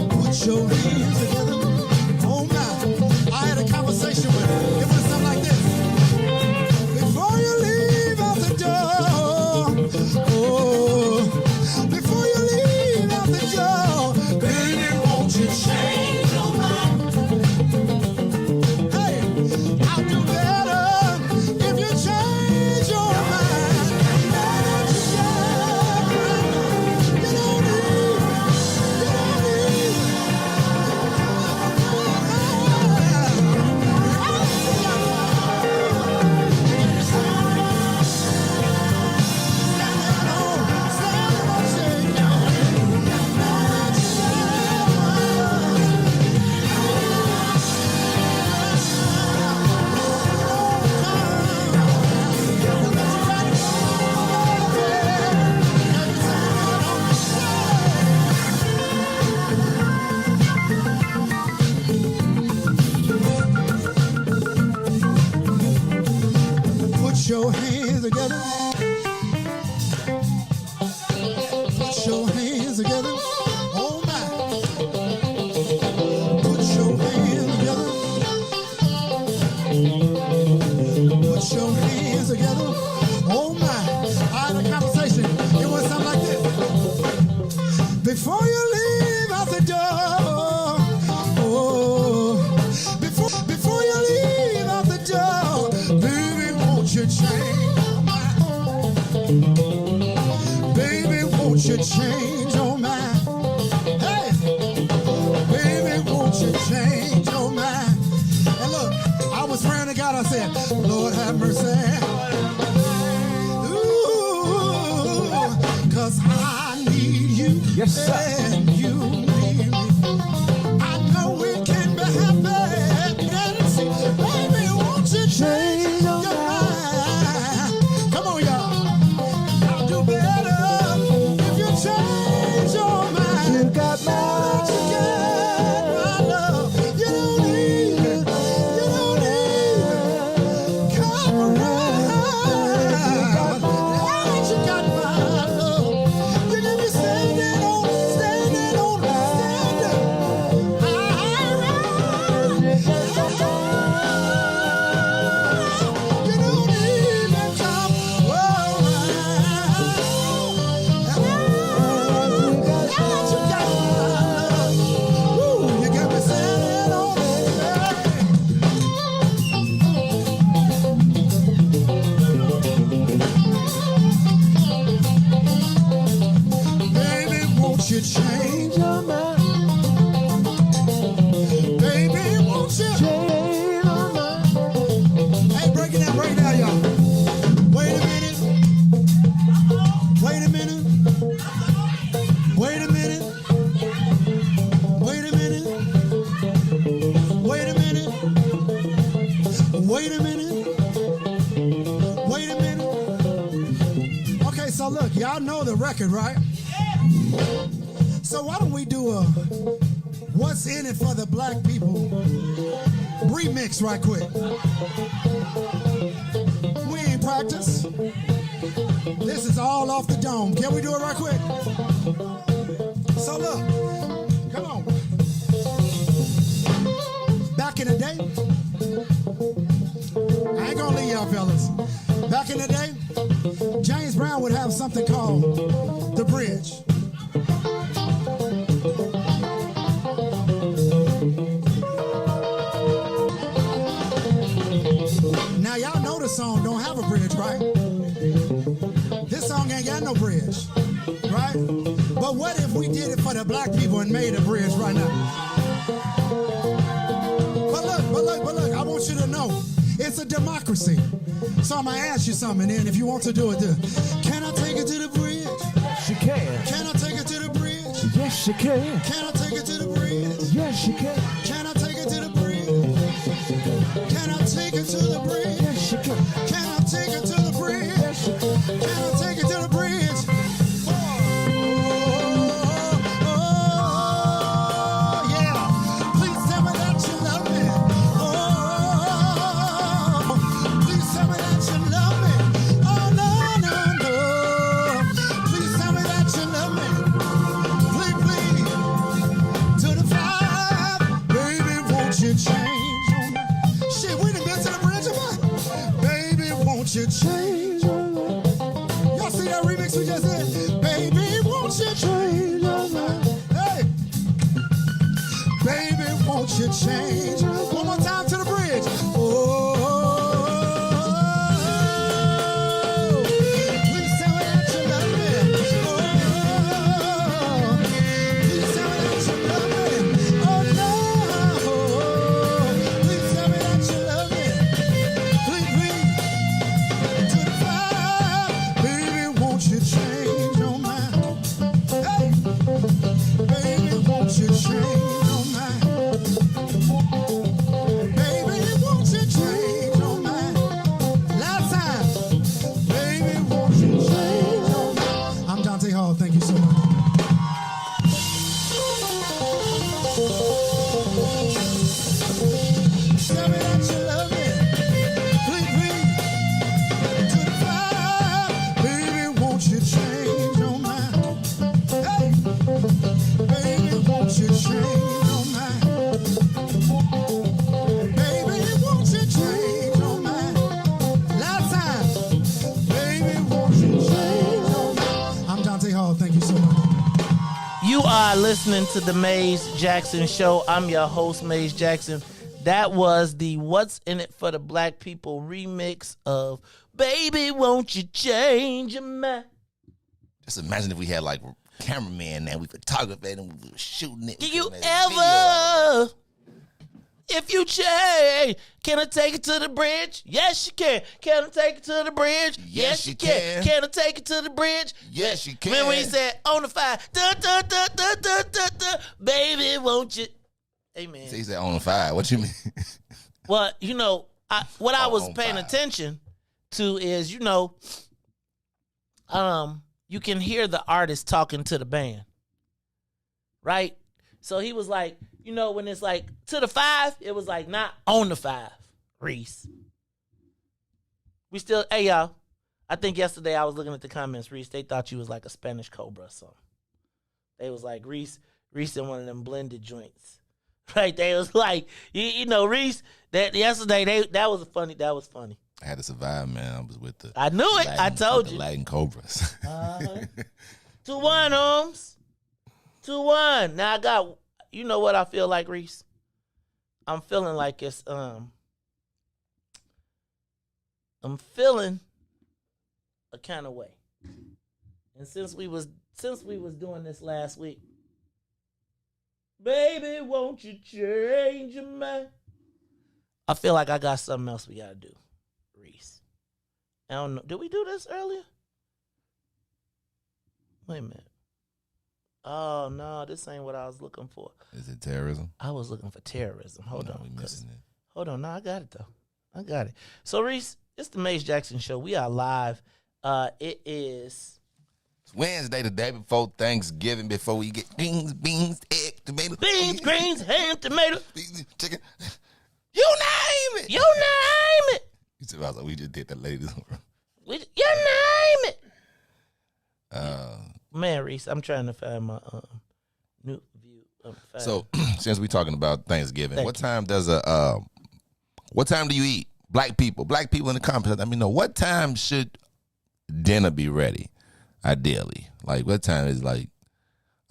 Put your hands together. Oh my, I had a conversation with her. It was something like this. Before you leave out the door, oh, before you leave out the door, baby, won't you change your mind? Hey, I'll do better if you change your mind. Put your hands together. Put your hands together. Oh my. Put your hands together. Put your hands together. Oh my. I had a conversation. It was something like this. Before you leave out the door, oh, before you leave out the door, baby, won't you change your mind? Baby, won't you change your mind? Hey, baby, won't you change your mind? And look, I was praying to God. I said, Lord, have mercy. Ooh, 'cause I need you. Yes, sir. And you need me. I know it can be happy. Baby, won't you change your mind? Come on, y'all. I'll do better if you change your mind. You got my love. You don't need it. You don't need it. Come around. Now that you got my love, you can be standing on. You don't even come around. Now that you got my love, woo, you got me standing on. Baby, won't you change your mind? Baby, won't you change your mind? Hey, break it down, y'all. Wait a minute. Wait a minute. Wait a minute. Wait a minute. Wait a minute. Wait a minute. Wait a minute. Okay, so look, y'all know the record, right? So why don't we do a What's in it for the black people remix right quick? We ain't practice. This is all off the dome. Can we do it right quick? So look, come on. Back in the day, I ain't gonna leave y'all fellas. Back in the day, James Brown would have something called The Bridge. Now y'all know the song don't have a bridge, right? This song ain't got no bridge, right? But what if we did it for the black people and made a bridge right now? But look, I want you to know, it's a democracy. So I'm gonna ask you something, and then if you want to do it, can I take it to the bridge? Yes, you can. Can I take it to the bridge? Yes, you can. Can I take it to the bridge? Yes, you can. Can I take it to the bridge? Can I take it to the bridge? Yes, you can. Can I take it to the bridge? Yes, you can. Can I take it to the bridge? Yeah. Please tell me that you love me. Please tell me that you love me. Oh, no, no, no. Reese, we just said, baby, won't you change your mind? Hey, baby, won't you change? One more time to the bridge. Oh, please tell me that you love me. Oh, please tell me that you love me. Oh no, please tell me that you love me. Please, to the fire, baby, won't you change your mind? Hey, baby, won't you change your mind? Baby, won't you change your mind? Last time, baby, won't you change your mind? I'm Dante Hall. Thank you so much. Tell me that you love me. Please, to the fire, baby, won't you change your mind? Hey, baby, won't you change your mind? Baby, won't you change your mind? Last time, baby, won't you change your mind? I'm Dante Hall. Thank you so much. You are listening to the Maze Jackson Show. I'm your host, Maze Jackson. That was the What's in It for the Black People remix of Baby, Won't You Change Your Mind. Just imagine if we had like cameraman and we photographer and we were shooting it. Can you ever, if you change, can I take it to the bridge? Yes, you can. Can I take it to the bridge? Yes, you can. Can I take it to the bridge? Yes, you can. Remember when he said, on the fire, da, da, da, da, da, da, da, baby, won't you? Amen. So he said on fire. What you mean? Well, you know, what I was paying attention to is, you know, you can hear the artist talking to the band, right? So he was like, you know, when it's like to the 5, it was like not on the 5, Reese. We still, hey y'all, I think yesterday I was looking at the comments, Reese, they thought you was like a Spanish Cobra or something. They was like, Reese in one of them blended joints. Right? They was like, you know, Reese, that yesterday, that was funny. I had to survive, man. I was with the I knew it. I told you. Latin Cobras. 2-1, Holmes. 2-1. Now I got, you know what I feel like, Reese? I'm feeling like it's, I'm feeling a kind of way. And since we was doing this last week, baby, won't you change your mind? I feel like I got something else we gotta do, Reese. I don't know. Did we do this earlier? Wait a minute. Oh no, this ain't what I was looking for. Is it terrorism? I was looking for terrorism. Hold on. We missing it. Hold on. No, I got it though. I got it. So Reese, it's the Maze Jackson Show. We are live. It is Wednesday, the day before Thanksgiving, before we get beans, egg, tomato. Beans, greens, ham, tomato. Chicken. You name it. You name it. You said, I was like, we just did that lady. You name it. Man, Reese, I'm trying to find my new view. So, since we're talking about Thanksgiving, what time do you eat? Black people in the comments, let me know, what time should dinner be ready? Ideally, like what time is like?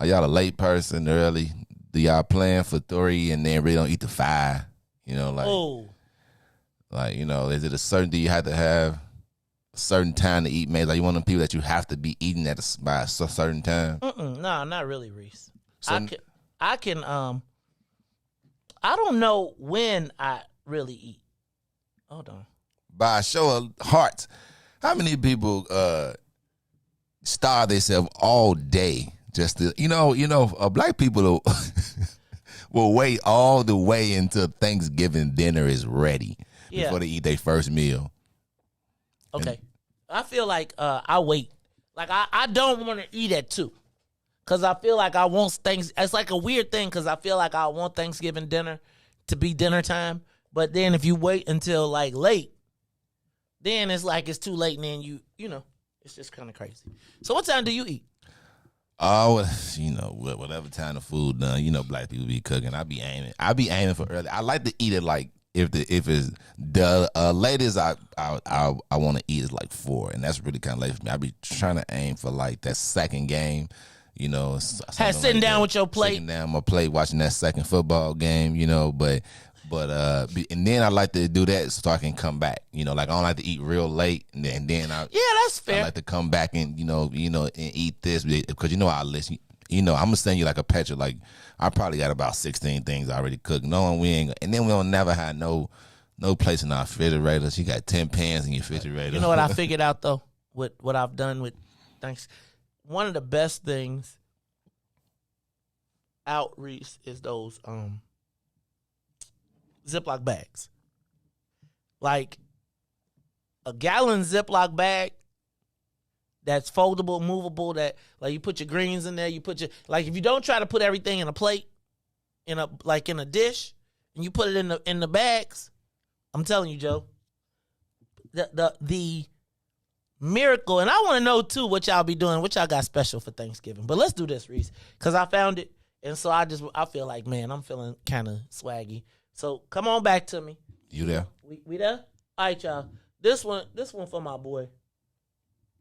Are y'all a late person, early? Do y'all plan for 3 and then really don't eat the 5? You know, like you know, is it a certain? Do you have to have a certain time to eat? Maybe like you one of them people that you have to be eating by a certain time. No, not really, Reese. So, I can. I don't know when I really eat. Hold on. By a show of hearts, how many people starve themselves all day just to, black people will wait all the way until Thanksgiving dinner is ready before they eat their first meal. Okay. I feel like I wait. Like I don't want to eat at 2. Because I feel like I want things. It's like a weird thing because I feel like I want Thanksgiving dinner to be dinner time. But then if you wait until like late, then it's like it's too late and then you know, it's just kind of crazy. So what time do you eat? Oh, whatever time the food done. You know, black people be cooking. I be aiming for early. I like to eat at like if it's the latest I want to eat is like 4, and that's really kind of late for me. I be trying to aim for like that second game, you know. Sitting down with your plate, sitting down my plate, watching that second football game, you know. But and then I like to do that so I can come back, you know. Like I don't like to eat real late, and then that's fair. I like to come back and you know and eat this because you know I listen. You know, I'm gonna send you like a picture. Like I probably got about 16 things already cooked. Knowing we ain't, and then we don't never have no place in our refrigerator. She got 10 pans in your refrigerator. You know what I figured out though? With what I've done with thanks. One of the best things out Reese is those Ziploc bags. Like a gallon Ziploc bag that's foldable, movable, that like you put your greens in there, you put your, like if you don't try to put everything in a plate, in a dish, and you put it in the bags, I'm telling you, Joe, the miracle, and I want to know too what y'all be doing, what y'all got special for Thanksgiving. But let's do this, Reese, because I found it, and so I feel like, man, I'm feeling kind of swaggy. So come on back to me. You there? We there? All right, y'all. This one for my boy.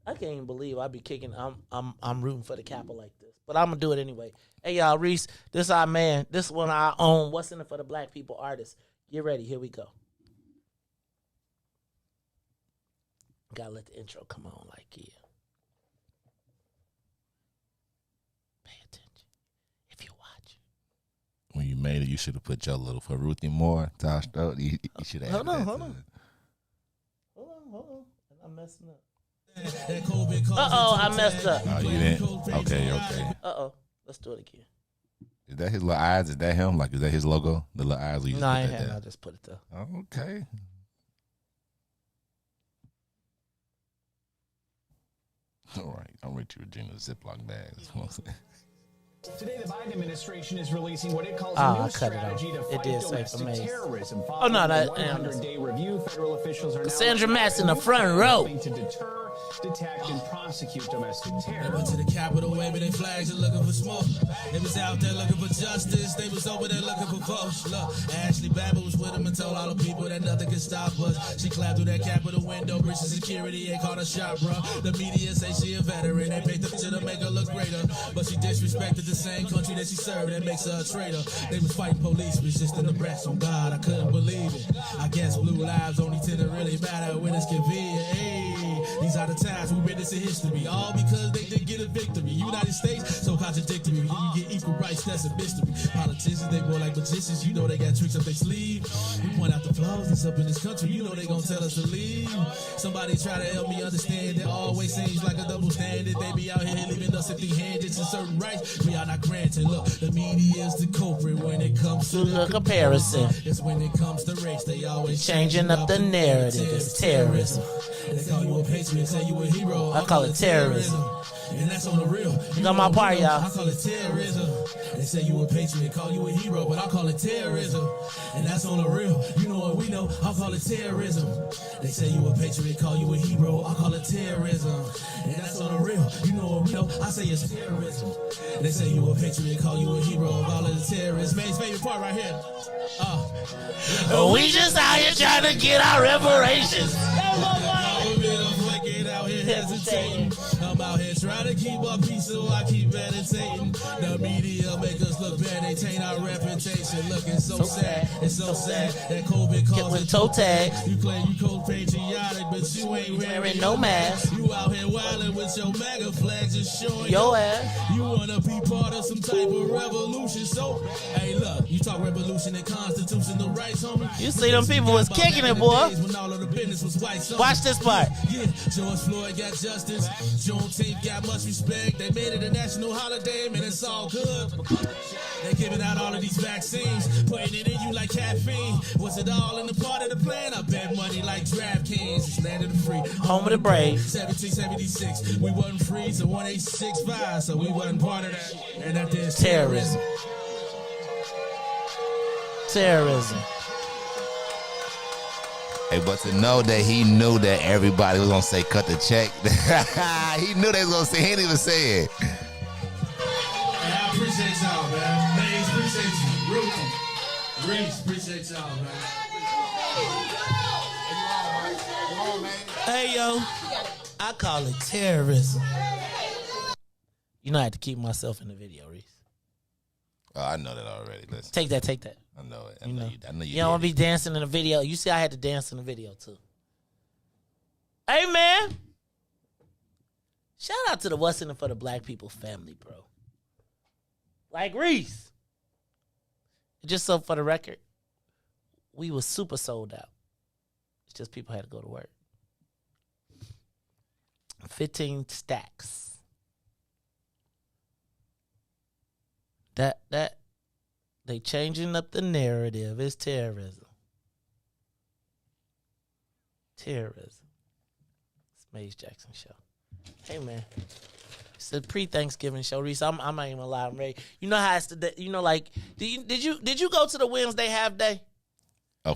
I can't even believe I be kicking. I'm rooting for the Kappa like this, but I'm gonna do it anyway. Hey y'all, Reese, this our man. This one I own. What's in it for the Black people artist? Get ready. Here we go. Gotta let the intro come on like yeah. Pay attention if you watch. When you made it, you should have put your little for Ruthie Moore, Todd Stoger. You should have. Hold on. I'm messing up. I messed up. Oh, you didn't? Okay. Let's do it again. Is that his little eyes? Is that him? Like, is that his logo? The little eyes? No, I ain't had. I just put it there. Okay. All right. I'm Richie Regina Ziploc bags. Today, the Biden administration is releasing what it calls a new strategy to fight domestic terrorism. Following the 100-day review, federal officials are Cassandra now Mass in the front row to deter, detect, and prosecute domestic terror. They went to the Capitol waving their flags and looking for smoke. They was out there looking for justice. They was over there looking for votes. Look, Ashley Babbitt was with them and told all the people that nothing could stop us. She clapped through that Capitol window, breached security, and called her shot, bro. The media say she a veteran. They picked up to make her look greater, but she disrespected the same country that she served. That makes her a traitor. They was fighting police, resisting the breaths. On God, I couldn't believe it. I guess blue lives only tend to really matter when it's convenient. Hey, these are the times we witness in history, all because they did get a victory. United States, so contradictory. You get equal rights, that's a mystery. Politicians, they more like magicians. You know they got tricks up their sleeve. We point out the flaws that's up in this country. You know they gonna tell us to leave. Somebody try to help me understand. It always seems like a double standard. They be out here leaving us empty-handed to certain rights we are not granted. Look, the media is the culprit when it comes to the comparison. It's when it comes to race, they always changing up the narrative. It's terrorism. They call you a patriot, say you a hero. I call it terrorism. And that's on the real. You got my part, y'all. I call it terrorism. They say you a patriot, call you a hero, but I call it terrorism. And that's on the real. You know what we know, I call it terrorism. They say you a patriot, call you a hero, I call it terrorism. And that's on the real. You know what we know, I say it's terrorism. They say you a patriot, call you a hero, I call it terrorism. Man's favorite part right here. We just out here trying to get our reparations. Hesitating. I'm out here trying to keep our peace, so I keep meditating. The media make us look bad, they taint our reputation. Looking so sad, it's so sad that COVID causing toe tags. You claim you co-patriotic, but you ain't wearing no mask. You out here wilding with your MAGA flag, just showing your ass. You wanna be part of some type of revolution, so hey, look, you talk revolution and constitutional rights, homie. You see them people was kicking it, boy. Watch this part. Yeah, George Floyd got justice. Juneteenth got much respect. They made it a national holiday, man, it's all good. They giving out all of these vaccines, putting it in you like caffeine. Was it all in the part of the plan? I bet money like DraftKings. It's land of the free, home of the brave. 1776, we wasn't free, so 1865, so we wasn't part of that. And that there's terrorism. Terrorism. Hey, but to know that he knew that everybody was gonna say cut the check. He knew they was gonna say, he didn't even say it. Hey, I appreciate y'all, man. Maze, appreciate you. Ruthie, Riis, appreciate y'all, man. Hey, yo. I call it terrorism. You know I had to keep myself in the video, Reese. Oh, I know that already. Listen. Take that. I know it. I know you. You don't want to be dancing in the video. You see I had to dance in the video, too. Hey, man. Shout out to the What's in It for the Black People family, bro. Like Reese. Just so for the record, we were super sold out. It's just people had to go to work. 15 stacks. That they changing up the narrative. It's terrorism. Terrorism. It's Maze Jackson show. Hey man, it's a pre-Thanksgiving show, Reese. I'm not even gonna lie, I'm ready. You know how it's the, you know, like did you go to the Wednesday half day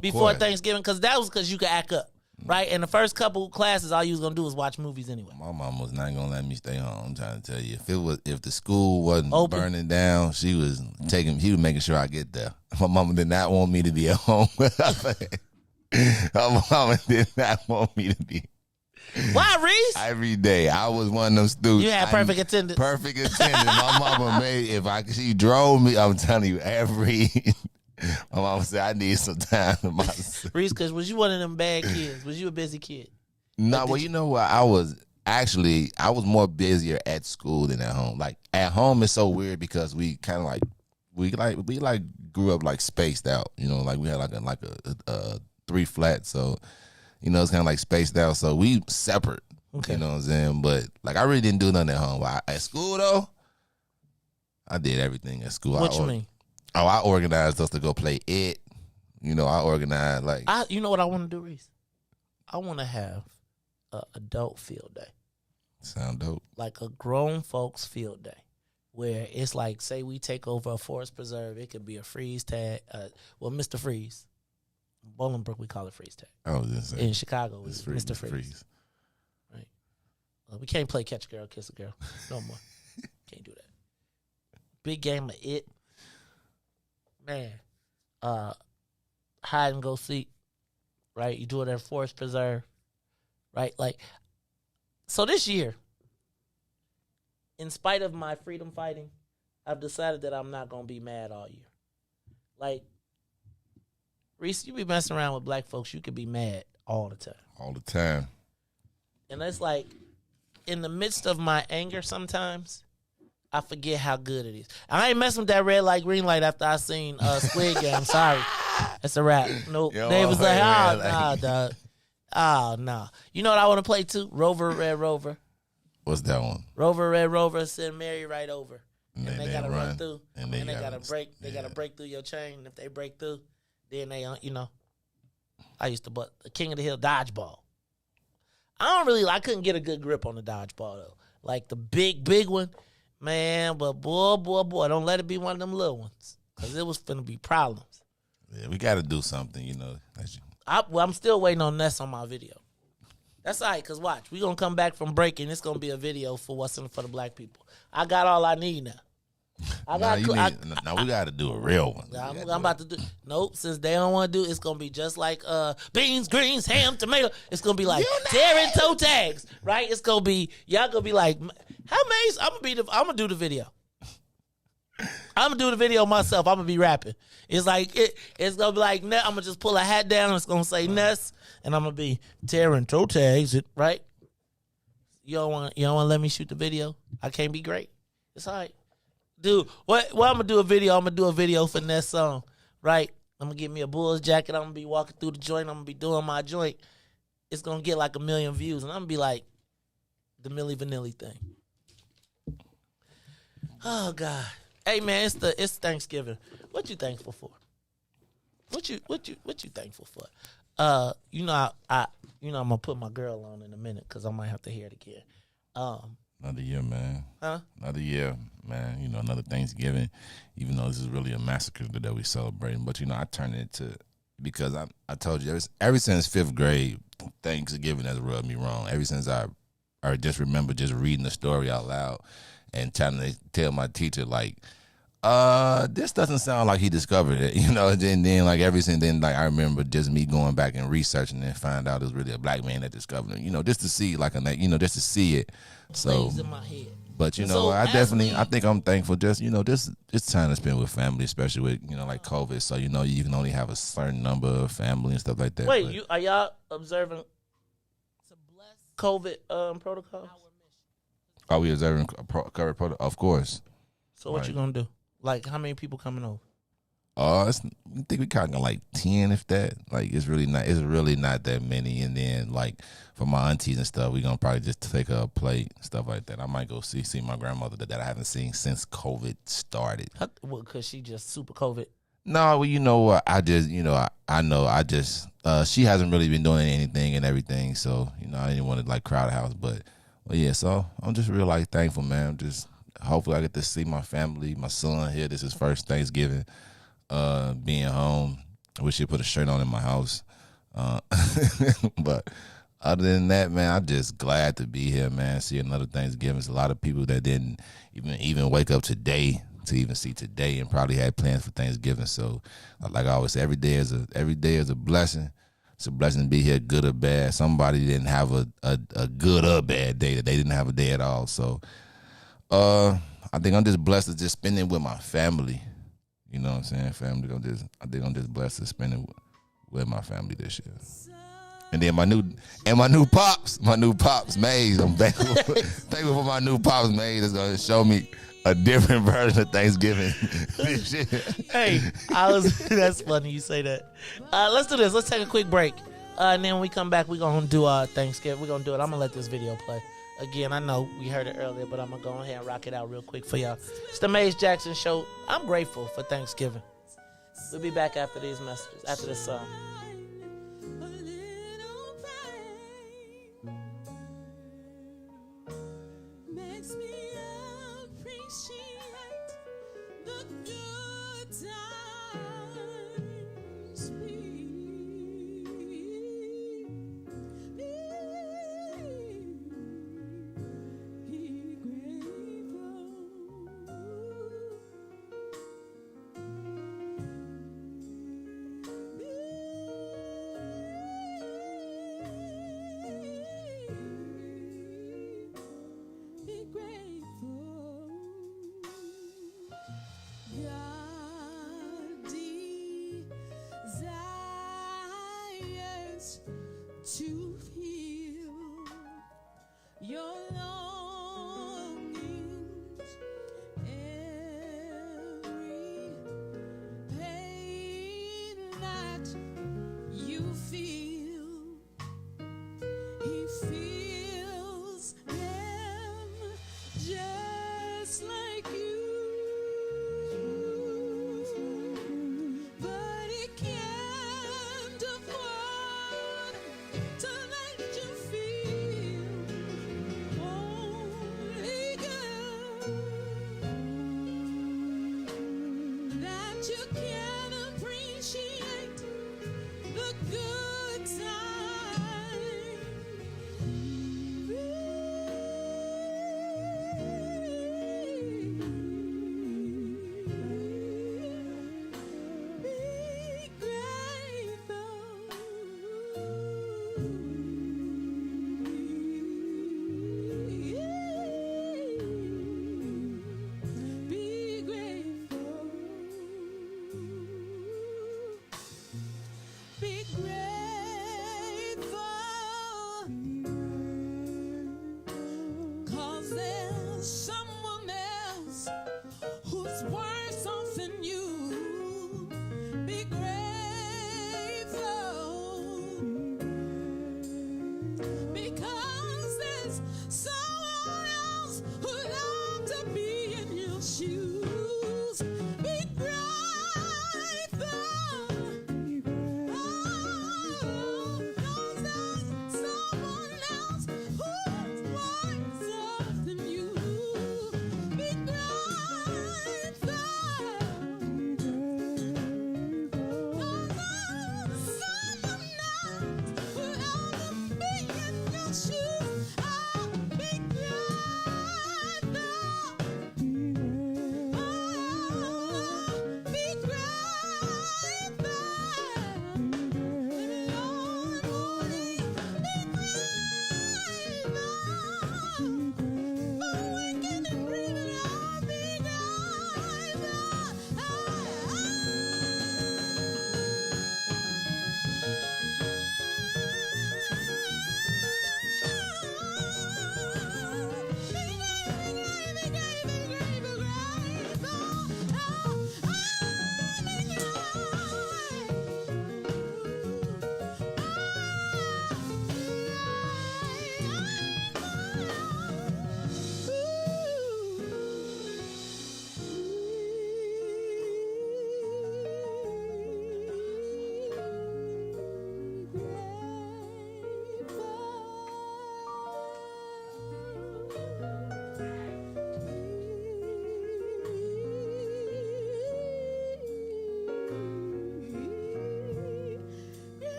before Thanksgiving? Because that was because you could act up, right? And the first couple classes, all you was gonna do was watch movies anyway. My mom was not gonna let me stay home. I'm trying to tell you, if the school wasn't Open. burning down, she was making sure I get there. My mama did not want me to be at home. My mama did not want me to be. Why, Reese? Every day. I was one of them students. You had perfect attendance. Perfect attendance. My mama made, she drove me, I'm telling you, my mama said, I need some time to myself. Reese, because was you one of them bad kids? Was you a busy kid? No, well, you know what? I was more busier at school than at home. Like, at home, it's so weird because we kind of we grew up like spaced out. You know, like we had like a 3 flat, so you know, it's kind of like spaced out, so we separate. Okay. You know what I'm saying? But, like, I really didn't do nothing at home. But at school, though, I did everything at school. What you mean? Oh, I organized us to go play it. You know, I organized, like... You know what I want to do, Reese? I want to have an adult field day. Sound dope. Like a grown folks field day. Where it's like, say we take over a forest preserve, it could be a freeze tag. Mr. Freeze. Bolingbrook, we call it freeze tag. Oh, in Chicago, it's Mr. Freeze. Right. We can't play catch a girl, kiss a girl. No more. Can't do that. Big game of it. Man. Hide and go seek. Right? You do it at Forest Preserve. Right? Like, so this year, in spite of my freedom fighting, I've decided that I'm not going to be mad all year. Like, Reese, you be messing around with black folks, you could be mad all the time. All the time. And it's like, in the midst of my anger sometimes, I forget how good it is. I ain't messing with that red light, green light after I seen Squid Game. Sorry. That's a wrap. Nope. They was like, nah, dog. Oh, nah. You know what I want to play too? Rover, Red Rover. What's that one? Rover, Red Rover, send Mary right over. And they got to run through. And they got to break. They got to break through your chain. And if they break through, then they, I used to butt the King of the Hill dodgeball. I couldn't get a good grip on the dodgeball though. Like the big one, man. But boy, don't let it be one of them little ones, cause it was finna be problems. Yeah, we got to do something, I'm still waiting on Ness on my video. That's all right, cause watch, we gonna come back from breaking. It's gonna be a video for What's in It for the Black People. I got all I need now. Now we got to do a real one. I'm about to do. Nope, since they don't want to do, it's gonna be just like beans, greens, ham, tomato. It's gonna be like tearing toe tags, right? It's gonna be y'all gonna be like, how many? I'm gonna do the video. I'm gonna do the video myself. I'm gonna be rapping. It's like it's gonna be like I'm gonna just pull a hat down. And it's gonna say Ness, and I'm gonna be tearing toe tags, right? You don't want to let me shoot the video? I can't be great. It's all right. Dude, what I'm gonna do a video. I'm gonna do a video for Ness song, right? I'm gonna get me a Bulls jacket. I'm gonna be walking through the joint. I'm gonna be doing my joint. It's gonna get like 1 million views, and I'm gonna be like the Milli Vanilli thing. Oh God, hey man, it's Thanksgiving. What you thankful for? What you thankful for? I'm gonna put my girl on in a minute because I might have to hear it again. Another year, man. Huh? Another year, man. Another Thanksgiving. Even though this is really a massacre that we celebrating, but I turned it to because I told you ever since 5th grade, Thanksgiving has rubbed me wrong. Ever since I just remember just reading the story out loud and trying to tell my teacher like, This doesn't sound like he discovered it, you know. And then like ever since then, like I remember just me going back and researching and find out it was really a black man that discovered it, you know, just to see like just to see it. So, Plays in my head. but you know, So I think I'm thankful. Just you know, just time to spend with family, especially with like COVID. So you know, you can only have a certain number of family and stuff like that. Wait, but, are y'all observing COVID protocols? are we observing COVID protocol? Of course. So what you gonna do? Like, how many people coming over? I think we counting like 10, if that. Like, it's really not that many. And then like for my aunties and stuff, we gonna probably just take a plate, stuff like that. I might go see my grandmother that I haven't seen since COVID started. Well, cause she just super COVID. No, well, you know what? I just, she hasn't really been doing anything and everything. So, you know, I didn't want to like crowd the house, but yeah. So I'm just real like thankful, man. Hopefully I get to see my family, my son here. This is first Thanksgiving, being home. I wish he put a shirt on in my house. But other than that, man, I'm just glad to be here, man. See another Thanksgiving. There's a lot of people that didn't even wake up today to even see today and probably had plans for Thanksgiving. So like I always say, every day is a blessing. It's a blessing to be here, good or bad. Somebody didn't have a good or bad day, that they didn't have a day at all. So I think I'm just blessed to just spend it with my family. You know what I'm saying? Family. I think I'm just blessed to spend it with my family this year. And then my new pops, Maze. I'm thankful for my new pops, Maze. That's gonna show me a different version of Thanksgiving this year. Hey, that's funny you say that. Let's do this. Let's take a quick break. And then when we come back, we're gonna do our Thanksgiving. We're gonna do it. I'm gonna let this video play. Again, I know we heard it earlier, but I'm going to go ahead and rock it out real quick for y'all. It's the Maze Jackson Show. I'm grateful for Thanksgiving. We'll be back after these messages, after this song. Makes me appreciate the good times to feel your longings, every pain that you feel, he feels them just like you. But he can't afford to let you feel only good, that you can appreciate the good be grateful, 'cause there's someone else who's worse off than you. Be grateful, because there's someone else who loves to be in your shoes. Be grateful. Someone else who's worse off than you.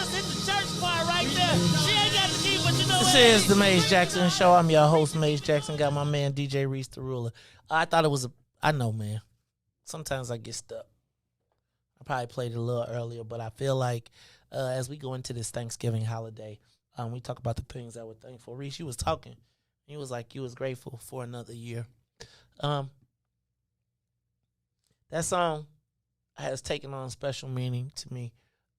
just hit the church choir right there. She ain't got to keep, but you know what? This is the Maze Jackson Show. I'm your host, Maze Jackson. Got my man, DJ Riis, the ruler. I thought it was I know, man. Sometimes I get stuck. I probably played it a little earlier, but I feel like as we go into this Thanksgiving holiday, we talk about the things that we're thankful. Riis, you was talking. You was like you was grateful for another year. That song has taken on special meaning to me.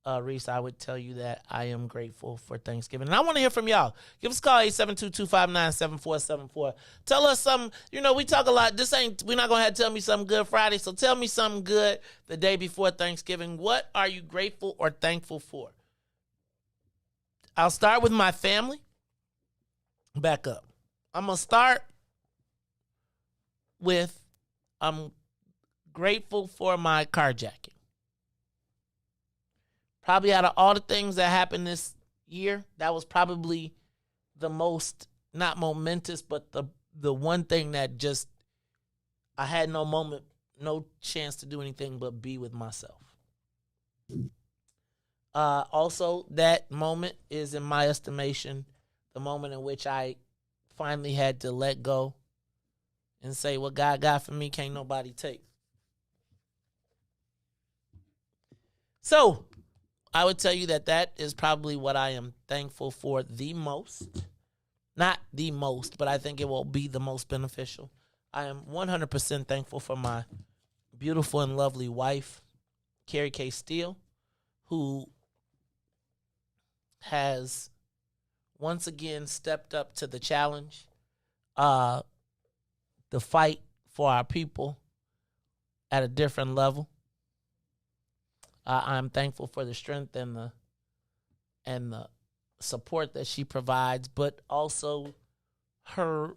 Riis, I would tell you that I am grateful for Thanksgiving. And I want to hear from y'all. Give us a call, 872-259-7474. Tell us something. You know, we talk a lot. We're not going to have to tell me something good Friday, so tell me something good the day before Thanksgiving. What are you grateful or thankful for? I'll start with my family. Back up. I'm going to start with I'm grateful for my carjacking. Probably out of all the things that happened this year, that was probably the most, not momentous, but the one thing that just, I had no chance to do anything but be with myself. Also, that moment is, in my estimation, the moment in which I finally had to let go and say, what God got for me can't nobody take. So, I would tell you that is probably what I am thankful for the most. Not the most, but I think it will be the most beneficial. I am 100% thankful for my beautiful and lovely wife, Carrie K. Steele, who has once again stepped up to the challenge, the fight for our people at a different level. I'm thankful for the strength and the support that she provides, but also her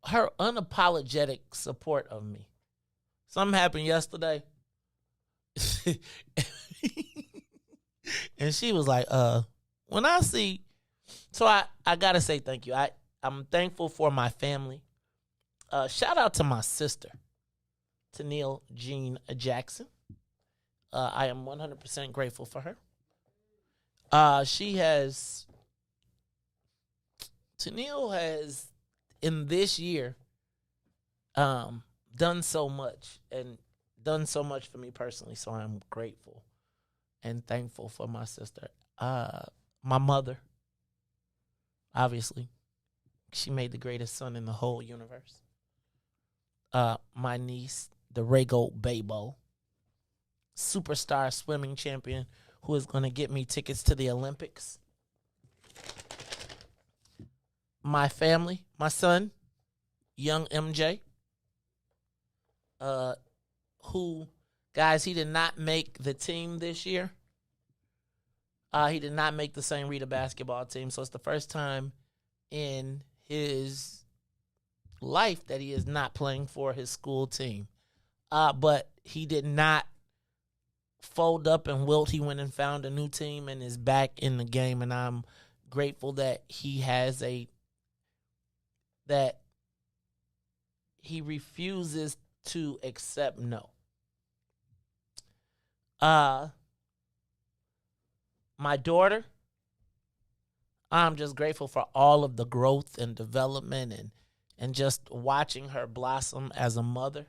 unapologetic support of me. Something happened yesterday, and she was like, when I see, so I gotta say thank you. I'm thankful for my family. Shout out to my sister, Tennille Jean Jackson. I am 100% grateful for her. Tennille has, in this year, done so much for me personally, so I'm grateful and thankful for my sister. My mother, obviously, she made the greatest son in the whole universe. My niece, the Rego Babo, superstar swimming champion, who is going to get me tickets to the Olympics. My family, my son, young MJ, who, guys, he did not make the team this year. He did not make the St. Rita basketball team, so it's the first time in his life that he is not playing for his school team. But he did not fold up and wilt. He went and found a new team and is back in the game, and I'm grateful that he refuses to accept no. My daughter, I'm just grateful for all of the growth and development and just watching her blossom as a mother.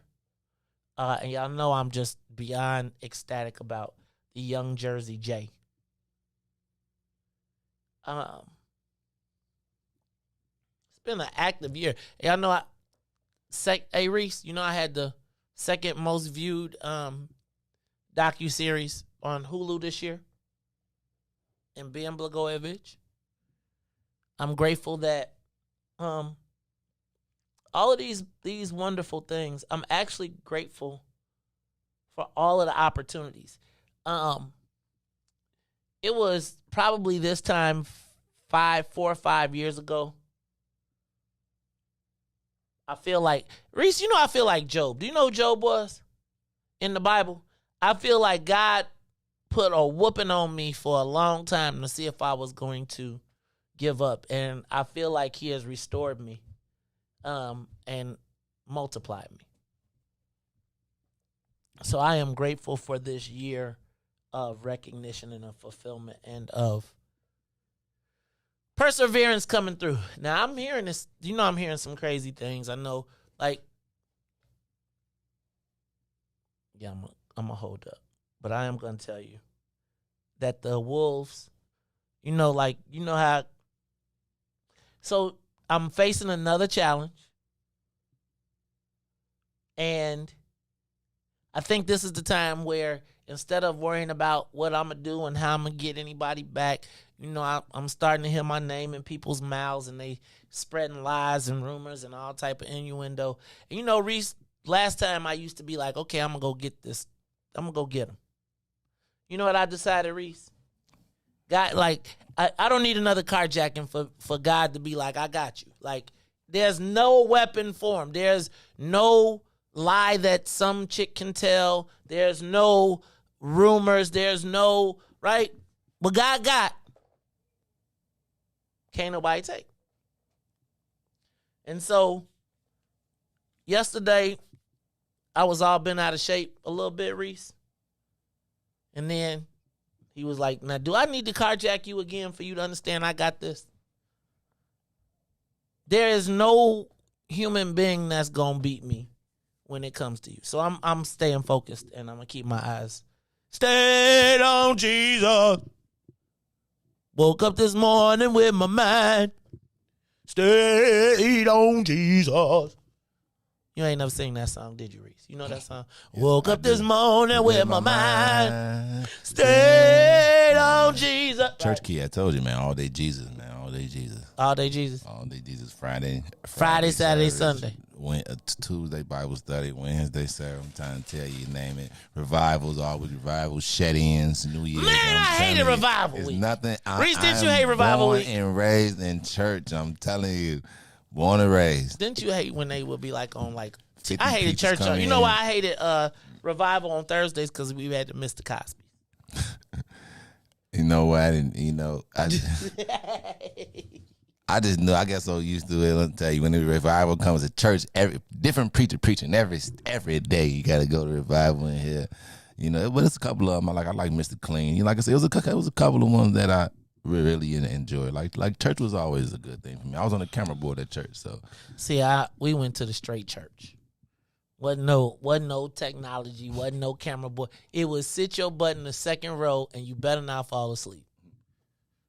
And y'all know I'm just beyond ecstatic about the young Jersey J. It's been an active year. Y'all know hey Riis, you know I had the second most viewed docuseries on Hulu this year in Ben Blagojevich. I'm grateful that all of these wonderful things, I'm actually grateful for all of the opportunities. It was probably this time 4 or 5 years ago. I feel like, Riis, you know I feel like Job. Do you know who Job was in the Bible? I feel like God put a whooping on me for a long time to see if I was going to give up. And I feel like he has restored me and multiplied me. So I am grateful for this year of recognition and of fulfillment and of perseverance coming through. Now I'm hearing this, I'm hearing some crazy things. I know, I'm gonna hold up. But I am gonna tell you that the Wolves, how. So I'm facing another challenge. And I think this is the time where instead of worrying about what I'm going to do and how I'm going to get anybody back, I'm starting to hear my name in people's mouths and they spreading lies and rumors and all type of innuendo. And Riis, last time I used to be like, okay, I'm going to go get this. I'm going to go get him. You know what I decided, Riis? God, I don't need another carjacking for God to be like, I got you. There's no weapon for him. There's no lie that some chick can tell. There's no rumors. There's no, right? What God got, can't nobody take. And so, yesterday, I was all bent out of shape a little bit, Riis. And then he was like, now, do I need to carjack you again for you to understand I got this? There is no human being that's going to beat me when it comes to you. So I'm staying focused, and I'm going to keep my eyes stayed on Jesus. Woke up this morning with my mind stayed on Jesus. You ain't never sing that song, did you, Riis? You know that song? Yeah, woke up this morning with my mind stayed on Jesus. Church key, I told you, man. All day Jesus, man. All day Jesus. All day Jesus. All day Jesus. Friday, Saturday, Sunday. Tuesday, Bible study. Wednesday, Saturday. I'm trying to tell you, name it. Revivals, always revivals. Shed-ins, New Year's. Man, I hated Revival Week. Nothing. Riis, didn't you hate Revival Week? Born and raised in church. I'm telling you. Born and raised. Didn't you hate when they would be like on like? I hated church. You know why I hated Revival on Thursdays? Because we had to miss the Cosby. You know what? I just know. I got so used to it. I'll tell you, when the revival comes to church, different preacher preaching every day. You got to go to revival in here. But it's a couple of them. I like Mr. Clean. Like I said, it was a couple of ones that I really enjoyed. Like church was always a good thing for me. I was on the camera board at church, so. See, we went to the straight church. Wasn't no technology, wasn't no camera board. It was sit your butt in the second row and you better not fall asleep.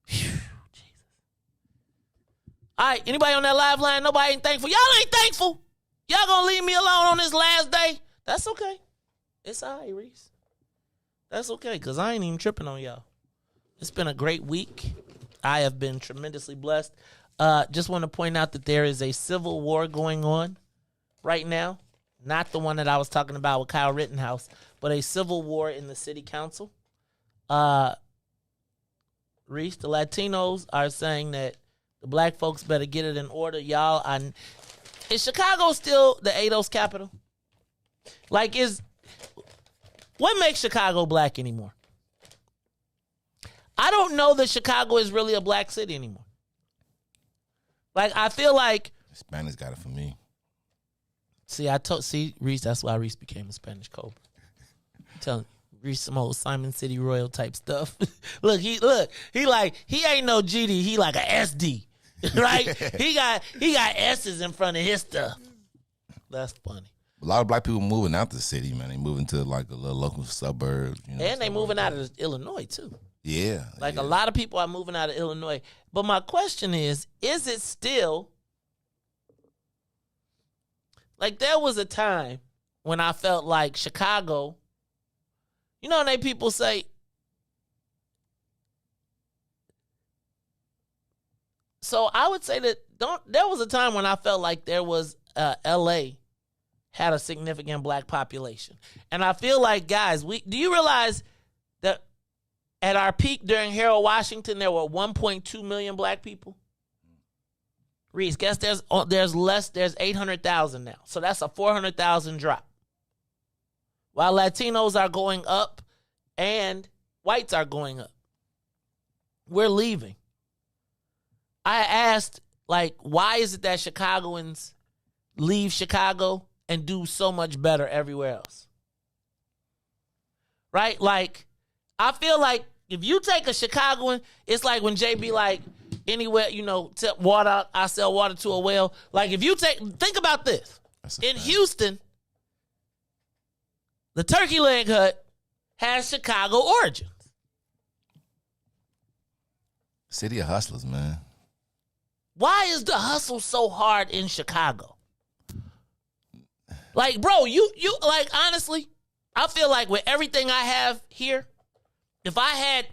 Whew, Jesus. All right, anybody on that live line? Nobody ain't thankful. Y'all ain't thankful. Y'all gonna leave me alone on this last day? That's okay. It's all right, Riis. That's okay, because I ain't even tripping on y'all. It's been a great week. I have been tremendously blessed. Just want to point out that there is a civil war going on right now. Not the one that I was talking about with Kyle Rittenhouse, but a civil war in the city council. Riis, the Latinos are saying that the black folks better get it in order. Y'all, is Chicago still the ADOS capital? What makes Chicago black anymore? I don't know that Chicago is really a black city anymore. I feel like Spanish got it for me. Riis, that's why Riis became a Spanish Cobra. I'm telling you, Riis some old Simon City Royal type stuff. he ain't no GD, he like a SD. Right? he got S's in front of his stuff. That's funny. A lot of black people moving out the city, man. They moving to like a little local suburb. And they moving out of Illinois too. Yeah. A lot of people are moving out of Illinois. But my question is it still, there was a time when I felt like Chicago, when they people say, so I would say that there was a time when I felt like there was L.A. had a significant black population. And I feel like, guys, do you realize that at our peak during Harold Washington, there were 1.2 million black people? Riis, guess there's 800,000 now. So that's a 400,000 drop. While Latinos are going up and whites are going up. We're leaving. I asked, why is it that Chicagoans leave Chicago and do so much better everywhere else? right? Like, I feel like if you take a Chicagoan, it's like when JB like, anywhere, water, I sell water to a well. Like, if you think about this. In Houston, the Turkey Leg Hut has Chicago origins. City of hustlers, man. Why is the hustle so hard in Chicago? Like, bro, you like, honestly, I feel like with everything I have here, if I had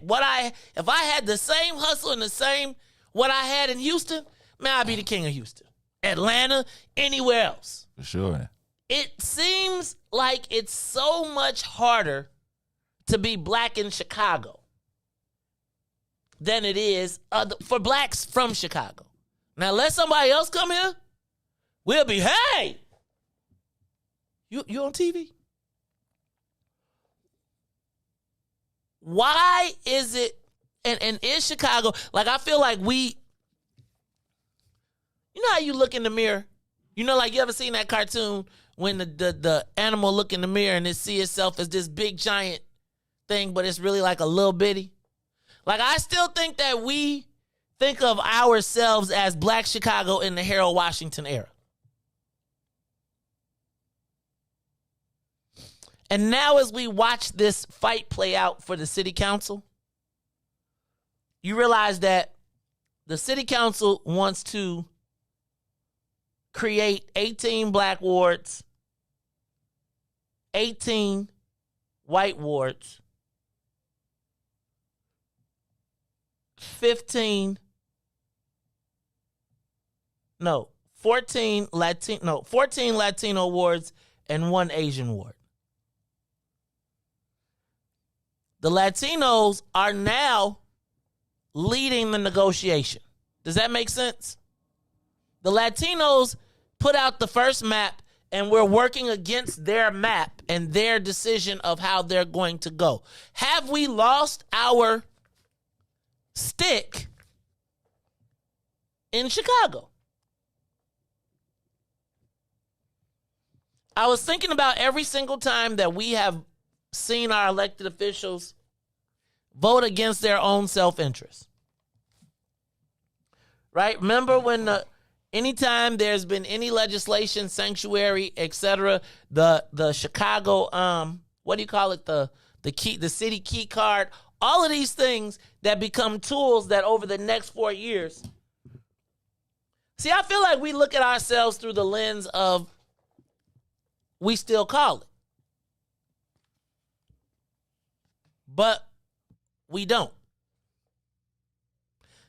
the same hustle and the same what I had in Houston, man, I'd be the king of Houston. Atlanta, anywhere else. For sure. It seems like it's so much harder to be black in Chicago than it is for blacks from Chicago. Now, let somebody else come here, we'll be, hey, you on TV? Why is it, and in Chicago, like, I feel like you know how you look in the mirror? Like, you ever seen that cartoon when the animal look in the mirror and it see itself as this big giant thing, but it's really like a little bitty? Like, I still think that we think of ourselves as Black Chicago in the Harold Washington era. And now as we watch this fight play out for the city council, you realize that the city council wants to create 18 black wards, 18 white wards, 14 Latino wards, and 1 Asian ward. The Latinos are now leading the negotiation. Does that make sense? The Latinos put out the first map, and we're working against their map and their decision of how they're going to go. Have we lost our stick in Chicago? I was thinking about every single time that we have seen our elected officials vote against their own self-interest. Right? Remember when anytime there's been any legislation, sanctuary, etc., the Chicago, what do you call it? The city key card, all of these things that become tools that over the next 4 years. See, I feel like we look at ourselves through the lens of we still call it. But we don't.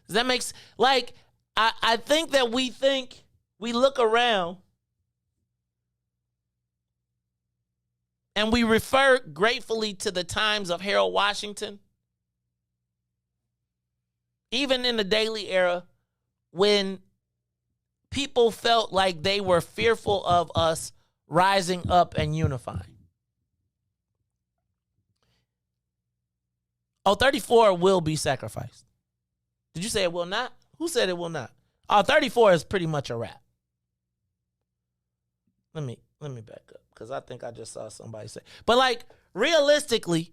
Does that make sense? Like, I think that we look around and we refer gratefully to the times of Harold Washington, even in the Daily Era, when people felt like they were fearful of us rising up and unifying. 34 will be sacrificed. Did you say it will not? Who said it will not? 34 is pretty much a wrap. Let me back up, because I think I just saw somebody say. But like, realistically,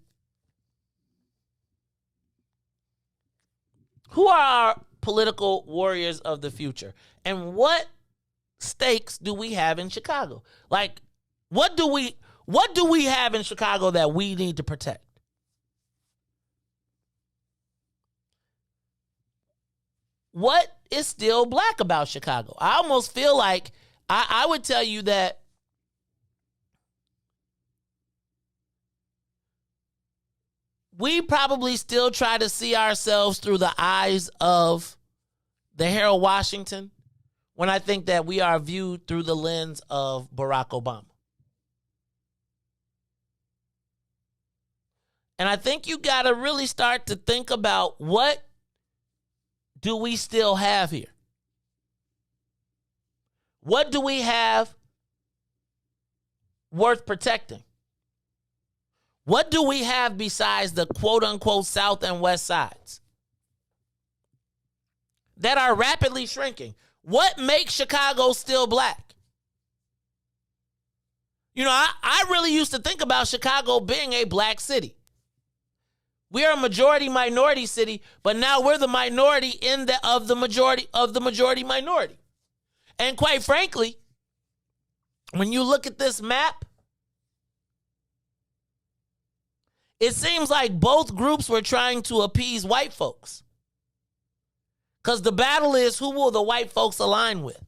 who are our political warriors of the future? And what stakes do we have in Chicago? Like, what do we have in Chicago that we need to protect? What is still black about Chicago? I almost feel like I would tell you that we probably still try to see ourselves through the eyes of the Harold Washington, when I think that we are viewed through the lens of Barack Obama. And I think you got to really start to think about, what do we still have here? What do we have worth protecting? What do we have besides the quote-unquote South and West sides that are rapidly shrinking? What makes Chicago still black? I really used to think about Chicago being a black city. We are a majority minority city, but now we're the minority of the majority minority. And quite frankly, when you look at this map, it seems like both groups were trying to appease white folks. Because the battle is, who will the white folks align with?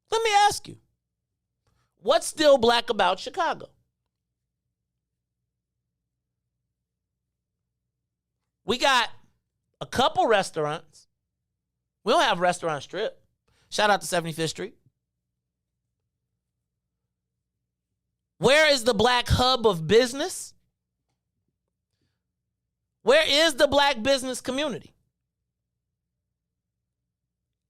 Let me ask you, what's still black about Chicago? We got a couple restaurants. We don't have a restaurant strip. Shout out to 75th Street. Where is the black hub of business? Where is the black business community?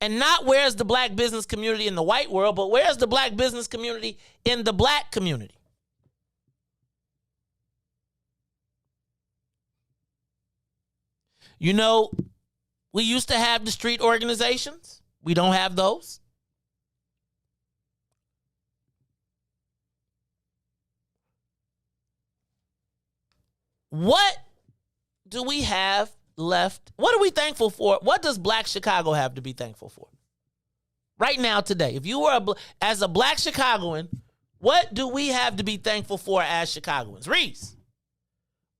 And not where's the black business community in the white world, but where's the black business community in the black community? You know, we used to have the street organizations. We don't have those. What do we have left? What are we thankful for? What does Black Chicago have to be thankful for? Right now, today, if you were as a Black Chicagoan, what do we have to be thankful for as Chicagoans? Riis,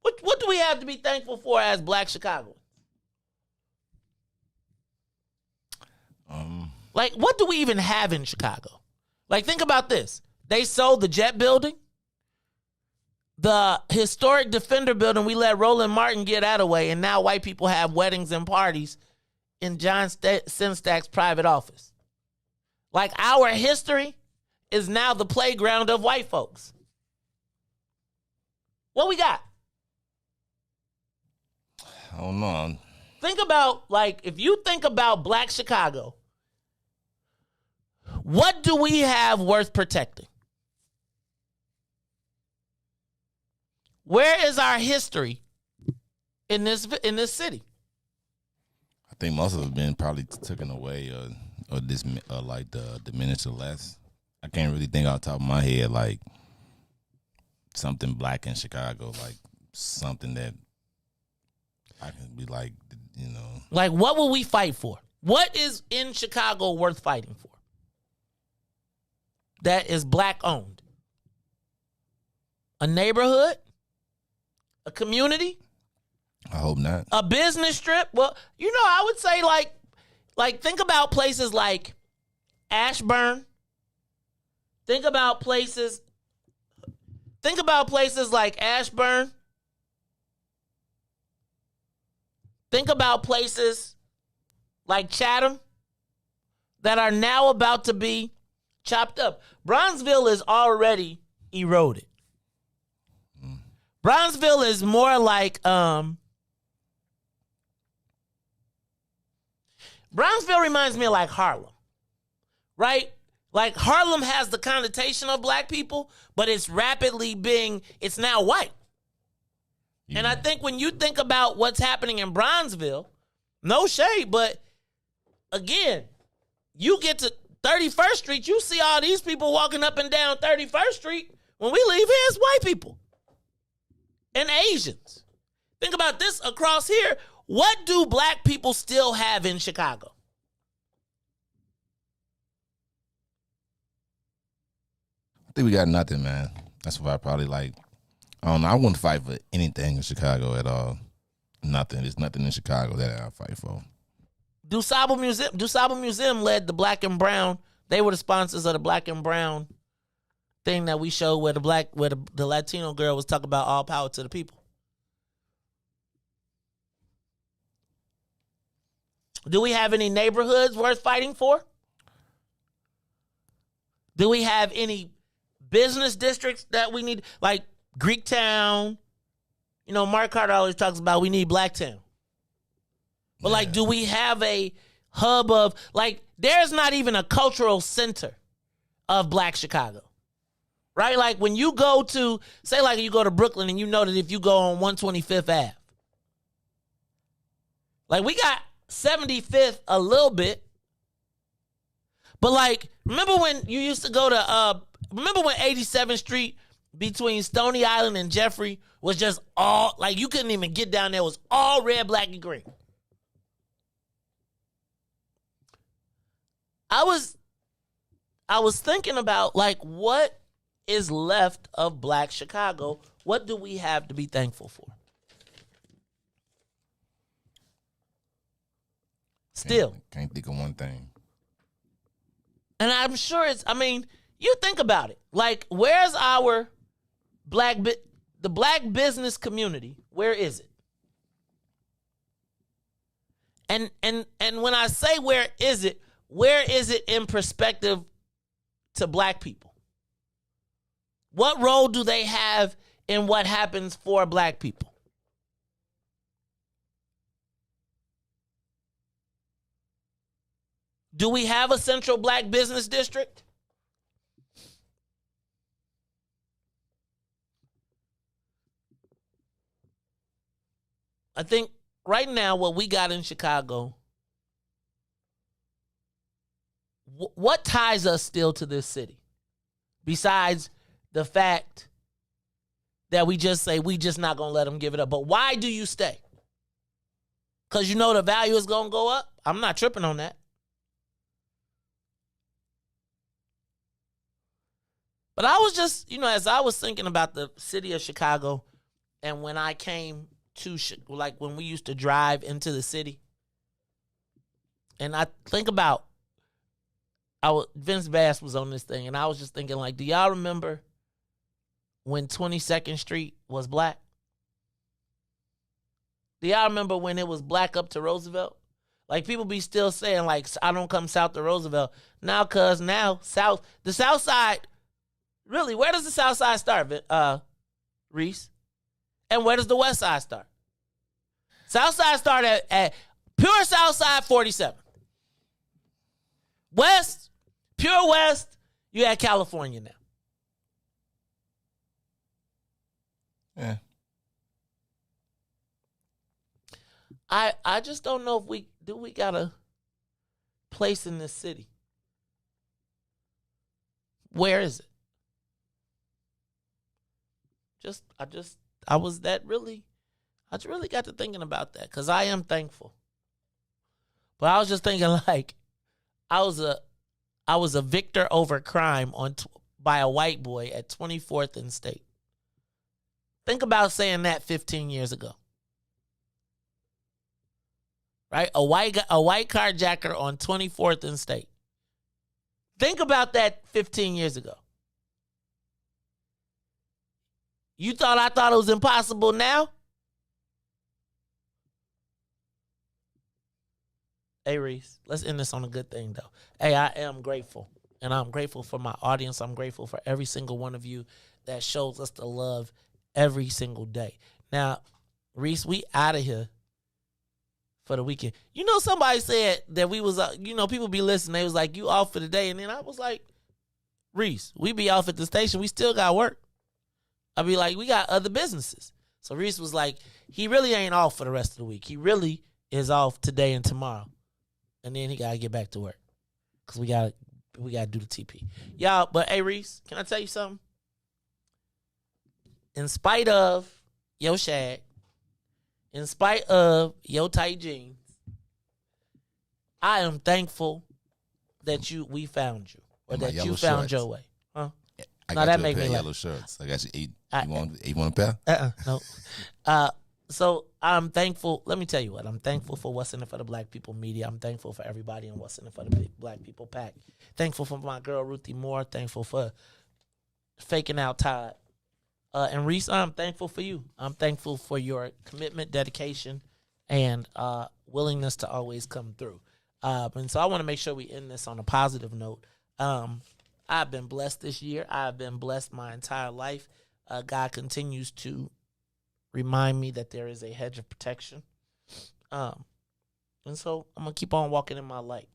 what do we have to be thankful for as Black Chicagoans? Like, what do we even have in Chicago? Like, think about this. They sold the Jet Building. The historic Defender Building, we let Roland Martin get that away, and now white people have weddings and parties in John Simstack's private office. Like, our history is now the playground of white folks. What we got? I don't know. Think about, like, if you think about Black Chicago, what do we have worth protecting? Where is our history in this city? I think most of it's been probably taken away or diminished or less. I can't really think off the top of my head like something black in Chicago, like something that I can be like, you know. Like, what will we fight for? What is in Chicago worth fighting for? That is black owned. A neighborhood? A community? I hope not. A business strip? Well, you know, I would say like think about places like Ashburn. Think about places like Ashburn. Think about places like Chatham that are now about to be chopped up. Bronzeville is already eroded. Bronzeville is more like Bronzeville reminds me of like Harlem, right? Like Harlem has the connotation of black people, but it's now white. Yeah. And I think when you think about what's happening in Bronzeville, no shade, but again, you get to 31st Street, you see all these people walking up and down 31st Street. When we leave here, it's white people. And Asians. Think about this across here. What do black people still have in Chicago? I think we got nothing, man. That's why I probably like, I don't know. I wouldn't fight for anything in Chicago at all. Nothing. There's nothing in Chicago that I'll fight for. DuSable Museum led the Black and Brown. They were the sponsors of the Black and Brown thing that we showed where the Latino girl was talking about all power to the people. Do we have any neighborhoods worth fighting for? Do we have any business districts that we need, like Greektown? You know, Mark Carter always talks about we need Blacktown. But like, do we have a hub of, like, there's not even a cultural center of Black Chicago. Right? Like when you go to, say like you go to Brooklyn and you know that if you go on 125th Ave, like we got 75th a little bit, but like, remember when you used to go to, remember when 87th Street between Stony Island and Jeffrey was just all, like, you couldn't even get down there. It was all red, black, and green. I was thinking about, like, what is left of Black Chicago? What do we have to be thankful for? Still. Can't think of one thing. And I'm sure you think about it. Like, where's our the black business community? Where is it? And when I say where is it in perspective to black people? What role do they have in what happens for black people? Do we have a central black business district? I think right now what we got in Chicago, what ties us still to this city? Besides the fact that we just say we just not going to let them give it up. But why do you stay? Because you know the value is going to go up? I'm not tripping on that. But I was just, as I was thinking about the city of Chicago, and when I came to, like, when we used to drive into the city, and I think about, Vince Bass was on this thing, and I was just thinking, like, do y'all remember when 22nd Street was black? Do y'all remember when it was black up to Roosevelt? Like, people be still saying, like, I don't come south to Roosevelt. Now, the south side, really, where does the south side start, Riis? And where does the west side start? South side start at pure south side 47. West, pure west, you at California now. Yeah. I just don't know if we got a place in this city. Where is it? I just really got to thinking about that, because I am thankful. But I was just thinking, like, I was a victor over crime by a white boy at 24th and State. Think about saying that 15 years ago. Right? A white carjacker on 24th and State. Think about that 15 years ago. I thought it was impossible now? Hey, Riis, let's end this on a good thing, though. Hey, I am grateful. And I'm grateful for my audience. I'm grateful for every single one of you that shows us the love every single day. Now, Riis, we out of here for the weekend. Somebody said that we was, people be listening. They was like, you off for the day. And then I was like, Riis, we be off at the station. We still got work. I be like, we got other businesses. So Riis was like, he really ain't off for the rest of the week. He really is off today and tomorrow. And then he got to get back to work. Because we got to do the TP. Y'all, but hey, Riis, can I tell you something? In spite of your shag, in spite of your tight jeans, I am thankful that we found you. Or that you found your way. Huh? I got you a pair of yellow shirts. I got you eight. You want a pair? No. So I'm thankful. Let me tell you what. I'm thankful for What's in It for the Black People Media. I'm thankful for everybody in What's in It for the Black People Pack. Thankful for my girl, Ruthie Moore. Thankful for faking out Todd. And Riis, I'm thankful for you. I'm thankful for your commitment, dedication, and willingness to always come through. And so I want to make sure we end this on a positive note. I've been blessed this year. I've been blessed my entire life. God continues to remind me that there is a hedge of protection. And so I'm going to keep on walking in my light.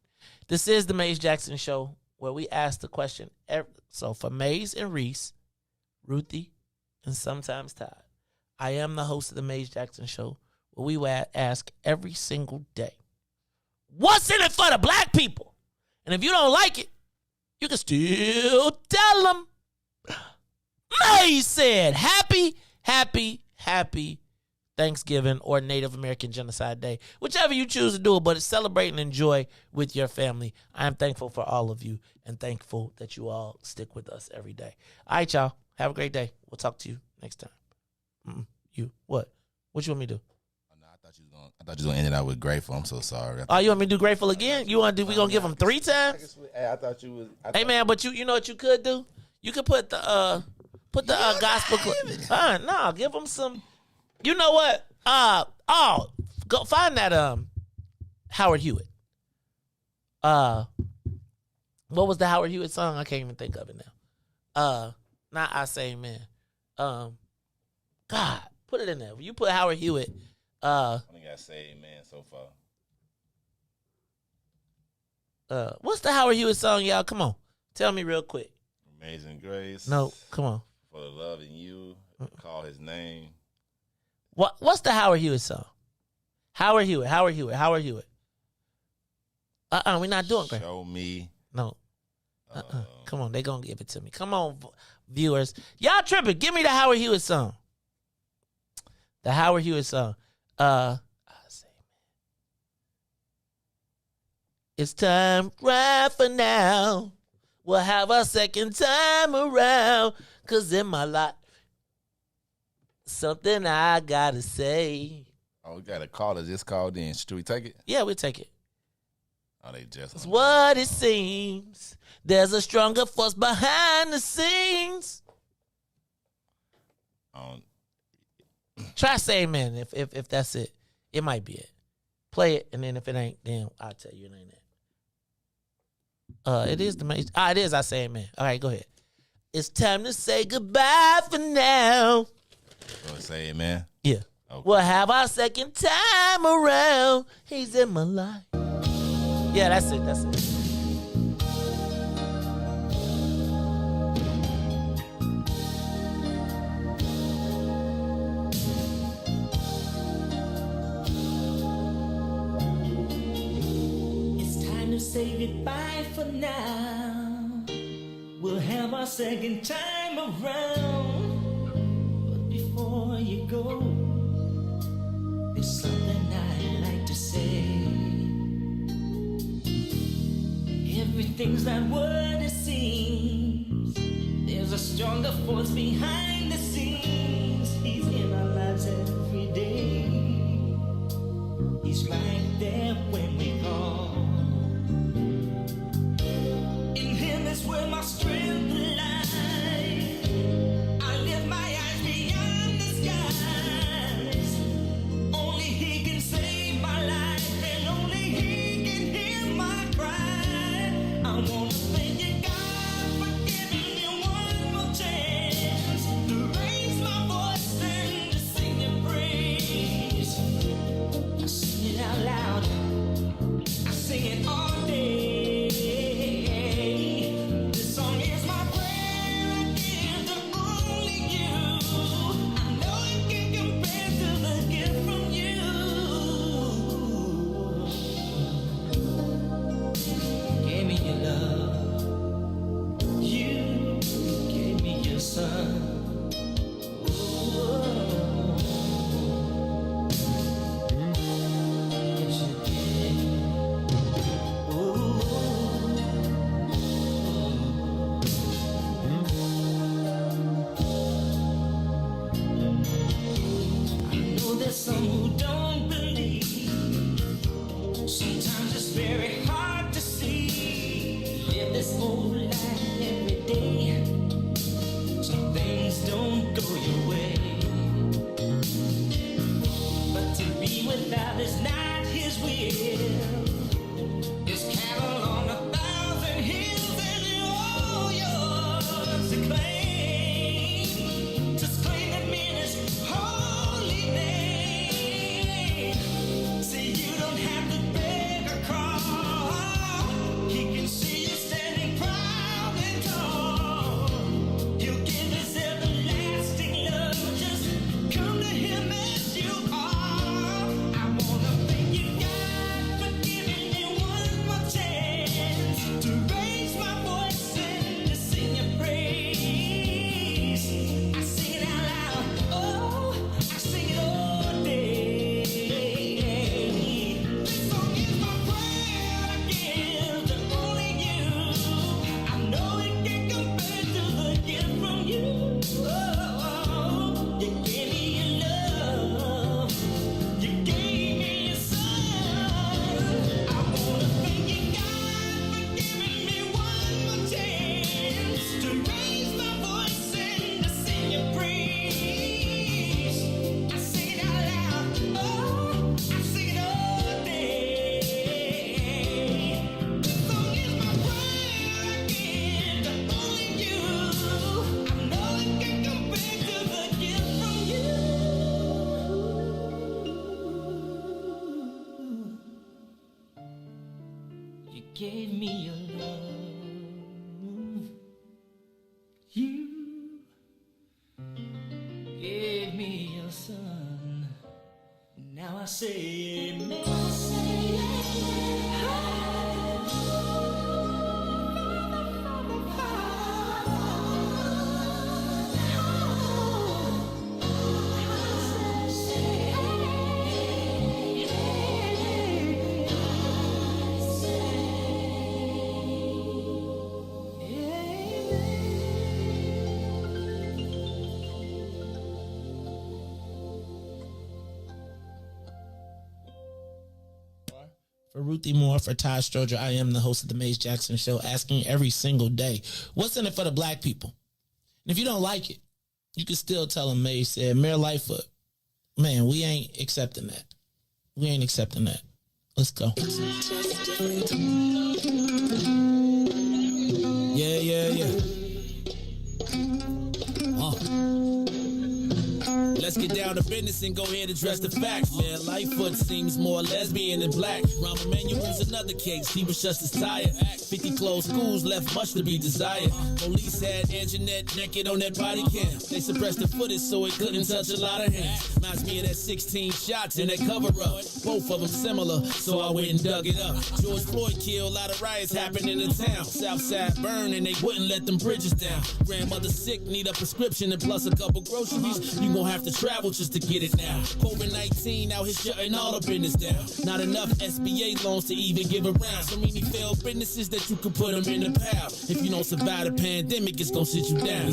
This is the Maze Jackson Show, where we ask the question. So for Maze and Riis, Ruthie, and sometimes Todd, I am the host of the Maze Jackson Show, where we will ask every single day, what's in it for the black people? And if you don't like it, you can still tell them. May said, happy Thanksgiving or Native American Genocide Day. Whichever you choose to do it, but it's celebrate and enjoy with your family. I am thankful for all of you and thankful that you all stick with us every day. All right, y'all. Have a great day. We'll talk to you next time. You, what? What you want me to do? I thought you was gonna end it out with grateful. I'm so sorry. Oh, you want me to do grateful again? You want to do? We gonna give them 3 times? Hey, I thought you was. Hey man, but you know what you could do? You could put the gospel clip. No, give them some. You know what? Go find that Howard Hewitt. What was the Howard Hewitt song? I can't even think of it now. Not I Say Amen. God, put it in there. You put Howard Hewitt. I think I say amen so far. What's the Howard Hewitt song, y'all? Come on. Tell me real quick. Amazing Grace. No, come on. For the love in you. Call his name. What's the Howard Hewitt song? Howard Hewitt. We're not doing great. Show me. No. Come on, they gonna give it to me. Come on, viewers. Y'all tripping. Give me the Howard Hewitt song. The Howard Hewitt song. It's time right for now. We'll have a second time around. 'Cause in my life, something I gotta say. Oh, we got a caller just called in. Should we take it? Yeah, we'll take it. Oh, they just. It's what it seems. There's a stronger force behind the scenes. Try say amen if that's it. It might be it. Play it, and then if it ain't, then I'll tell you it ain't it. It is the main. It is I say amen. All right, go ahead. It's time to say goodbye for now. So say amen? Yeah. Okay. We'll have our second time around. He's in my life. Yeah, that's it. Say goodbye for now. We'll have our second time around. But before you go, there's something I'd like to say. Everything's not what it seems. There's a stronger force behind the scenes. He's in our lives every day. He's right there when we call. Where my strength lies. I lift my eyes beyond the skies. Only he can save my life, and only he can hear my cry. I wanna thank you, God, for giving me one more chance to gave me your love. You gave me your son. Now I say amen. For Ruthie Moore, for Todd Stoger, I am the host of the Maze Jackson Show, asking every single day, what's in it for the black people? And if you don't like it, you can still tell them Maze said, Mayor Lightfoot, man, we ain't accepting that. We ain't accepting that. Let's go. Yeah. Let's get down to business and go ahead and address the facts, man. Lightfoot seems more lesbian than black. Rahm Emanuel's another case. He was just as tired. 50 closed schools left much to be desired. Police had Anjanette naked on that body cam. They suppressed the footage so it couldn't touch a lot of hands. Reminds me of that 16 shots in that cover-up. Both of them similar, so I went and dug it up. George Floyd killed, a lot of riots happened in the town. Southside burned and they wouldn't let them bridges down. Grandmother sick, need a prescription and plus a couple groceries. You gon' have to travel just to get it now. COVID-19 out here shutting all the business down. Not enough SBA loans to even give around. So many failed businesses that you could put them in the pile. If you don't survive the pandemic, it's gonna sit you down.